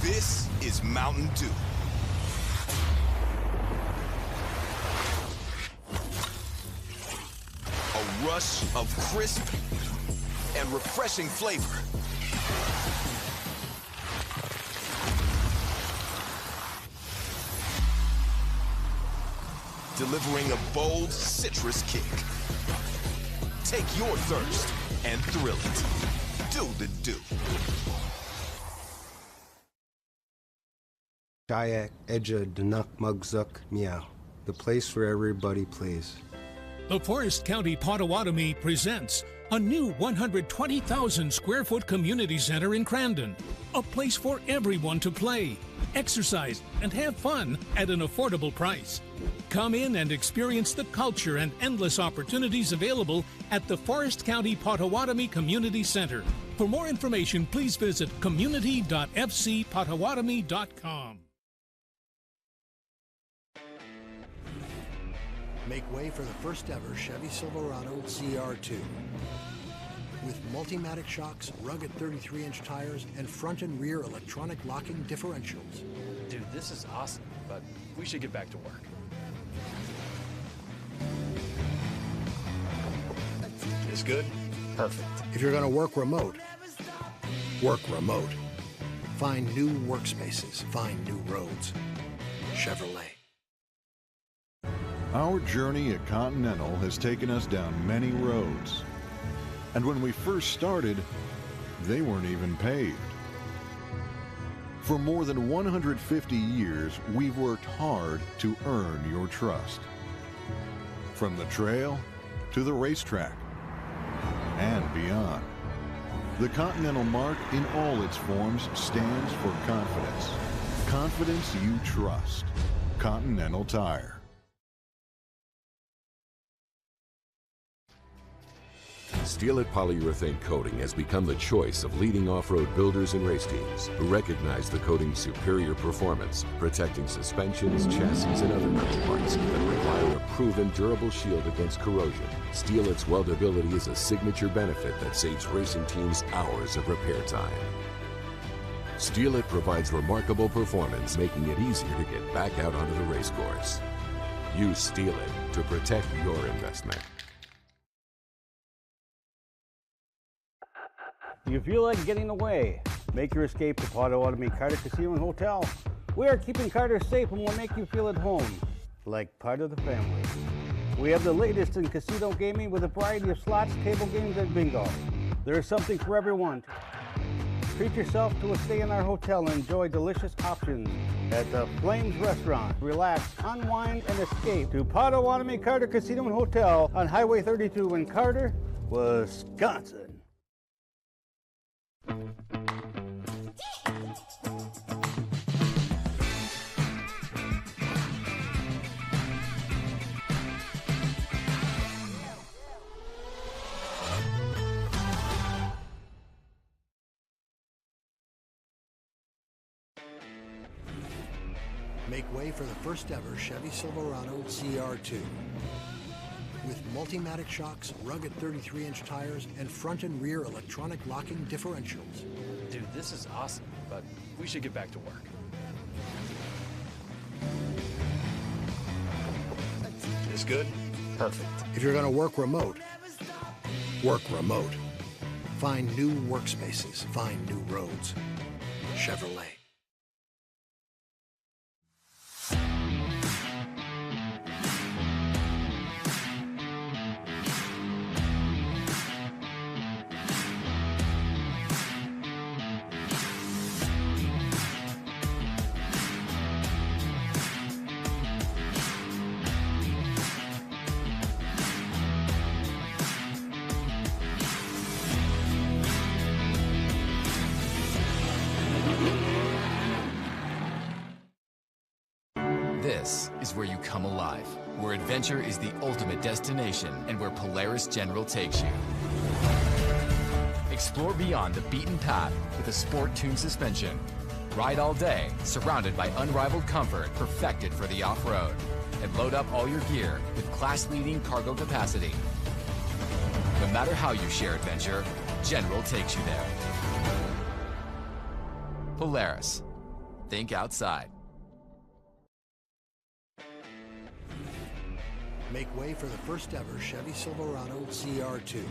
This is Mountain Dew. A rush of crisp and refreshing flavor. Delivering a bold citrus kick. Take your thirst and thrill it. Do the Dew. Kayak Edja Danak Mugzuk Meow. The place where everybody plays. The Forest County Potawatomi presents a new 120,000 square foot community center in Crandon. A place for everyone to play, exercise, and have fun at an affordable price. Come in and experience the culture and endless opportunities available at the Forest County Potawatomi Community Center. For more information, please visit community.fcpotawatomi.com. Make way for the first ever Chevy Silverado Zr2. With Multimatic shocks, rugged 33-inch tires, and front and rear electronic locking differentials. Dude, this is awesome, but we should get back to work. Is good? Perfect. If you're going to work remote, work remote. Find new workspaces. Find new roads. Chevrolet. Our journey at Continental has taken us down many roads. And when we first started, they weren't even paved. For more than 150 years, we've worked hard to earn your trust. From the trail to the racetrack and beyond. The Continental mark in all its forms stands for confidence. Confidence you trust. Continental Tire. Steelet polyurethane coating has become the choice of leading off-road builders and race teams who recognize the coating's superior performance, protecting suspensions, chassis, and other metal parts that require a proven durable shield against corrosion. Steelet's weldability is a signature benefit that saves racing teams hours of repair time. Steelet provides remarkable performance, making it easier to get back out onto the race course. Use Steelet to protect your investment. Do you feel like getting away? Make your escape to Potawatomi Cr2 and Hotel. We are keeping Carter safe and will make you feel at home, like part of the family. We have the latest in casino gaming with a variety of slots, table games, and bingo. There is something for everyone. Treat yourself to a stay in our hotel and enjoy delicious options at the Flames Restaurant. Relax, unwind, and escape to Potawatomi Carter Casino and Hotel on Highway 32 in Carter, Wisconsin. Make way for the first ever Chevy Silverado Zr2. With Multimatic shocks, rugged 33-inch tires, and front and rear electronic locking differentials. Dude, this is awesome, but we should get back to work. This good? Perfect. If you're going to work remote, work remote. Find new workspaces, find new roads. Chevrolet. This is where you come alive, where adventure is the ultimate destination, and where Polaris General takes you. Explore beyond the beaten path with a sport-tuned suspension. Ride all day, surrounded by unrivaled comfort perfected for the off-road. And load up all your gear with class-leading cargo capacity. No matter how you share adventure, General takes you there. Polaris. Think outside. Make way for the first ever Chevy Silverado Zr2.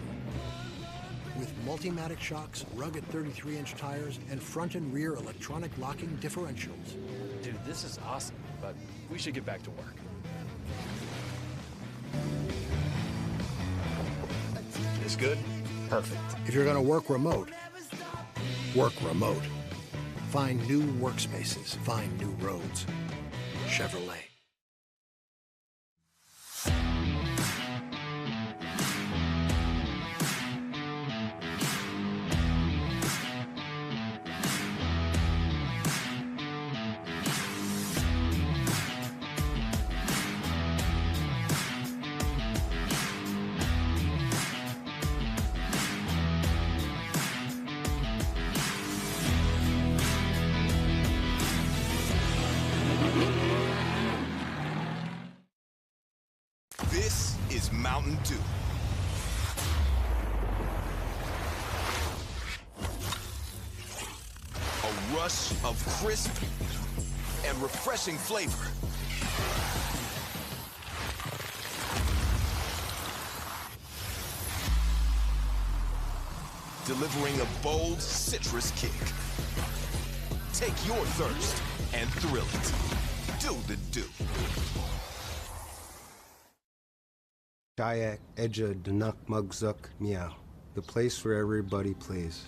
With Multimatic shocks, rugged 33-inch tires, and front and rear electronic locking differentials. Dude, this is awesome, but we should get back to work. This good? Perfect. If you're going to work remote, work remote. Find new workspaces, find new roads. Chevrolet. This is Mountain Dew. A rush of crisp and refreshing flavor. Delivering a bold citrus kick. Take your thirst and thrill it. Do the Dew. Kayak Edja Danak Mugzuk Meow. The place where everybody plays.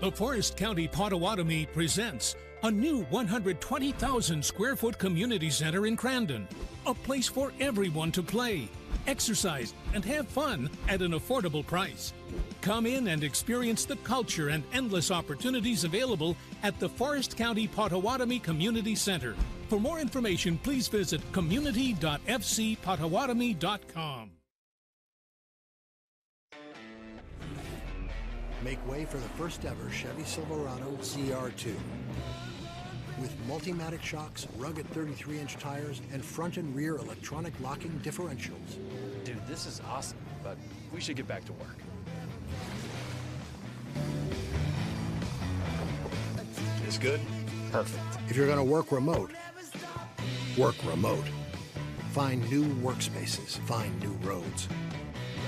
The Forest County Potawatomi presents a new 120,000 square foot community center in Crandon. A place for everyone to play, exercise, and have fun at an affordable price. Come in and experience the culture and endless opportunities available at the Forest County Potawatomi Community Center. For more information, please visit community.fcpotawatomi.com. Make way for the first ever Chevy Silverado Zr2. With Multimatic shocks, rugged 33-inch tires, and front and rear electronic locking differentials. Dude, this is awesome, but we should get back to work. This good? Perfect. If you're going to work remote, work remote. Find new workspaces. Find new roads.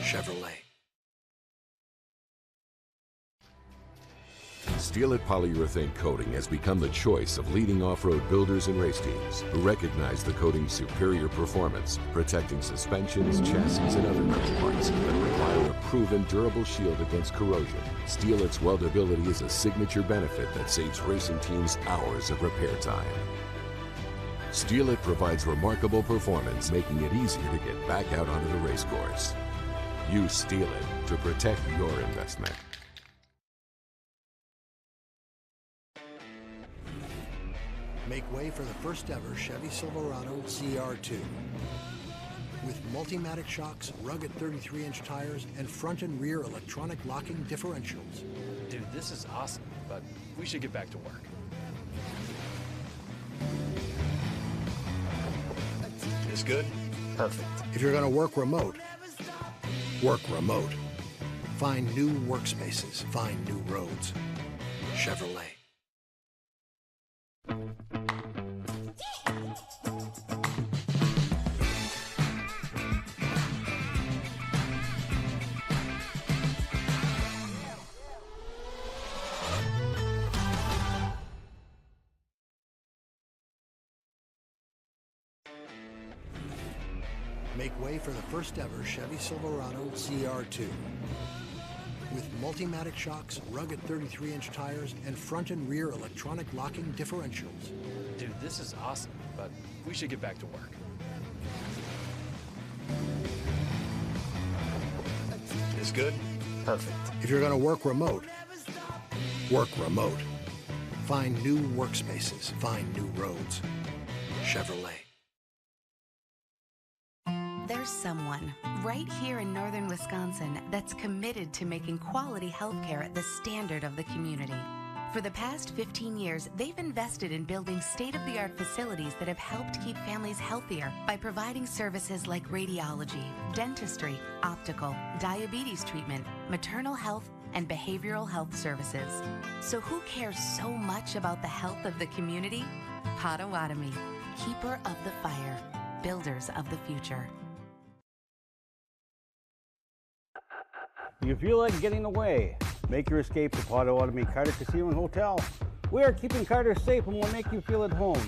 Chevrolet. Steelet polyurethane coating has become the choice of leading off-road builders and race teams who recognize the coating's superior performance, protecting suspensions, chassis, and other metal parts that require a proven durable shield against corrosion. Steelet's weldability is a signature benefit that saves racing teams hours of repair time. Steelet provides remarkable performance, making it easier to get back out onto the race course. Use Steelet to protect your investment. Make way for the first ever Chevy Silverado Zr2. With Multimatic shocks, rugged 33-inch tires, and front and rear electronic locking differentials. Dude, this is awesome, but we should get back to work. This good? Perfect. If you're going to work remote, work remote. Find new workspaces. Find new roads. Chevrolet. Make way for the first ever Chevy Silverado Zr2. With Multimatic shocks, rugged 33-inch tires, and front and rear electronic locking differentials. Dude, this is awesome, but we should get back to work. This good? Perfect. If you're going to work remote, work remote. Find new workspaces. Find new roads. Chevrolet. There's someone right here in northern Wisconsin that's committed to making quality healthcare the standard of the community. For the past 15 years, they've invested in building state-of-the-art facilities that have helped keep families healthier by providing services like radiology, dentistry, optical, diabetes treatment, maternal health, and behavioral health services. So who cares so much about the health of the community? Potawatomi, keeper of the fire, builders of the future. Do you feel like getting away? Make your escape to Potawatomi Carter Casino and Hotel. We are keeping Carter safe and will make you feel at home,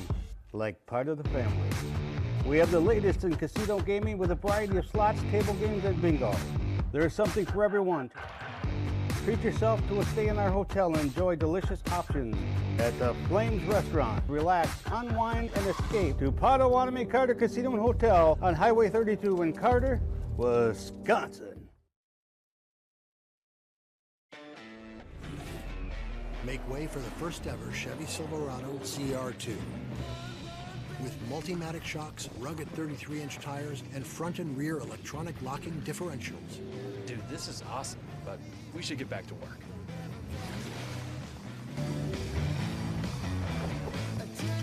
like part of the family. We have the latest in casino gaming with a variety of slots, table games, and bingo. There is something for everyone. Treat yourself to a stay in our hotel and enjoy delicious options at the Flames Restaurant. Relax, unwind, and escape to Potawatomi Carter Casino and Hotel on Highway 32 in Carter, Wisconsin. Make way for the first ever Chevy Silverado Cr2. With Multimatic shocks, rugged 33-inch tires, and front and rear electronic locking differentials. Dude, this is awesome, but we should get back to work.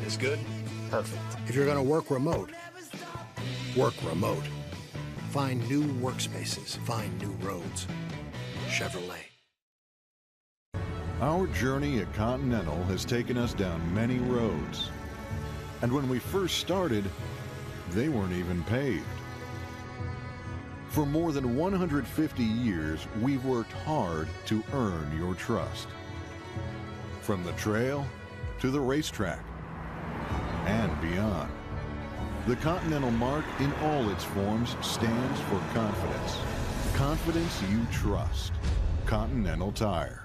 This good? Perfect. If you're going to work remote, work remote. Find new workspaces. Find new roads. Chevrolet. Our journey at Continental has taken us down many roads. And when we first started, they weren't even paved. For more than 150 years, we've worked hard to earn your trust. From the trail to the racetrack and beyond. The Continental mark in all its forms stands for confidence. Confidence you trust. Continental Tire.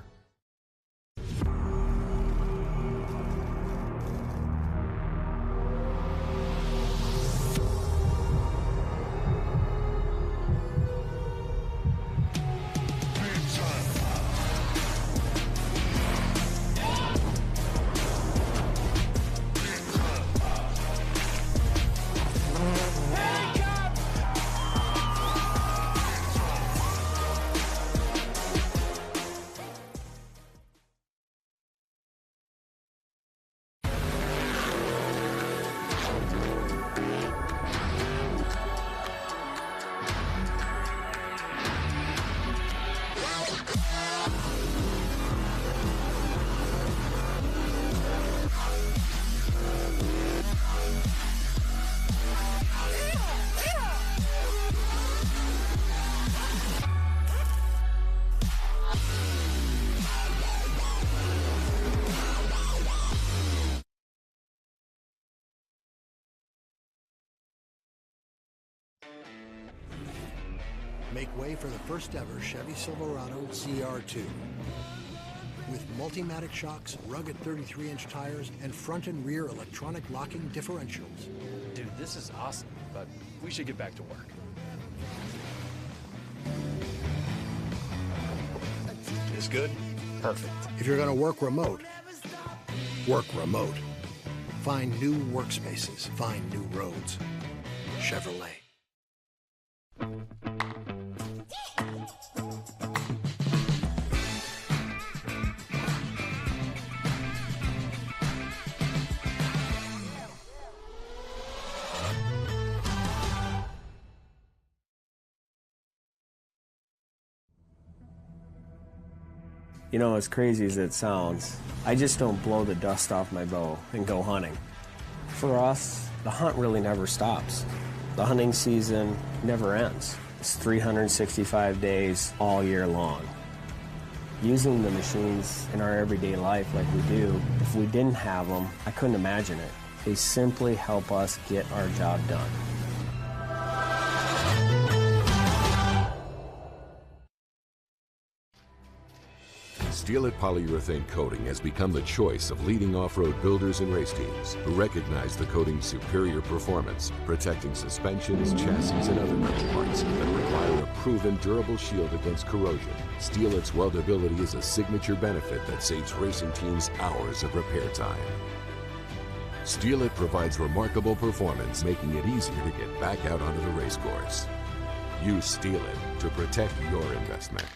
Make way for the first ever Chevy Silverado Zr2. With Multimatic shocks, rugged 33-inch tires, and front and rear electronic locking differentials. Dude, this is awesome, but we should get back to work. This good? Perfect. If you're going to work remote, work remote. Find new workspaces. Find new roads. Chevrolet. You know, as crazy as it sounds, I just don't blow the dust off my bow and go hunting. For us, the hunt really never stops. The hunting season never ends. It's 365 days all year long. Using the machines in our everyday life like we do, if we didn't have them, I couldn't imagine it. They simply help us get our job done. Steelet polyurethane coating has become the choice of leading off-road builders and race teams who recognize the coating's superior performance, protecting suspensions, chassis, and other metal parts that require a proven durable shield against corrosion. Steelet's weldability is a signature benefit that saves racing teams hours of repair time. Steelet provides remarkable performance, making it easier to get back out onto the race course. Use Steelet to protect your investment.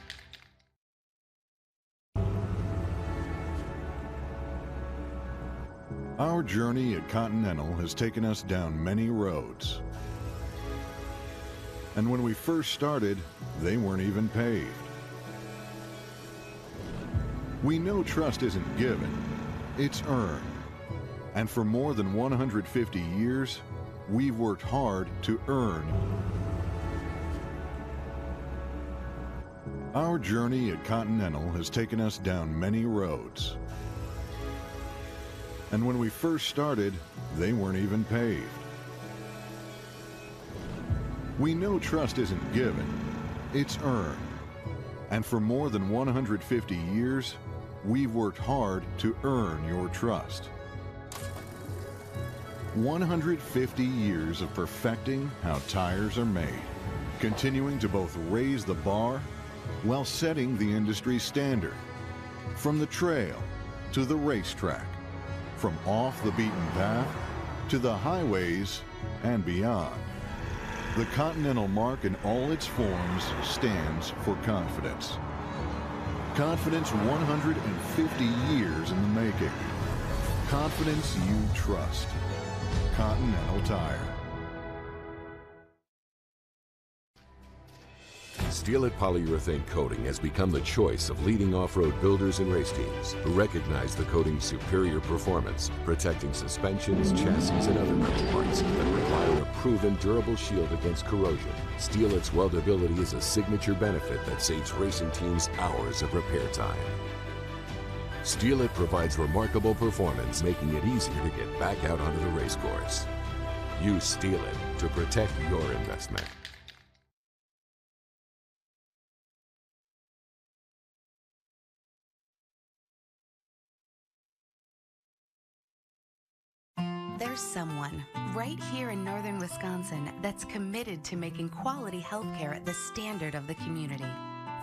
Our journey at Continental has taken us down many roads. And when we first started, they weren't even paved. We know trust isn't given, it's earned. And for more than 150 years, we've worked hard to earn. Our journey at Continental has taken us down many roads. And when we first started, they weren't even paved. We know trust isn't given, it's earned. And for more than 150 years, we've worked hard to earn your trust. 150 years of perfecting how tires are made, continuing to both raise the bar while setting the industry standard. From the trail to the racetrack, from off the beaten path to the highways and beyond. The Continental mark in all its forms stands for confidence. Confidence 150 years in the making. Confidence you trust. Continental Tire. Steelet polyurethane coating has become the choice of leading off-road builders and race teams who recognize the coating's superior performance, protecting suspensions, chassis, and other metal parts that require a proven durable shield against corrosion. Steelet's weldability is a signature benefit that saves racing teams hours of repair time. Steelet provides remarkable performance, making it easier to get back out onto the race course. Use Steelet to protect your investment. There's someone right here in northern Wisconsin that's committed to making quality healthcare the standard of the community.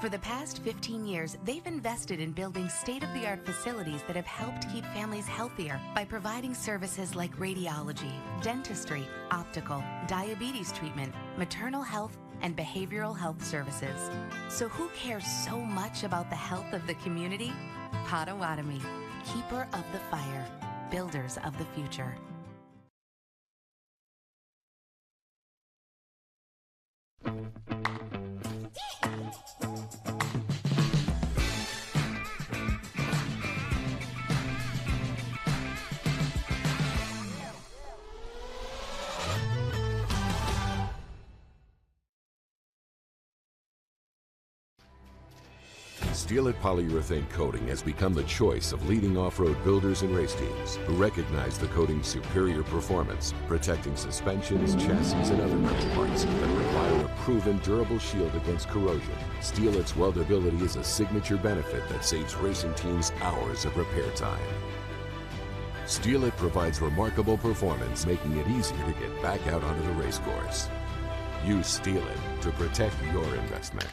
For the past 15 years, they've invested in building state-of-the-art facilities that have helped keep families healthier by providing services like radiology, dentistry, optical, diabetes treatment, maternal health, and behavioral health services. So who cares so much about the health of the community? Potawatomi, keeper of the fire, builders of the future. Steelet polyurethane coating has become the choice of leading off-road builders and race teams who recognize the coating's superior performance, protecting suspensions, chassis, and other metal parts that require a proven durable shield against corrosion. Steelet's weldability is a signature benefit that saves racing teams hours of repair time. Steelet provides remarkable performance, making it easier to get back out onto the race course. Use Steelet to protect your investment.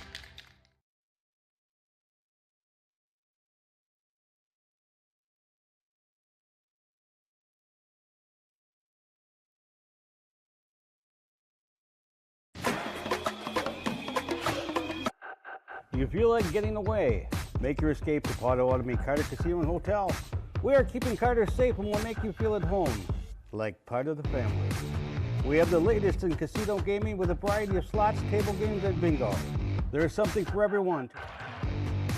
Do you feel like getting away? Make your escape to Potawatomi Carter Casino and Hotel. We are keeping Carter safe and will make you feel at home, like part of the family. We have the latest in casino gaming with a variety of slots, table games, and bingo. There is something for everyone.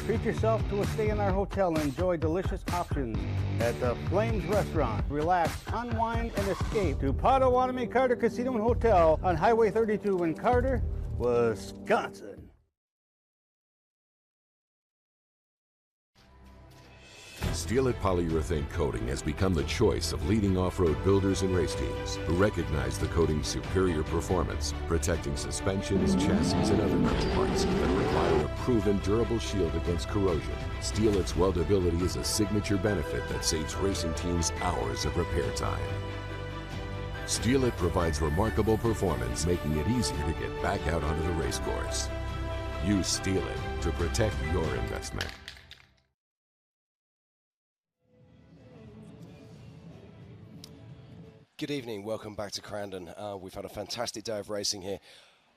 Treat yourself to a stay in our hotel and enjoy delicious options at the Flames Restaurant. Relax, unwind, and escape to Potawatomi Carter Casino and Hotel on Highway 32 in Carter, Wisconsin. Steelet polyurethane coating has become the choice of leading off-road builders and race teams who recognize the coating's superior performance, protecting suspensions, chassis, and other metal parts that require a proven durable shield against corrosion. Steelet's weldability is a signature benefit that saves racing teams hours of repair time. Steelet provides remarkable performance, making it easier to get back out onto the race course. Use Steelet to protect your investment. Good evening, welcome back to Crandon. We've had a fantastic day of racing here.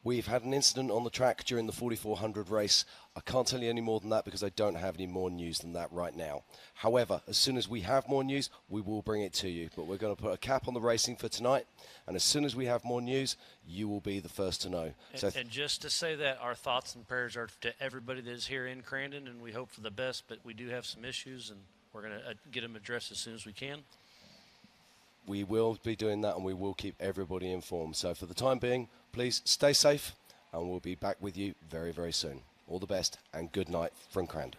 We've had an incident on the track during the 4400 race. I can't tell you any more than that because I don't have any more news than that right now. However, as soon as we have more news, we will bring it to you. But we're going to put a cap on the racing for tonight, and as soon as we have more news, you will be the first to know. And just to say that, our thoughts and prayers are to everybody that is here in Crandon, and we hope for the best, but we do have some issues, and we're going to get them addressed as soon as we can. We will be doing that, and we will keep everybody informed. So for the time being, please stay safe, and we'll be back with you very, very soon. All the best, and good night from Crandon.